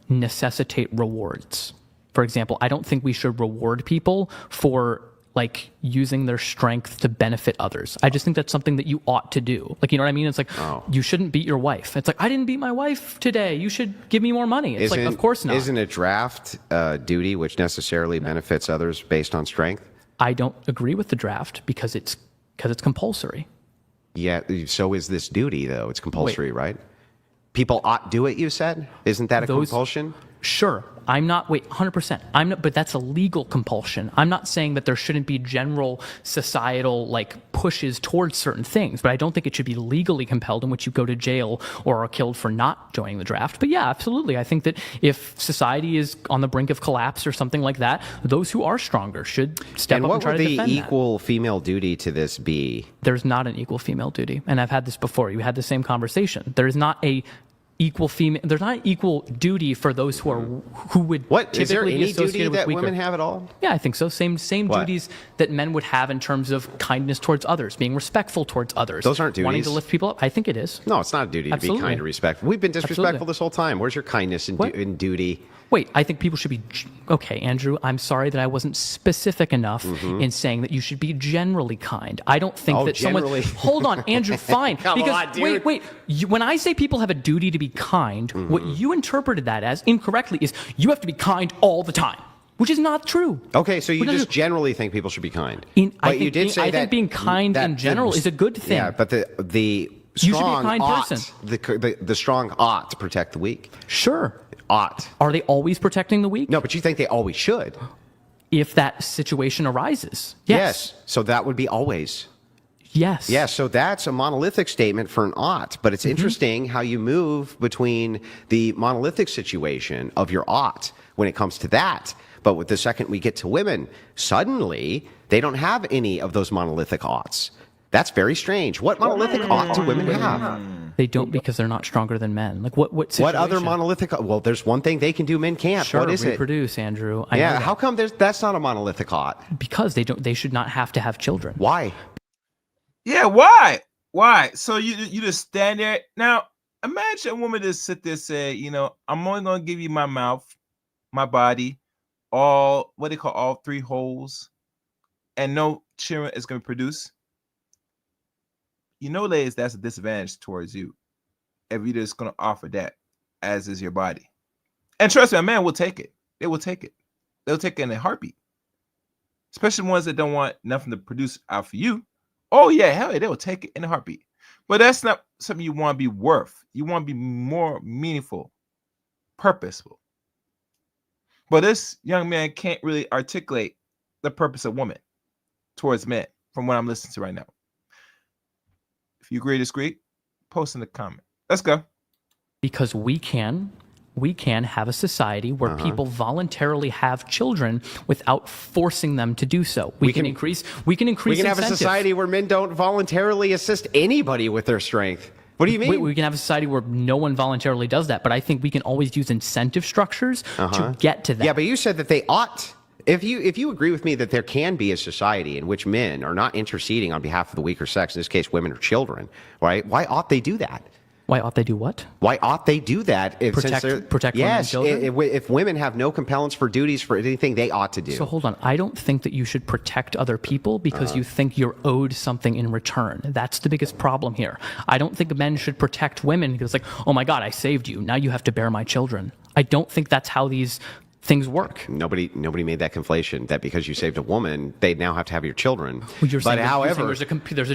necessitate rewards. For example, I don't think we should reward people for like using their strength to benefit others. I just think that's something that you ought to do. Like, you know what I mean? It's like, you shouldn't beat your wife. It's like, I didn't beat my wife today. You should give me more money. It's like, of course not. Isn't a draft duty which necessarily benefits others based on strength? I don't agree with the draft because it's compulsory. Yeah, so is this duty, though. It's compulsory, right? People ought do it, you said? Isn't that a compulsion? Sure. 100%. I'm not, but that's a legal compulsion. I'm not saying that there shouldn't be general societal like pushes towards certain things, but I don't think it should be legally compelled in which you go to jail or are killed for not joining the draft. But yeah, absolutely. I think that if society is on the brink of collapse or something like that, those who are stronger should step up and try to defend that. And what would the equal female duty to this be? There's not an equal female duty. And I've had this before. You had the same conversation. There is not a equal female. There's not equal duty for those who would typically be associated with weaker. Is there any duty that women have at all? Yeah, I think so. Same duties that men would have in terms of kindness towards others, being respectful towards others. Those aren't duties. Wanting to lift people up. I think it is. No, it's not a duty to be kind and respectful. We've been disrespectful this whole time. Where's your kindness and duty? Wait, I think people should be... Okay, Andrew, I'm sorry that I wasn't specific enough in saying that you should be generally kind. I don't think that generally. someone... Hold on, Andrew, fine. Come on, dude. Wait. When I say people have a duty to be kind, what you interpreted that as incorrectly is you have to be kind all the time, which is not true. Okay, so you just generally think people should be kind. I think being kind in general is a good thing. Yeah, but the strong the strong ought to protect the weak. Sure. Ought. Are they always protecting the weak? No, but you think they always should. If that situation arises. Yes. So that would be always. Yes. Yeah, so that's a monolithic statement for an ought, but it's interesting how you move between the monolithic situation of your ought when it comes to that. But with the second we get to women, suddenly they don't have any of those monolithic oughts. That's very strange. What monolithic ought do women have? They don't because they're not stronger than men. Like what situation? What other monolithic? Well, there's one thing they can do men can't. Sure, what is reproduce, Andrew. Yeah, how come that's not a monolithic ought? Because they should not have to have children. Why? Yeah, why? Why? So you just stand there. Now, imagine a woman just sit there and say, I'm only going to give you my mouth, my body, all three holes, and no children is going to produce. Ladies, that's a disadvantage towards you if you're just going to offer that, as is your body. And trust me, a man will take it. They will take it. They'll take it in a heartbeat. Especially ones that don't want nothing to produce out for you. Oh, yeah, hell yeah, they will take it in a heartbeat. But that's not something you want to be worth. You want to be more meaningful, purposeful. But this young man can't really articulate the purpose of woman towards men from what I'm listening to right now. If you agree or disagree, post in the comment. Let's go. Because we can have a society where people voluntarily have children without forcing them to do so. We can increase We can have incentives. a society where men don't voluntarily assist anybody with their strength. What do you mean? We can have a society where no one voluntarily does that, but I think we can always use incentive structures to get to that. Yeah, but you said that they ought. If you agree with me that there can be a society in which men are not interceding on behalf of the weaker sex, in this case women or children, right? Why ought they do that? Why ought they do what? Why ought they do that? If, Protect women and yes, children? if women have no compellence for duties for anything, they ought to do. So hold on. I don't think that you should protect other people because you think you're owed something in return. That's the biggest problem here. I don't think men should protect women because, like, oh my God, I saved you. Now you have to bear my children. I don't think that's how these things work. Nobody made that conflation that because you saved a woman, they now have to have your children. Well, you're saying, however, there's a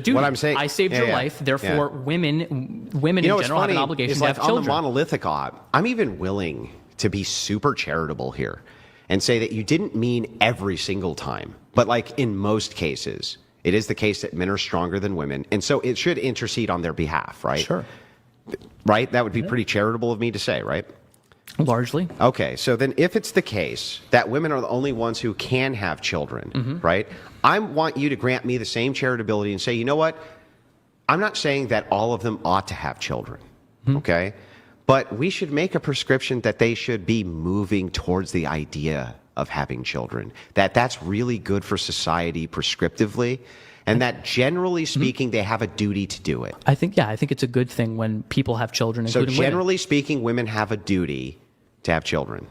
duty. what I'm saying, I saved your life, therefore women in general have an obligation to have children. On the monolithic ought, I'm even willing to be super charitable here and say that you didn't mean every single time, but like in most cases, it is the case that men are stronger than women, and so it should intercede on their behalf, right? Sure. Right? That would be pretty charitable of me to say, right? Largely. Okay, so then if it's the case that women are the only ones who can have children, right? I want you to grant me the same charitability and say, you know what? I'm not saying that all of them ought to have children, okay? But we should make a prescription that they should be moving towards the idea of having children, that's really good for society prescriptively, and that generally speaking, they have a duty to do it. I think it's a good thing when people have children, So including generally women. speaking, women have a duty to have children.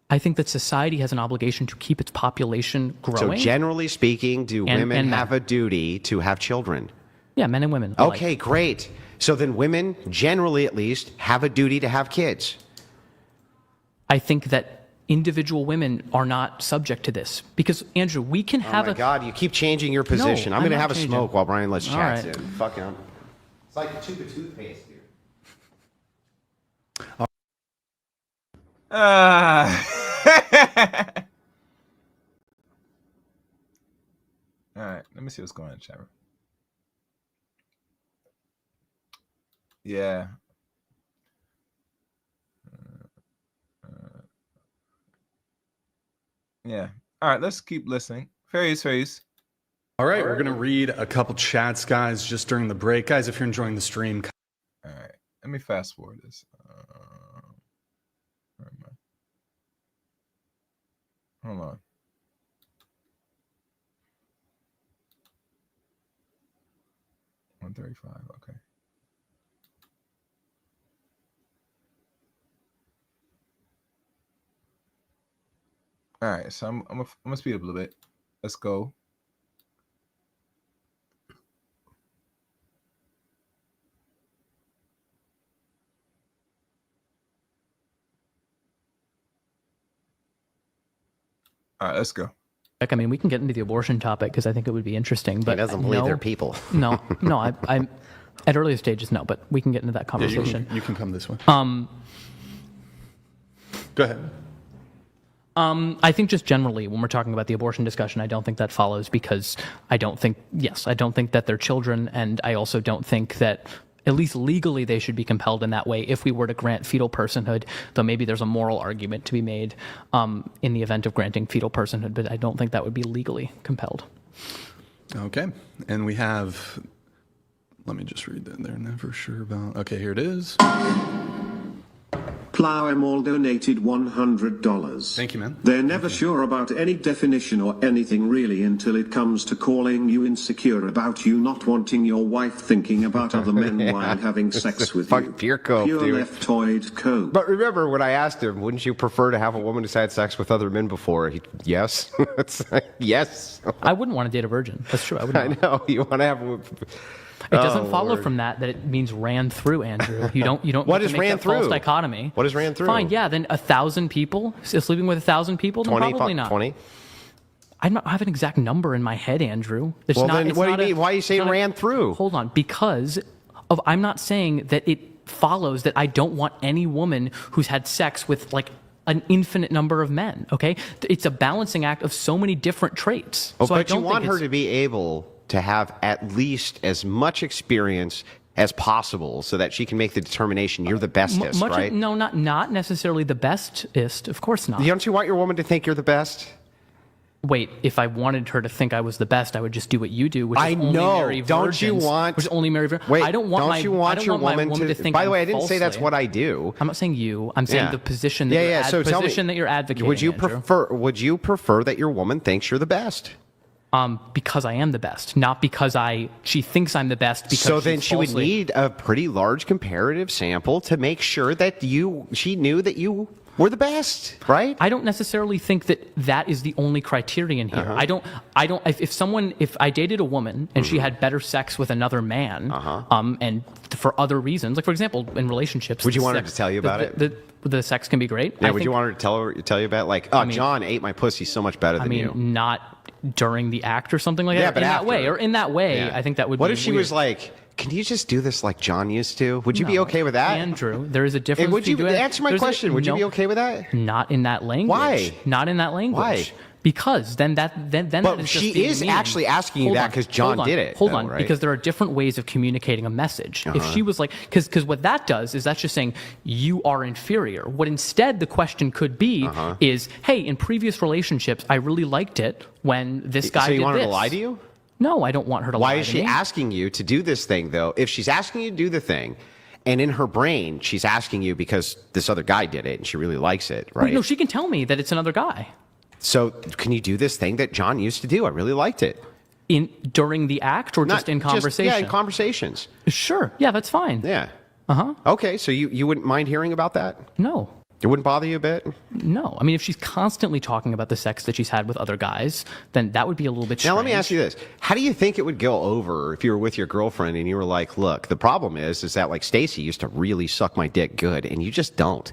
I think that society has an obligation to keep its population growing. So generally speaking, do women and have men. a duty to have children? Yeah, men and women. alike. Okay, great. So then women, generally at least, have a duty to have kids. I think that individual women are not subject to this because, Andrew, we can have Oh my God, you keep changing your position. No, I'm going to not have a changing. smoke while Brian lets All chat. right. Fucking, it's like a tube of toothpaste, dude. All right, let me see what's going on in the chat room. Yeah. Yeah. All right, let's keep listening. Fairies. All right, we're going to read a couple chats, guys, just during the break. Guys, if you're enjoying the stream. All right, let me fast forward this. Where am I? Hold on. $135. Okay. All right, so I'm gonna speed up a little bit. Let's go. All right, let's go. I mean, we can get into the abortion topic because I think it would be interesting. But He doesn't believe they're people. no, I'm at earlier stages, no, but we can get into that conversation. You can come this way. Go ahead. I think just generally, when we're talking about the abortion discussion, I don't think that follows because I don't think that they're children, and I also don't think that, at least legally, they should be compelled in that way if we were to grant fetal personhood, though maybe there's a moral argument to be made in the event of granting fetal personhood, but I don't think that would be legally compelled. Okay, and we have, let me just read that. They're never sure about, okay, here it is. Plow donated $100. Thank you, man. They're never sure about any definition or anything really until it comes to calling you insecure about you not wanting your wife thinking about other men while having sex with you. Pure cope, Pure dude. leftoid cope. But remember, when I asked him, wouldn't you prefer to have a woman who's had sex with other men before? Yes. It's like, yes. I wouldn't want to date a virgin. That's true. I would not. I know. You want to have a... It doesn't follow from that it means ran through, Andrew. You don't What get is to make ran that false through? dichotomy. What is ran through? Fine, yeah, then 1,000 people, sleeping with 1,000 people, then 20, probably not. 20? I don't have an exact number in my head, Andrew. Well, then what do you mean? Why are you saying ran through? Hold on, because I'm not saying that it follows that I don't want any woman who's had sex with like an infinite number of men, okay? It's a balancing act of so many different traits. Oh, so I but you don't want think her it's- to be able to have at least as much experience as possible so that she can make the determination you're the bestest, right? No, not necessarily the bestest. Of course not. Don't you want your woman to think you're the best? Wait, if I wanted her to think I was the best, I would just do what you do, which is I only know. marry Don't virgins. you want? Which is only marry virgins. Wait, I don't want you want your my woman to think. By the way, I'm I didn't say that's falsely. what I do. I'm not saying you. I'm saying Yeah. the position that So tell me, that you're advocating. Would you Andrew. prefer? Would you prefer that your woman thinks you're the best? Because I am the best, not because she thinks I'm the best. Because so then she would need a pretty large comparative sample to make sure that she knew that you were the best, right? I don't necessarily think that is the only criterion here. If I dated a woman and she had better sex with another man, and for other reasons, like for example, in relationships, would you want her to tell you about it? The sex can be great. Yeah, would you want her to tell you about, like, John ate my pussy so much better than you? Not during the act or something like that. But in that way, I think that would be What if she weird. was like, can you just do this like John used to? Would you be okay with that? Andrew, there is a difference. Would you answer my question? Would you be okay with that? Not in that language. Why? Not in that language. Why? Because then But that is just she is mean. actually asking you that because John did it. Hold though, on, right? because there are different ways of communicating a message. If she was like, because what that does is that's just saying you are inferior. What instead the question could be is, hey, in previous relationships, I really liked it when this guy did this. So you want her to lie to you? No, I don't want her to lie to me. Why is she asking you to do this thing, though? If she's asking you to do the thing, and in her brain, she's asking you because this other guy did it and she really likes it, right? Wait, no, she can tell me that it's another guy. So can you do this thing that John used to do? I really liked it. During the act or just in conversation? In conversations. Sure. Yeah, that's fine. Yeah. Okay, so you wouldn't mind hearing about that? No. It wouldn't bother you a bit? No. I mean, if she's constantly talking about the sex that she's had with other guys, then that would be a little bit strange. Now, let me ask you this. How do you think it would go over if you were with your girlfriend and you were like, look, the problem is that, like, Stacy used to really suck my dick good, and you just don't.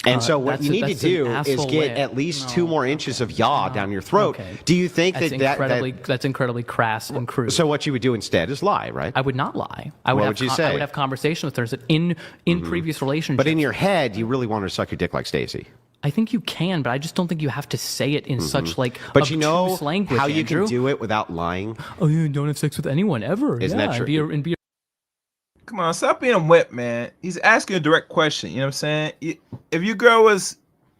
And so what you need to do is get at least 2 more inches of yaw down your throat. Okay. Do you think that's incredibly crass and crude? So what you would do instead is lie, right? I would not lie. What would you say? I would have conversation with her that in previous relationships. But in your head, you really want her to suck your dick like Stacy. I think you can, but I just don't think you have to say it in such like But you know obtuse language, how you Andrew. can do it without lying? Oh, you don't have sex with anyone ever. Isn't that true? And be Come on, stop being a whip, man. He's asking a direct question. You know what I'm saying? If your girl was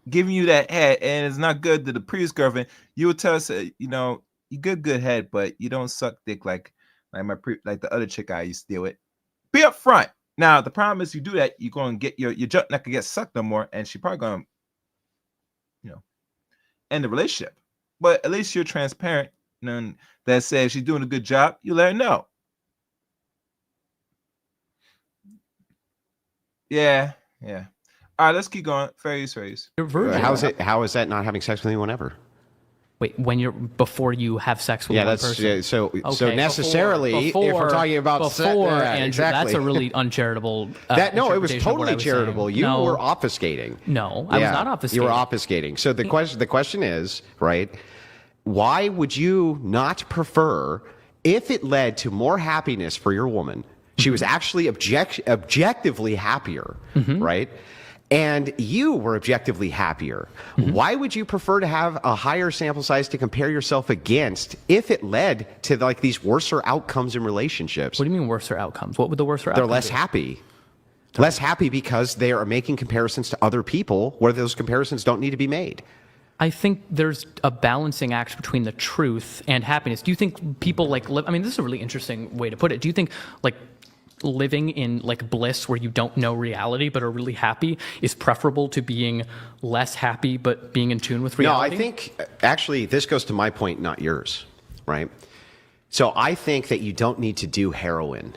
giving you that head and it's not good to the previous girlfriend, you would tell us, you good head, but you don't suck dick like the other chick I used to deal with. Be upfront. Now the problem is you do that, you're going to get your junk not gonna get sucked no more, and she probably going to, end the relationship. But at least you're transparent. And that says she's doing a good job, you let her know. Yeah. All right, let's keep going. Fair use. You're virgin. How is that not having sex with anyone ever? Wait, before you have sex with one person? Yeah, so necessarily, if we're talking about Andrew, exactly. that's a really uncharitable. It was totally charitable. You were obfuscating. No, I was not obfuscating. You were obfuscating. So the question is, right? Why would you not prefer, if it led to more happiness for your woman, she was actually objectively happier, right? And you were objectively happier. Why would you prefer to have a higher sample size to compare yourself against if it led to like these worser outcomes in relationships? What do you mean worser outcomes? What would the worser outcomes be? They're less happy. Less happy because they are making comparisons to other people where those comparisons don't need to be made. I think there's a balancing act between the truth and happiness. Do you think people live? I mean, this is a really interesting way to put it. Do you think living in bliss where you don't know reality but are really happy is preferable to being less happy but being in tune with reality? No, I think actually this goes to my point, not yours, right? So I think that you don't need to do heroin.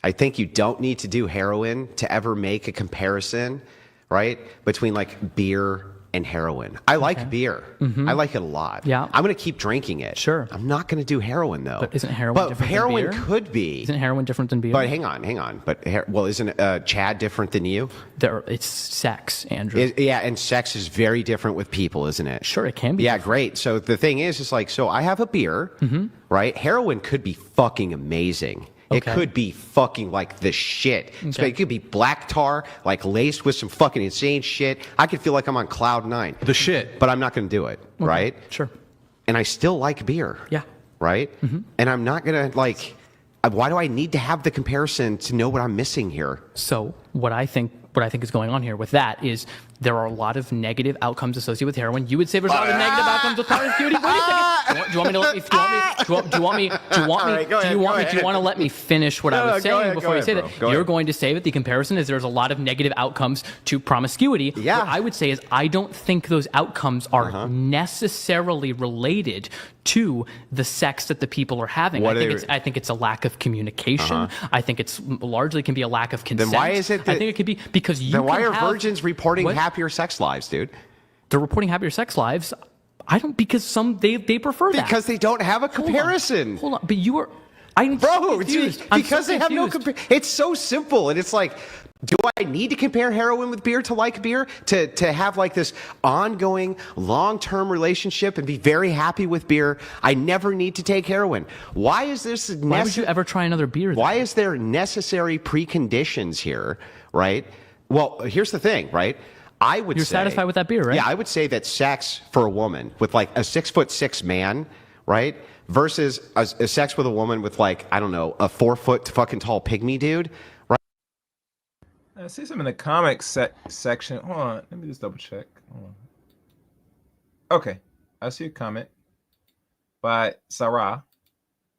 I think you don't need to do heroin to ever make a comparison, right, between beer and heroin. I like beer. I like it a lot. Yeah. I'm going to keep drinking it. Sure. I'm not going to do heroin, though. But isn't heroin different than beer? Could be. Isn't heroin different than beer? But hang on. But, isn't Chad different than you? It's sex, Andrew. And sex is very different with people, isn't it? Sure, it can be. Yeah, great. So the thing is, so I have a beer, right? Heroin could be fucking amazing. Okay. It could be fucking the shit. Okay. So it could be black tar, laced with some fucking insane shit. I could feel like I'm on cloud 9. The shit. But I'm not going to do it, right? Sure. And I still like beer. Yeah. Right? And I'm not going to why do I need to have the comparison to know what I'm missing here? So what I think is going on here with that is there are a lot of negative outcomes associated with heroin. You would say there's a lot of negative outcomes with promiscuity. Wait a second. Do you want me to let me? Do you want to let me finish what I was saying before you say that? You're going to say that the comparison is there's a lot of negative outcomes to promiscuity. Yeah. What I would say is I don't think those outcomes are necessarily related to the sex that the people are having. I think it's a lack of communication. I think it's largely can be a lack of consent. Then why is it that, I think it could be because you. Then why are virgins reporting happier sex lives, dude? They're reporting happier sex lives. I don't because they prefer that because they don't have a comparison. Hold on, but you are. Because they have no comparison. It's so simple, and it's like, do I need to compare heroin with beer to like beer to have like this ongoing long-term relationship and be very happy with beer? I never need to take heroin. Why is this? Why would you ever try another beer? Why is there necessary preconditions here? Right. Well, here's the thing. Right. You're satisfied with that beer, right? Yeah, I would say that sex for a woman with like a 6'6" man, right, versus a sex with a woman with like, I don't know, a 4 foot fucking tall pygmy dude, right? I see some in the comics section. Hold on, let me just double check. Hold on. Okay, I see a comment by Sarah.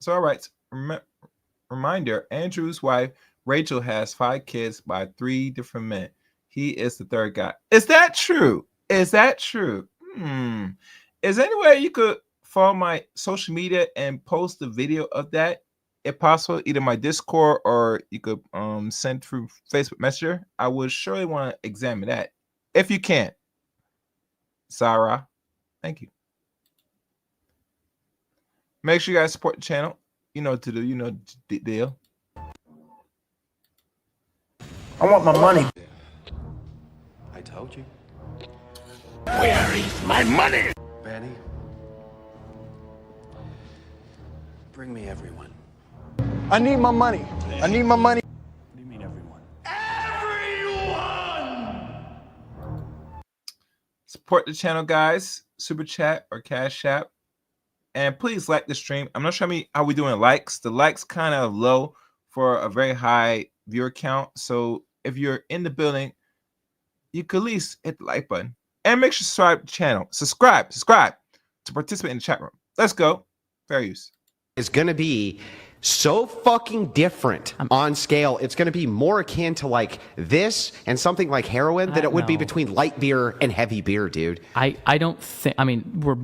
Sarah writes, reminder, Andrew's wife, Rachel, has 5 kids by 3 different men. He is the third guy. Is that true? Is that true? Is there any way you could follow my social media and post a video of that? If possible, either my Discord or you could send through Facebook Messenger. I would surely want to examine that. If you can. Sarah, thank you. Make sure you guys support the channel. You know what to do. You know the deal. I want my money. I told you. Where is my money? Benny, bring me everyone. I need my money. I need my money. What do you mean everyone? Support the channel, guys. Super chat or cash app. And please like the stream. I'm not sure how we doing likes. The likes kind of low for a very high viewer count. So if you're in the building, you could at least hit the like button. And make sure to subscribe to the channel. Subscribe to participate in the chat room. Let's go. Fair use. It's going to be so fucking different on scale. It's going to be more akin to like this and something like heroin than it would be between light beer and heavy beer, dude. I don't think, we're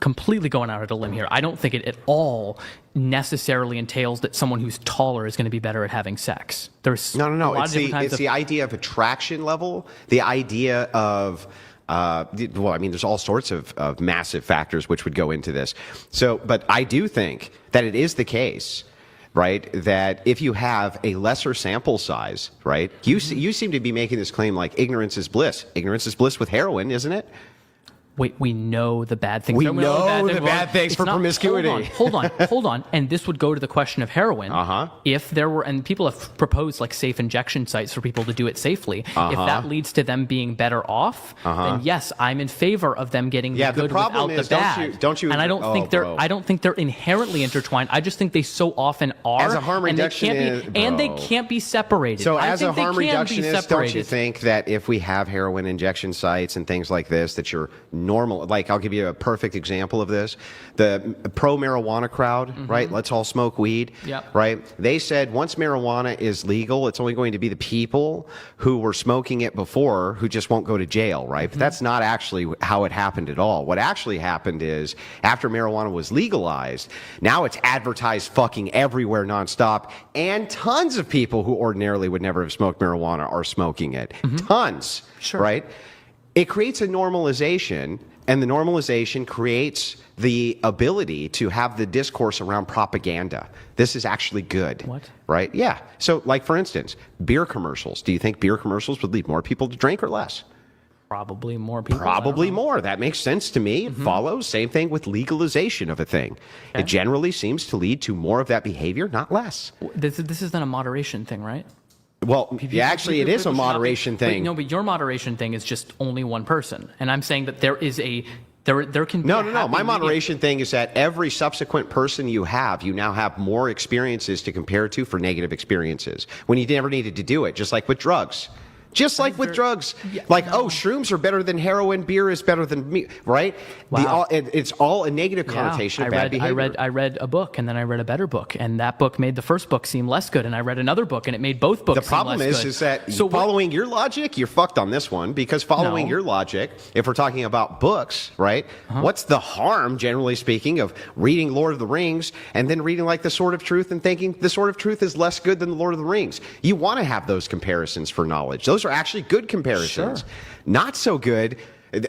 completely going out on a limb here. I don't think it at all necessarily entails that someone who's taller is going to be better at having sex. There's no. It's the idea of attraction level, the idea of there's all sorts of massive factors which would go into this. So, but I do think that it is the case, right, that if you have a lesser sample size, right, you seem to be making this claim like ignorance is bliss. Ignorance is bliss with heroin, isn't it? We know the bad things. We know the bad things for promiscuity. Hold on. And this would go to the question of heroin. If there were, and people have proposed like safe injection sites for people to do it safely. If that leads to them being better off, then yes, I'm in favor of them getting the good without the bad. Don't you? And I don't think they're inherently intertwined. I just think they so often are. As a harm reductionist, and they can't be separated. So as a harm reductionist, don't you think that if we have heroin injection sites and things like this, that you're normal, like I'll give you a perfect example of this. The pro-marijuana crowd, right? Let's all smoke weed, right? They said once marijuana is legal, it's only going to be the people who were smoking it before who just won't go to jail, right? But that's not actually how it happened at all. What actually happened is after marijuana was legalized, now it's advertised fucking everywhere nonstop, and tons of people who ordinarily would never have smoked marijuana are smoking it. Tons, right? It creates a normalization, and the normalization creates the ability to have the discourse around propaganda. This is actually good. What? Right? Yeah. So, like, for instance, beer commercials. Do you think beer commercials would lead more people to drink or less? Probably more people. Probably more. That makes sense to me. It follows. Same thing with legalization of a thing. It generally seems to lead to more of that behavior, not less. This isn't a moderation thing, right? Well, actually, it is a moderation thing. No, but your moderation thing is just only one person, and I'm saying that there is there can be no. My moderation thing is that every subsequent person you now have more experiences to compare to for negative experiences when you never needed to do it. Just like with drugs, Just like with drugs, shrooms are better than heroin, beer is better than me, right? Wow. It's all a negative connotation of bad behavior. I read a book, and then I read a better book, and that book made the first book seem less good, and I read another book, and it made both books seem less good. The problem is that following your logic, you're fucked on this one, because following your logic, if we're talking about books, right, what's the harm, generally speaking, of reading Lord of the Rings and then reading like The Sword of Truth and thinking The Sword of Truth is less good than The Lord of the Rings? You want to have those comparisons for knowledge. Those are actually good comparisons. Sure. Not so good.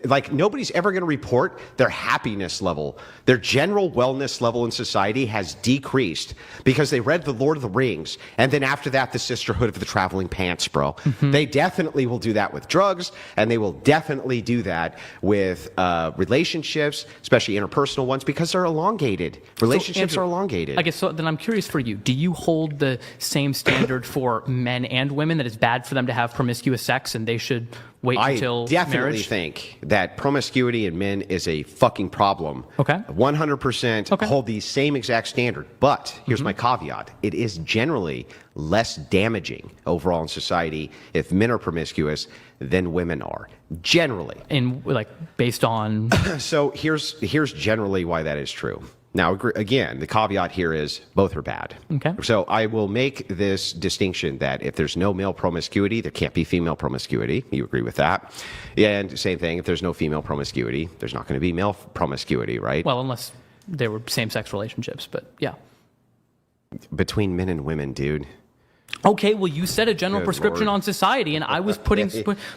Like, nobody's ever going to report their happiness level, their general wellness level in society has decreased because they read The Lord of the Rings, and then after that, The Sisterhood of the Traveling Pants, bro. They definitely will do that with drugs, and they will definitely do that with relationships, especially interpersonal ones, because they're elongated. Relationships are elongated. I guess so. Then I'm curious for you. Do you hold the same standard for men and women, that it's bad for them to have promiscuous sex and they should wait until marriage? I definitely think that promiscuity in men is a fucking problem. Okay. 100% hold the same exact standard. But here's my caveat. It is generally less damaging overall in society if men are promiscuous than women are. Generally. And based on... So here's generally why that is true. Now, again, the caveat here is both are bad. Okay. So I will make this distinction that if there's no male promiscuity, there can't be female promiscuity. You agree with that? And same thing, if there's no female promiscuity, there's not going to be male promiscuity, right? Well, unless they were same-sex relationships, but yeah. Between men and women, dude. Okay, well, you said a general prescription on society, and I was putting...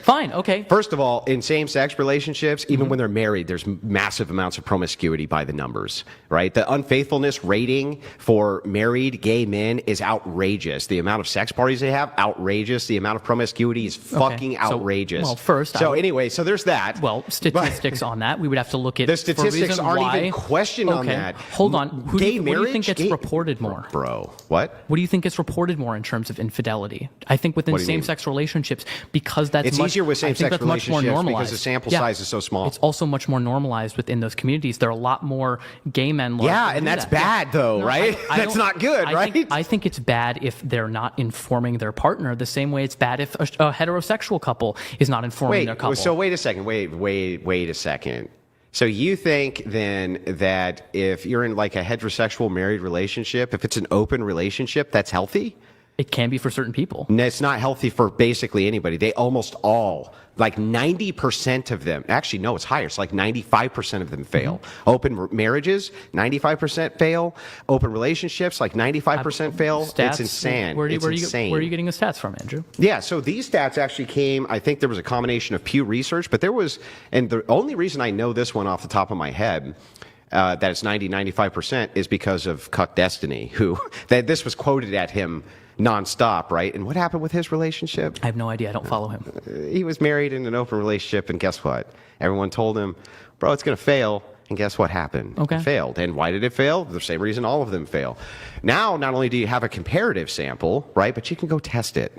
Fine, okay. First of all, in same-sex relationships, even when they're married, there's massive amounts of promiscuity by the numbers, right? The unfaithfulness rating for married gay men is outrageous. The amount of sex parties they have, outrageous. The amount of promiscuity is fucking outrageous. So there's that. Well, statistics on that, we would have to look at... The statistics aren't even questioned on that. Hold on. What do you think gets reported more? Bro, what? What do you think gets reported more in terms of infidelity? I think within same-sex relationships, because it's easier with same-sex relationships because the sample size is so small. It's also much more normalized within those communities. There are a lot more gay men. Yeah, and that's bad, though, right? That's not good, right? I think it's bad if they're not informing their partner the same way it's bad if a heterosexual couple is not informing their couple. So wait a second. Wait a second. So you think then that if you're in like a heterosexual married relationship, if it's an open relationship, that's healthy? It can be for certain people. No, it's not healthy for basically anybody. They almost all, like 90% of them, actually, no, it's higher. It's like 95% of them fail. Open marriages, 95% fail. Open relationships, like 95% fail. Stats, it's insane. Where are you getting the stats from, Andrew? Yeah, so these stats actually came, I think there was a combination of Pew Research, but there was, and the only reason I know this one off the top of my head, that it's 95% is because of Cuck Destiny, that this was quoted at him nonstop, right? And what happened with his relationship? I have no idea. I don't follow him. He was married in an open relationship, and guess what? Everyone told him, bro, it's going to fail. And guess what happened? Okay. It failed. And why did it fail? The same reason all of them fail. Now, not only do you have a comparative sample, right, but you can go test it.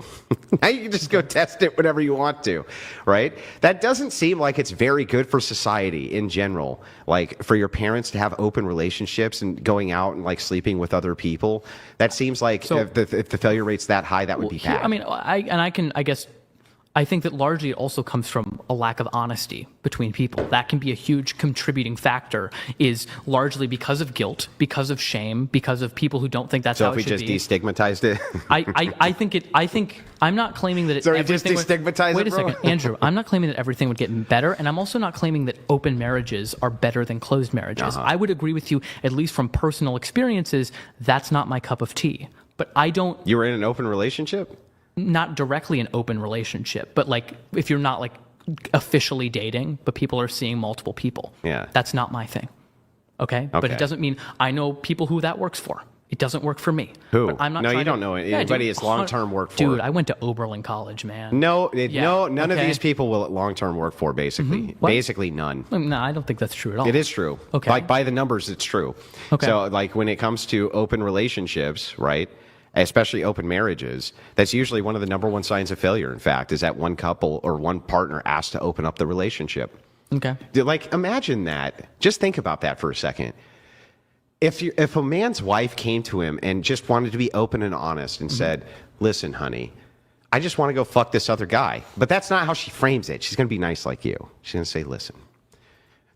Now you can just go test it whenever you want to, right? That doesn't seem like it's very good for society in general. Like, for your parents to have open relationships and going out and, like, sleeping with other people. That seems like if the failure rate's that high, that would be bad. I mean, I think that largely it also comes from a lack of honesty between people. That can be a huge contributing factor, is largely because of guilt, because of shame, because of people who don't think that's how it should be. So if we just destigmatized it? I think I'm not claiming that so everything just destigmatize Wait it, a second, Andrew. I'm not claiming that everything would get better, and I'm also not claiming that open marriages are better than closed marriages. I would agree with you, at least from personal experiences, that's not my cup of tea. But I don't... You were in an open relationship? Not directly an open relationship, but like if you're not like officially dating, but people are seeing multiple people. Yeah. That's not my thing. Okay? But it doesn't mean I know people who that works for. It doesn't work for me. Who? But I'm not no, you don't know anybody it's long-term work for. Dude, I went to Oberlin College, man. No, none of these people will long-term work for, basically. Basically none. No, I don't think that's true at all. It is true. Okay. Like, by the numbers, it's true. Okay. So, like, when it comes to open relationships, right, especially open marriages, that's usually one of the number one signs of failure, in fact, is that one couple or one partner asked to open up the relationship. Okay. Like, imagine that. Just think about that for a second. If a man's wife came to him and just wanted to be open and honest and said, listen, honey, I just want to go fuck this other guy. But that's not how she frames it. She's going to be nice like you. She's going to say, listen,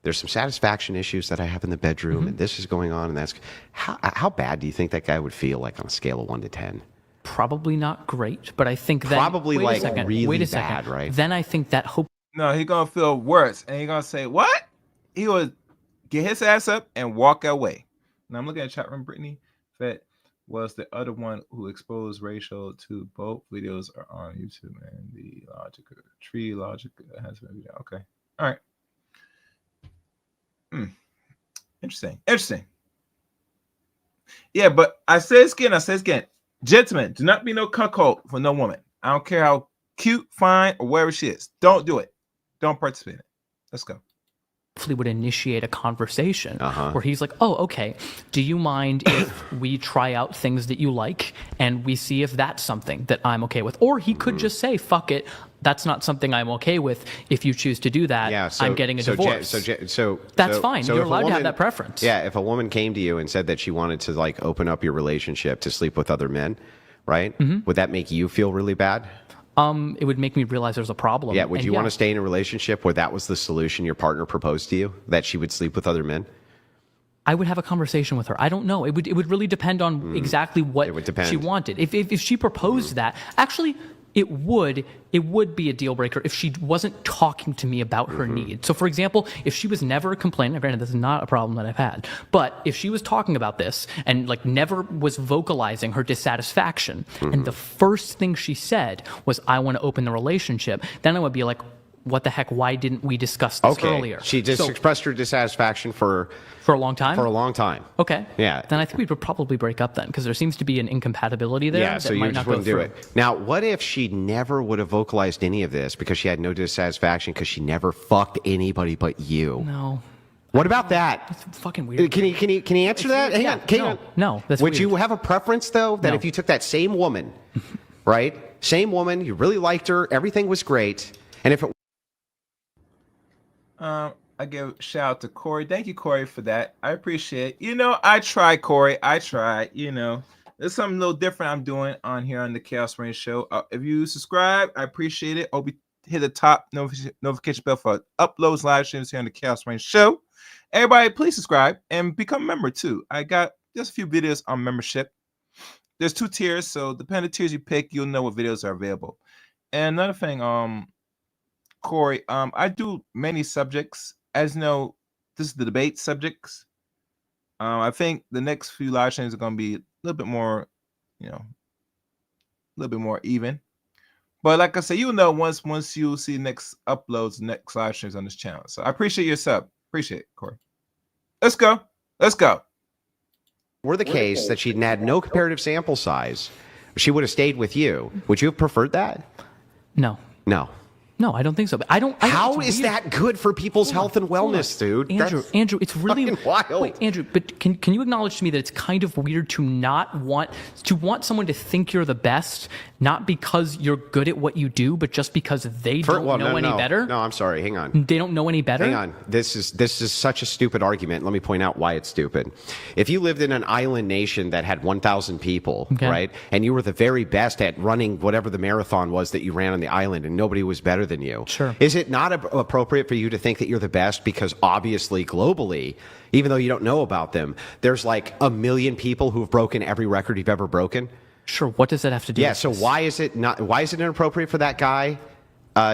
there's some satisfaction issues that I have in the bedroom, and this is going on, and that's... How bad do you think that guy would feel, like, on a scale of 1 to 10? Probably not great, but I think that... Probably, wait like, a second, really wait a bad, second. right? Then I think that hope... No, he's going to feel worse, and he's going to say, what? He would get his ass up and walk away. Now, I'm looking at chat room, Brittany. That was the other one who exposed Rachel to both videos are on YouTube, and the tree logic has been video. Okay. All right. Interesting. Yeah, but I say it's again. Gentlemen, do not be no cuckold for no woman. I don't care how cute, fine, or wherever she is. Don't do it. Don't participate in it. Let's go. Would initiate a conversation where he's like, oh, okay, do you mind if we try out things that you like and we see if that's something that I'm okay with? Or he could just say, fuck it, that's not something I'm okay with. If you choose to do that, I'm getting a divorce. That's fine. You're allowed to have that preference. Yeah, if a woman came to you and said that she wanted to like open up your relationship to sleep with other men, right? Would that make you feel really bad? It would make me realize there's a problem. Yeah, would you want to stay in a relationship where that was the solution your partner proposed to you, that she would sleep with other men? I would have a conversation with her. I don't know. It would really depend on exactly what she wanted. If she proposed that, actually, it would be a deal breaker if she wasn't talking to me about her needs. So, for example, if she was never complaining, granted, this is not a problem that I've had, but if she was talking about this and like never was vocalizing her dissatisfaction, and the first thing she said was, I want to open the relationship, then I would be like, what the heck? Why didn't we discuss this earlier? She just expressed her dissatisfaction for a long time? For a long time. Okay. Yeah. Then I think we would probably break up then, because there seems to be an incompatibility there. Yeah, so you just wouldn't do it. Now, what if she never would have vocalized any of this because she had no dissatisfaction because she never fucked anybody but you? No. What about that? That's fucking weird. Can you answer that? Hang on. No, that's Would weird. you have a preference, though, that if you took that same woman, right? Same woman, you really liked her, everything was great, and if it... I give a shout out to Corey. Thank you, Corey, for that. I appreciate it. I try, Corey. I try. There's something a little different I'm doing on here on the Chaos Rain Show. If you subscribe, I appreciate it. Hope you hit the top notification bell for uploads, live streams here on the Chaos Rain Show. Everybody, please subscribe and become a member too. I got just a few videos on membership. There's 2 tiers, so depending on the tiers you pick, you'll know what videos are available. And another thing, Corey, I do many subjects. As you know, this is the debate subjects. I think the next few live streams are going to be a little bit more, a little bit more even. But like I said, you'll know once you see next uploads, next live streams on this channel. So I appreciate your sub. Appreciate it, Corey. Let's go. Were the case that she'd had no comparative sample size, she would have stayed with you. Would you have preferred that? No. No, I don't think so. But How is that good for people's health and wellness, dude? Andrew, it's really wild. Wait, Andrew, but can you acknowledge to me that it's kind of weird to not want someone to think you're the best, not because you're good at what you do, but just because they don't know any better? No, I'm sorry. Hang on. They don't know any better? Hang on. This is such a stupid argument. Let me point out why it's stupid. If you lived in an island nation that had 1,000 people, right, and you were the very best at running whatever the marathon was that you ran on the island, and nobody was better than you. Sure. Is it not appropriate for you to think that you're the best because obviously globally, even though you don't know about them, there's like 1 million people who've broken every record you've ever broken? Sure. What does that have to do with so this? why is it inappropriate for that guy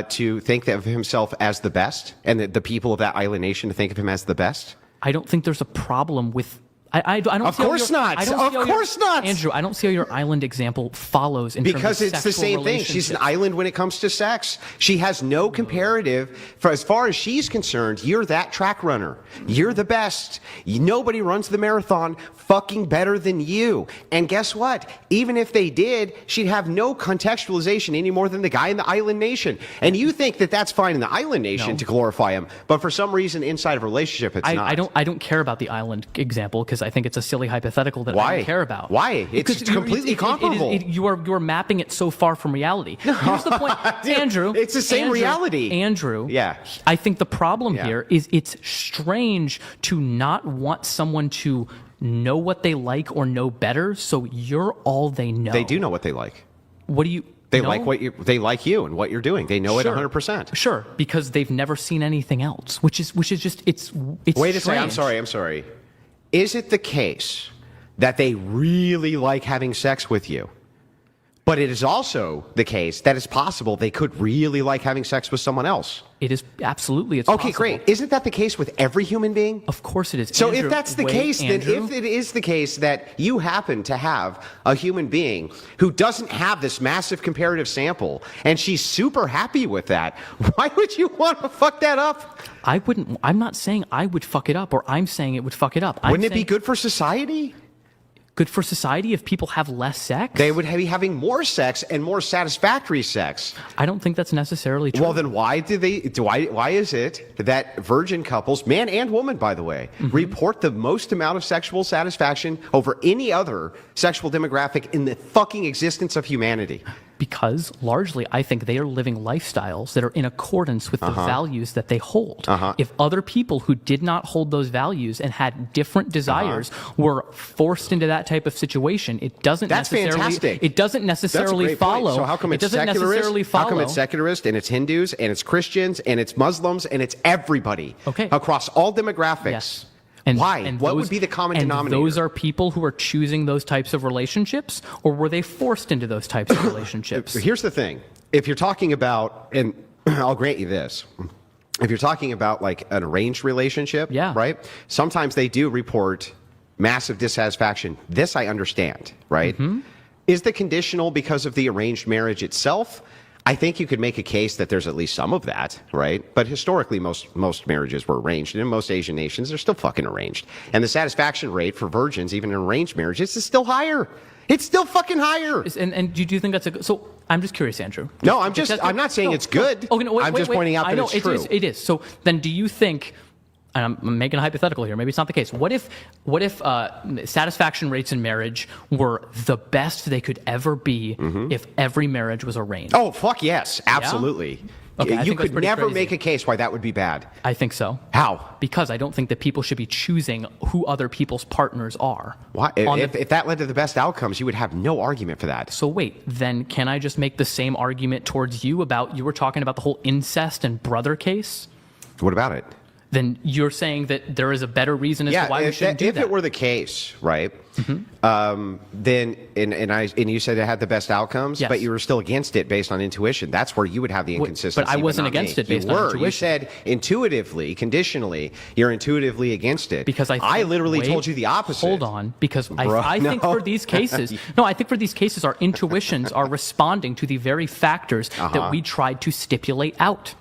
to think of himself as the best and the people of that island nation to think of him as the best? I don't think there's a problem with I don't of see course not. Of course not. Andrew, I don't see how your island example follows in because terms of it's the same thing. She's an island when it comes to sex. She has no comparative. For as far as she's concerned, you're that track runner. You're the best. Nobody runs the marathon fucking better than you. And guess what? Even if they did, she'd have no contextualization any more than the guy in the island nation. And you think that that's fine in the island nation to glorify him, but for some reason inside of a relationship, it's not. I don't care about the island example because I think it's a silly hypothetical that I don't care about. Why? It's completely comparable. You are mapping it so far from reality. Here's the point, Dude, Andrew. It's the same reality. Andrew. Yeah. I think the problem here is it's strange to not want someone to know what they like or know better, so you're all they know. They do know what they like. What do you... They No. they like you and what you're doing. They know Sure. it 100%. Sure, because they've never seen anything else, which is just it's Wait a second. strange. I'm sorry. Is it the case that they really like having sex with you? But it is also the case that it's possible they could really like having sex with someone else. It is absolutely. It's okay, possible. great. Isn't that the case with every human being? Of course it is. So Andrew, if that's the wait, case, then Andrew, if it is the case that you happen to have a human being who doesn't have this massive comparative sample and she's super happy with that, why would you want to fuck that up? I wouldn't. I'm not saying I would fuck it up, or I'm saying it would fuck it up. Wouldn't it be good for society? Good for society if people have less sex? They would be having more sex and more satisfactory sex. I don't think that's necessarily true. Well, then why is it that virgin couples, man and woman, by the way, report the most amount of sexual satisfaction over any other sexual demographic in the fucking existence of humanity? Because largely, I think they are living lifestyles that are in accordance with the values that they hold. If other people who did not hold those values and had different desires were forced into that type of situation, it doesn't That's necessarily. fantastic. It doesn't necessarily That's a great point. follow. So how come it it's doesn't necessarily secularist? follow. How come it's secularist and it's Hindus and it's Christians and it's Muslims and it's everybody Okay. across all demographics? Yes. Why? And What those- would be the common and denominator? those are people who are choosing those types of relationships, or were they forced into those types of relationships? Here's the thing. If you're talking about, and I'll grant you this, if you're talking about like an arranged relationship, right? Sometimes they do report massive dissatisfaction. This I understand, right? Is the conditional because of the arranged marriage itself? I think you could make a case that there's at least some of that, right? But historically, most marriages were arranged, and in most Asian nations, they're still fucking arranged. And the satisfaction rate for virgins, even in arranged marriages, is still higher. It's still fucking higher. And do you think that's a good? So I'm just curious, Andrew. No, I'm not saying it's good. Okay, no, wait, I'm just pointing out I that know it's true. It is. So then, do you think? And I'm making a hypothetical here. Maybe it's not the case. What if satisfaction rates in marriage were the best they could ever be if every marriage was arranged? Oh, fuck yes. Absolutely. Okay, I you think that's could pretty never crazy. make a case why that would be bad. I think so. How? Because I don't think that people should be choosing who other people's partners are. Why? If that led to the best outcomes, you would have no argument for that. So wait, then can I just make the same argument towards you about, you were talking about the whole incest and brother case? What about it? Then you're saying that there is a better reason as to why we shouldn't do if that. it were the case, right? Then and you said it had the best outcomes, but you were still against it based on intuition. That's where you would have the inconsistency. But I wasn't not against me. it based you on were. intuition. You said intuitively, conditionally, you're intuitively against it. Because I literally told you the opposite. Hold on, because Bro, I think no. for these cases, our intuitions are responding to the very factors that we tried to stipulate out.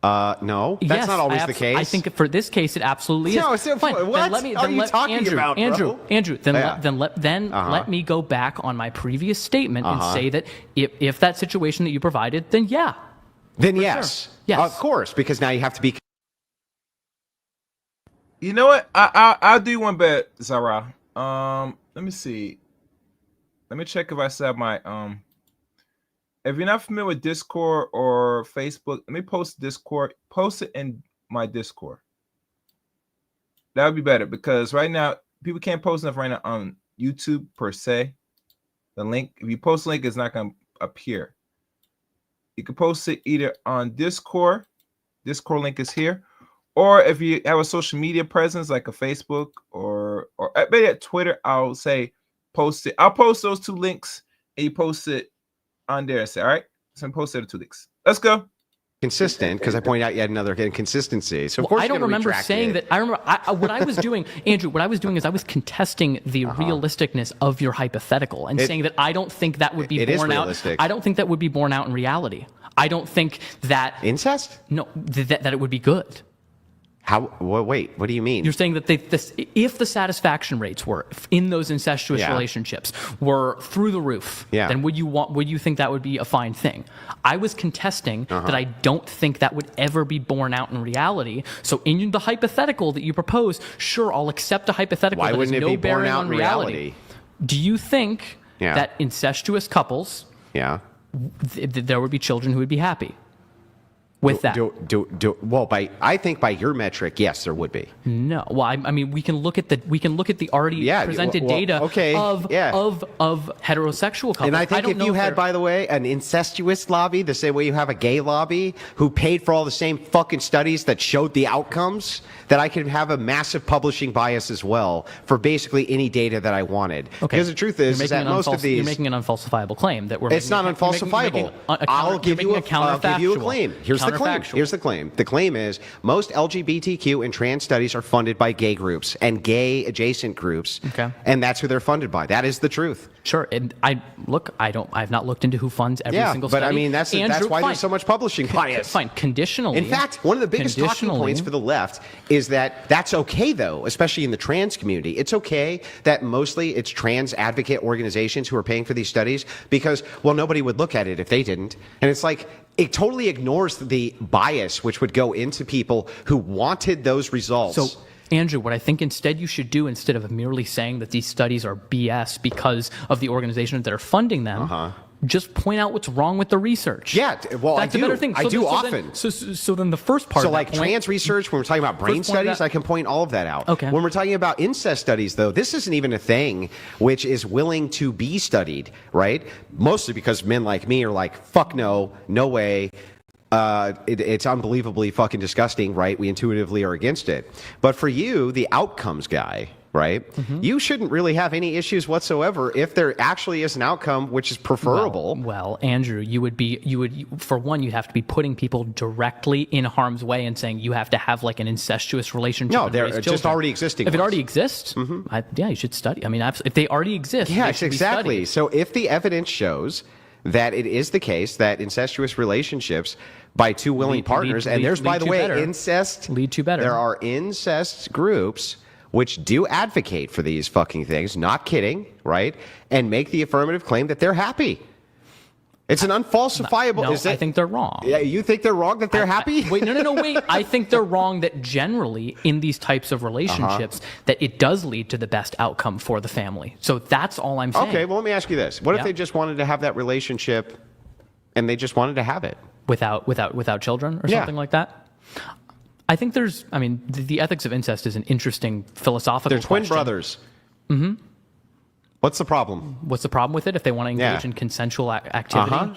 No, that's not always the case. I think for this case, it absolutely is. No, so Fine. what Then are you talking Andrew, about, bro? Andrew, let me go back on my previous statement and say that if that situation that you provided, then yeah. Then For yes. sure. Yes. Of course, because now you have to be. You know what? I'll do one better, Zara. Let me see. Let me check if I set my If you're not familiar with Discord or Facebook, let me post Discord. Post it in my Discord. That would be better because right now people can't post enough right now on YouTube per se. The link, if you post a link, it's not going to appear. You can post it either on Discord. Discord link is here. Or if you have a social media presence like a Facebook or maybe at Twitter, I'll say post it. I'll post those two links and you post it on there and say, all right, so I'm posting the two links. Let's go. Consistent, because I pointed out you had another inconsistency. So of course I don't you're gonna remember retract saying it. that. I remember what I was doing, Andrew. What I was doing is I was contesting the realisticness of your hypothetical and saying that I don't think that would be borne out. I don't think that would be borne out in reality. I don't think that incest. No, that it would be good. How? Well, wait. What do you mean? You're saying that if the satisfaction rates were in those incestuous relationships were through the roof, then would you think that would be a fine thing? I was contesting that I don't think that would ever be borne out in reality. So in the hypothetical that you propose, sure, I'll accept a hypothetical that has no bearing on reality. Do you think that incestuous couples, there would be children who would be happy? with that. Well, I think by your metric, yes, there would be. No, well, I mean, we can look at the already presented data of heterosexual couples. And I think if you had, by the way, an incestuous lobby, the same way you have a gay lobby, who paid for all the same fucking studies that showed the outcomes, that I could have a massive publishing bias as well for basically any data that I wanted. Okay. Because the truth is that most of these... You're making an unfalsifiable claim that we're... It's not unfalsifiable. I'll give you a claim. Here's the claim. Here's the claim. The claim is most LGBTQ and trans studies are funded by gay groups and gay adjacent groups. Okay. And that's who they're funded by. That is the truth. Sure. And I've not looked into who funds every single study. But I mean, that's why there's so much publishing bias. Fine. Conditionally. In fact, one of the biggest talking points for the left is that that's okay, though, especially in the trans community. It's okay that mostly it's trans advocate organizations who are paying for these studies because, well, nobody would look at it if they didn't. And it's like, it totally ignores the bias which would go into people who wanted those results. So, Andrew, what I think instead you should do, instead of merely saying that these studies are BS because of the organizations that are funding them, just point out what's wrong with the research. Yeah, well, that's a better thing. I do often. So then the first part. So of like that point, trans research, when we're talking about brain studies, I can point all of that out. Okay. When we're talking about incest studies, though, this isn't even a thing which is willing to be studied, right? Mostly because men like me are like, fuck no, no way. It's unbelievably fucking disgusting, right? We intuitively are against it. But for you, the outcomes guy, right? You shouldn't really have any issues whatsoever if there actually is an outcome which is preferable. Well, Andrew, you would for one, you'd have to be putting people directly in harm's way and saying you have to have like an incestuous relationship. No, they're just already existing. If it already exists, you should study. I mean, if they already exist, yes, exactly. So if the evidence shows that it is the case that incestuous relationships by two willing partners, and there's, by the way, incest lead to better. There are incest groups which do advocate for these fucking things, not kidding, right? And make the affirmative claim that they're happy. It's an unfalsifiable. No, I think they're wrong. Yeah, you think they're wrong that they're happy? Wait, no, wait. I think they're wrong that generally in these types of relationships that it does lead to the best outcome for the family. So that's all I'm saying. Okay, well, let me ask you this. What if they just wanted to have that relationship and they just wanted to have it? Without children or something like that? I think the ethics of incest is an interesting philosophical question. They're twin brothers. Mm-hmm. What's the problem? What's the problem with it if they want to engage in consensual activity?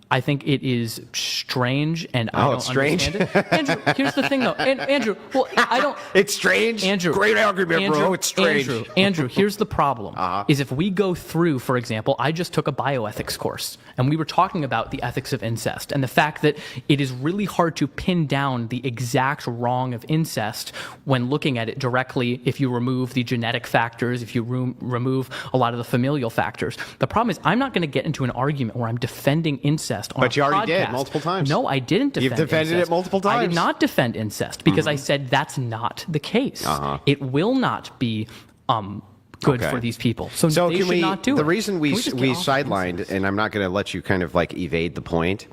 I think it is strange, and I don't understand it. Andrew, here's the thing, though. Andrew, well, I don't... It's strange? Andrew. Great argument, bro. It's strange. Andrew, here's the problem. Is if we go through, for example, I just took a bioethics course, and we were talking about the ethics of incest, and the fact that it is really hard to pin down the exact wrong of incest when looking at it directly if you remove the genetic factors, if you remove a lot of the familial factors. The problem is I'm not going to get into an argument where I'm defending incest on but you already podcast. Did multiple times. No, I didn't defend You've defended incest. it multiple times. I did not defend incest because I said that's not the case. It will not be good for these people. So they should not do it. The reason we sidelined, and I'm not going to let you kind of like evade the point,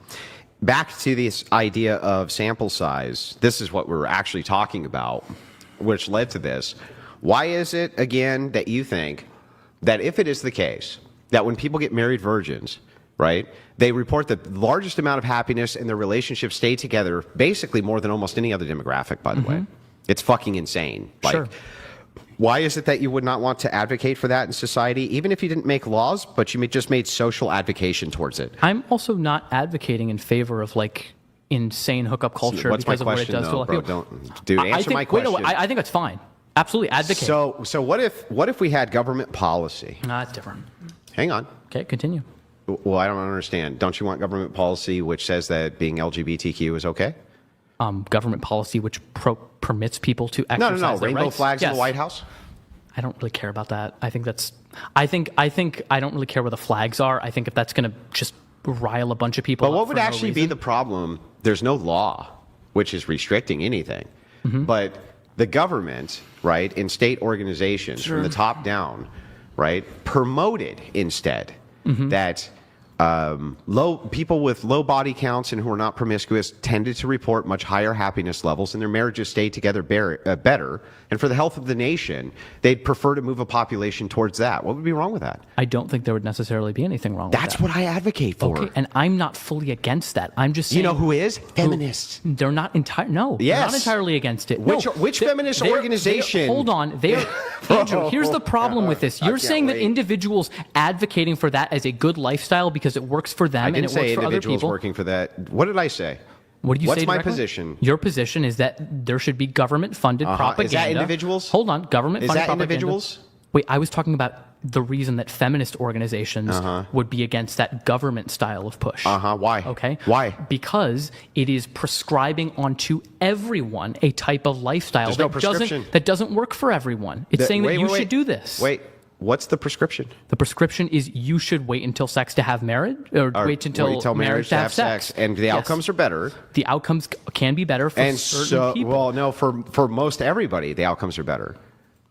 back to this idea of sample size, this is what we're actually talking about, which led to this. Why is it, again, that you think that if it is the case that when people get married virgins, right, they report the largest amount of happiness and their relationships stay together basically more than almost any other demographic, by the way? It's fucking insane. Sure. Why is it that you would not want to advocate for that in society, even if you didn't make laws, but you just made social advocation towards it? I'm also not advocating in favor of like insane hookup culture because of what it does to a lot of people. Answer my question. Wait, I think that's fine. Absolutely advocate. So what if we had government policy? No, that's different. Hang on. Okay, continue. Well, I don't understand. Don't you want government policy which says that being LGBTQ is okay? Government policy which permits people to exercise their rainbow rights. flags in the White House? I don't really care about that. I think I don't really care where the flags are. I think if that's going to just rile a bunch of people. But what would actually be the problem? There's no law which is restricting anything. But the government, right, in state organizations from the top down, right, promoted instead that People with low body counts and who are not promiscuous tended to report much higher happiness levels, and their marriages stayed together better. And for the health of the nation, they'd prefer to move a population towards that. What would be wrong with that? I don't think there would necessarily be anything wrong with that. That's what I advocate for. Okay, and I'm not fully against that. I'm just saying. You know who is? Feminists. They're not No, Yes. they're not entirely against it. Which feminist organization? Hold on. Andrew, here's the problem with this. You're saying that individuals advocating for that as a good lifestyle because it works for them I and didn't it say works for other individuals people. working for that. What did I say? What do you say? What's my directly? position? Your position is that there should be government-funded propaganda. Is that individuals? Hold on, government-funded Is that propaganda. individuals? Wait, I was talking about the reason that feminist organizations would be against that government style of push. Why? Okay. Why? Because it is prescribing onto everyone a type of lifestyle There's no prescription. that doesn't work for everyone. It's saying that you should do this. Wait, what's the prescription? The prescription is you should wait until sex to have marriage, or wait until marriage to have sex. And the outcomes are better. The outcomes can be better for certain people. Well, no, for most everybody, the outcomes are better.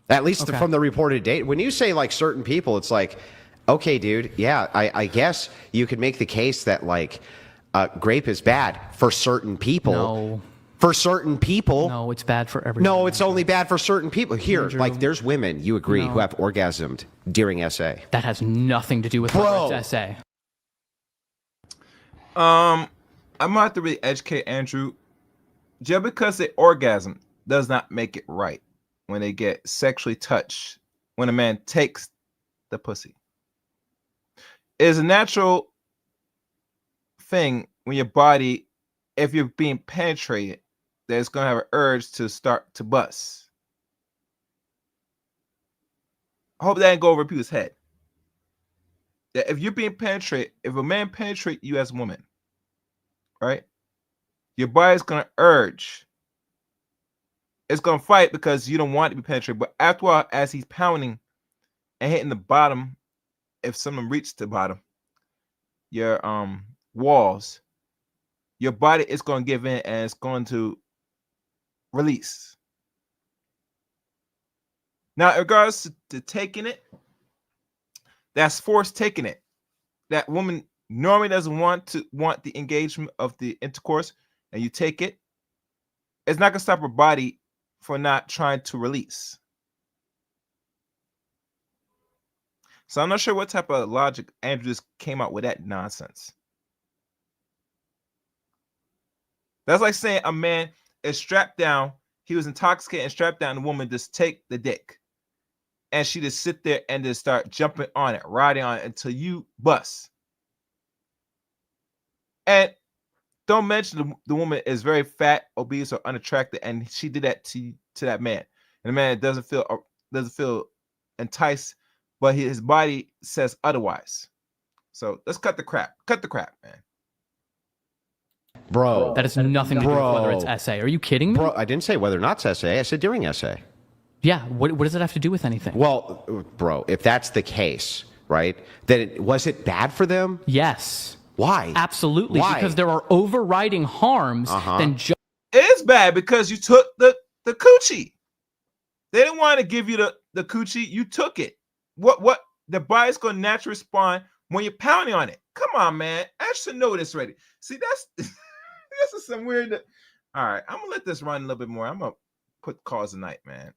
At least from the reported data. When you say like certain people, it's like, okay, dude, yeah, I guess you could make the case that like grape is bad for certain people. No. For certain people. No, it's bad for everyone. No, it's only bad for certain people. Here, Andrew. like there's women, you agree, who have orgasmed during SA. That has nothing to do with whether it's SA. I'm gonna have to really educate Andrew. Just because they orgasm does not make it right when they get sexually touched, when a man takes the pussy. It is a natural thing when your body, if you're being penetrated, that it's gonna have an urge to start to bust. I hope that didn't go over people's head. That if you're being penetrated, if a man penetrates you as a woman, right? Your body's gonna urge. It's gonna fight because you don't want to be penetrated. But after a while, as he's pounding and hitting the bottom, if someone reaches the bottom, your walls, your body is gonna give in and it's going to release. Now, in regards to taking it, that's forced taking it. That woman normally doesn't want the engagement of the intercourse, and you take it. It's not gonna stop her body for not trying to release. So I'm not sure what type of logic Andrew just came out with that nonsense. That's like saying a man is strapped down, he was intoxicated and strapped down, and the woman just take the dick. And she just sit there and just start jumping on it, riding on it until you bust. And don't mention the woman is very fat, obese, or unattractive, and she did that to that man. And the man doesn't feel enticed, but his body says otherwise. So let's cut the crap. Cut the crap, man. Bro. That has nothing to do with whether it's SA. Are you kidding me? Bro, I didn't say whether or not it's SA. I said during SA. Yeah, what does it have to do with anything? Well, bro, if that's the case, right, then was it bad for them? Yes. Why? Absolutely. Why? Because there are overriding harms than just. It's bad because you took the coochie. They didn't want to give you the coochie. You took it. What the body's going to naturally respond when you're pounding on it. Come on, man. I should know this already. See, that's this is some weird. All right, I'm gonna let this run a little bit more. I'm gonna put cause tonight, man.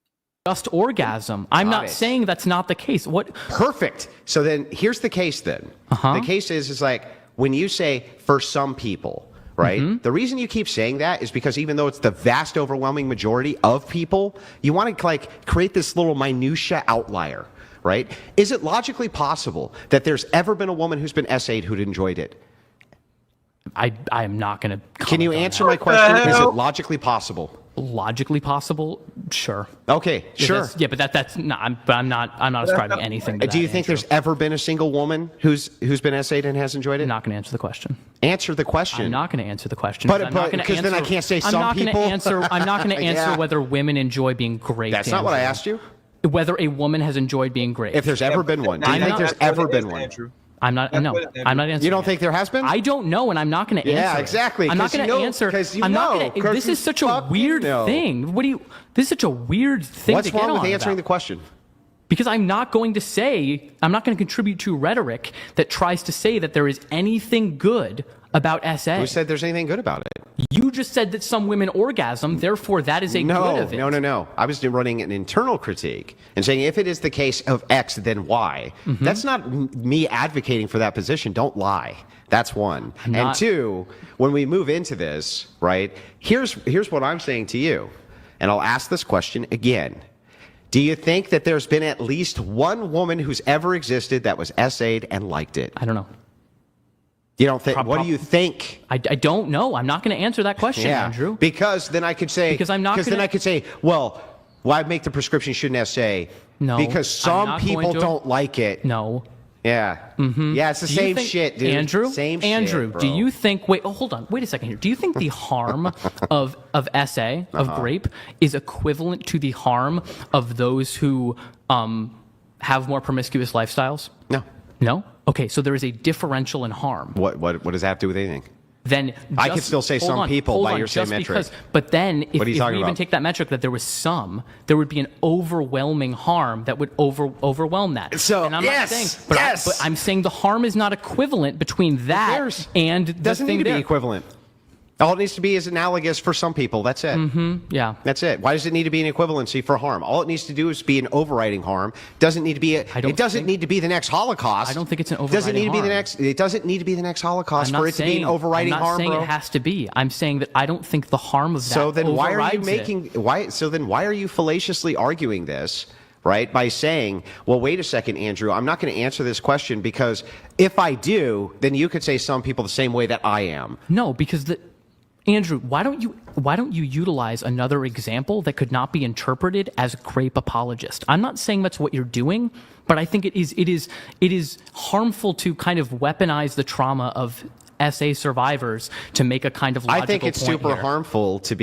Just orgasm. I'm not saying that's not the case. What? Perfect. So then here's the case then. The case is like when you say for some people, right? The reason you keep saying that is because even though it's the vast overwhelming majority of people, you want to like create this little minutia outlier, right? Is it logically possible that there's ever been a woman who's been SA'd who'd enjoyed it? I am not going to. Can you answer my question? Is it logically possible? Logically possible? Sure. Okay, sure. Yeah, but that's not. I'm not ascribing anything to that. Do you think there's ever been a single woman who's been SA'd and has enjoyed it? I'm not going to answer the question. Answer the question. I'm not going to answer the question. But because then I can't say some people. I'm not going to answer whether women enjoy being great. That's not what I asked you. Whether a woman has enjoyed being great. If there's ever been one. Do you think there's ever been one? I'm not. No, I'm not answering. You don't think there has been? I don't know, and I'm not going to answer. Yeah, exactly. I'm not going to answer. I'm not going to. This is such a weird thing. This is such a weird thing. What's wrong with answering the question? Because I'm not going to contribute to rhetoric that tries to say that there is anything good about SA. Who said there's anything good about it? You just said that some women orgasm, therefore that is a good of it. No. I was running an internal critique and saying if it is the case of X, then Y. Mm-hmm. That's not me advocating for that position. Don't lie. That's one. And two, when we move into this, right, here's what I'm saying to you. And I'll ask this question again. Do you think that there's been at least one woman who's ever existed that was essayed and liked it? I don't know. You don't think? What do you think? I don't know. I'm not going to answer that question, Andrew. Because then I could say. Because I'm not. Because then I could say, well, why make the prescription shouldn't essay? No. Because some people don't like it. No. Yeah. Mm-hmm. Yeah, it's the same shit, dude. Andrew, Andrew, do you think? Wait, hold on. Wait a second here. Do you think the harm of SA of grape is equivalent to the harm of those who have more promiscuous lifestyles? No. No. Okay, so there is a differential in harm. What does that have to do with anything? Then I could still say some people by your same metric. But then if we about? even take that metric that there was some, there would be an overwhelming harm that would overwhelm that. So and I'm yes, not saying, but I'm saying the harm is not equivalent between that and the doesn't need to be equivalent. All it needs to be is analogous for some people. That's it. Mm-hmm. Yeah. That's it. Why does it need to be an equivalency for harm? All it needs to do is be an overriding harm. Doesn't need to be. It doesn't need to be the next Holocaust. I don't think it's an overriding doesn't need to be harm. the next. It doesn't need to be the next Holocaust for it to be an overriding harm, I'm not saying bro. it has to be. I'm saying that I don't think the harm of that. So then why are you making? So then why are you fallaciously arguing this? Right, by saying, well, wait a second, Andrew, I'm not going to answer this question because if I do, then you could say some people the same way that I am. No, because Andrew, why don't you utilize another example that could not be interpreted as grape apologist? I'm not saying that's what you're doing, but I think it is harmful to kind of weaponize the trauma of SA survivors to make a kind of logical I think it's point super here. harmful to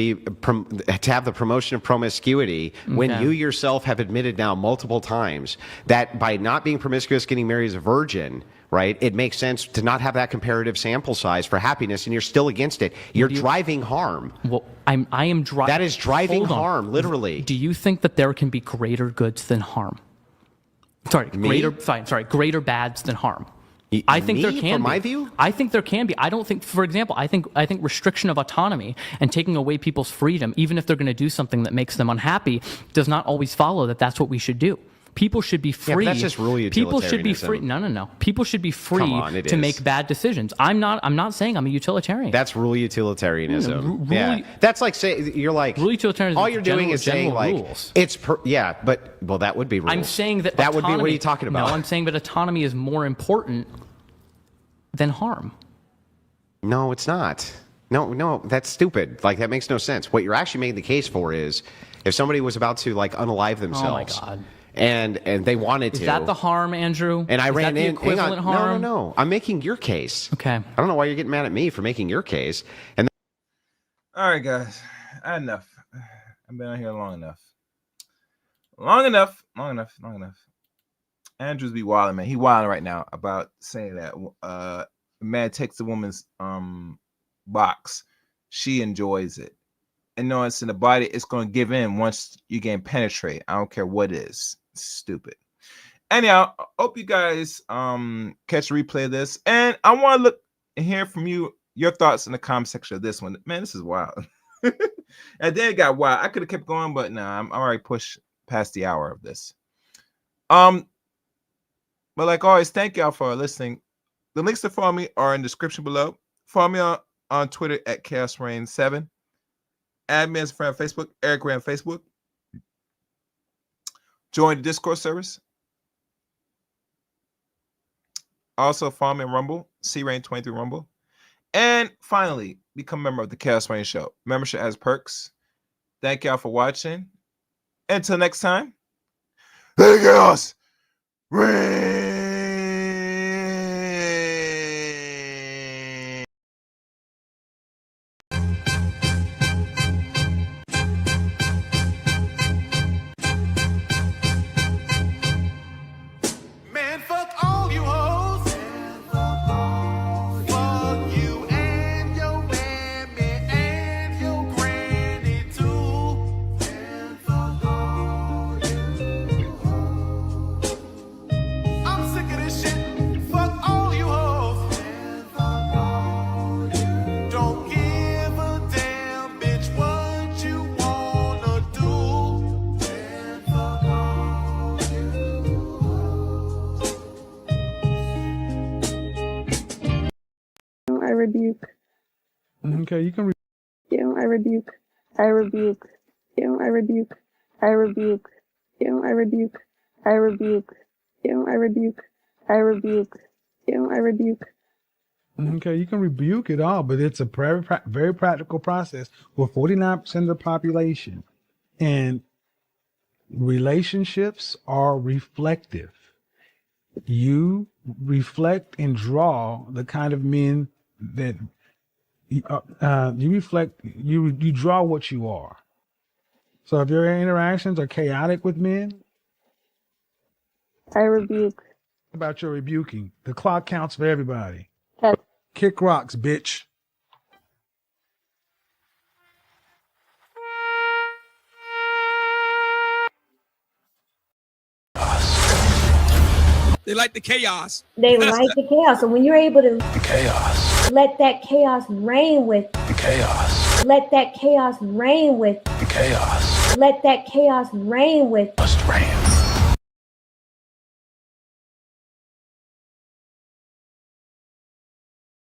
have the promotion of promiscuity when you yourself have admitted now multiple times that by not being promiscuous, getting married as a virgin, right, it makes sense to not have that comparative sample size for happiness, and you're still against it. You're driving harm. Well, I am driving. That is driving harm, literally. Do you think that there can be greater goods than harm? Sorry, greater bads than harm. I think there can be. From my view? I think there can be. I don't think, for example, I think restriction of autonomy and taking away people's freedom, even if they're going to do something that makes them unhappy, does not always follow that that's what we should do. People should be free. Yeah, but that's just rule utilitarianism. People should be free. No. People should be free to make bad decisions. I'm not saying I'm a utilitarian. That's rule utilitarianism. That's like you're like rule utilitarianism. All you're doing is saying like rules. But that would be rules. I'm saying that would be. What are you talking about? No, I'm saying that autonomy is more important than harm. No, it's not. No, that's stupid. Like that makes no sense. What you're actually making the case for is if somebody was about to like unalive themselves. Oh my God. And they wanted to. Is that the harm, Andrew? And I ran in. Equivalent harm? No. I'm making your case. Okay. I don't know why you're getting mad at me for making your case. And all right, guys, enough. I've been on here long enough. Andrew's be wilding, man. He wilding right now about saying that a man takes a woman's box, she enjoys it, and knowing it's in the body, it's going to give in once you get penetrate. I don't care what it is. Stupid. Anyhow, I hope you guys catch a replay of this, and I want to look and hear from you your thoughts in the comment section of this one. Man, this is wild. And then it got wild. I could have kept going, but nah, I'm already pushed past the hour of this. But like always, thank y'all for listening. The links to follow me are in the description below. Follow me on Twitter at ChaosReign7. Add me as a friend on Facebook, Eric Ray on Facebook. Join the Discourse service. Also follow me on Rumble, CRain23 Rumble. And finally, become a member of the Chaos Reign Show. Membership has perks. Thank y'all for watching. Until next time, the Chaos Reign. Man, fuck all you hoes. Fuck you and your mammy and your granny too. And fuck all you hoes. rebuke Okay, you can. you. I rebuke. I rebuke you. I rebuke. I rebuke you. I rebuke. I rebuke you. I rebuke. I rebuke you. I rebuke. Okay, you can rebuke it all, but it's a very practical process with 49% of the population. And relationships are reflective. You reflect and draw the kind of men that you reflect. You draw what you are. So if your interactions are chaotic with men, I rebuke. about your rebuking, the clock counts for everybody. Yes. Kick rocks, bitch. They like the chaos. They like the chaos. So when you're able to Chaos. let that chaos reign with, Chaos. let that chaos reign with, Chaos. let that chaos reign with, Must reign.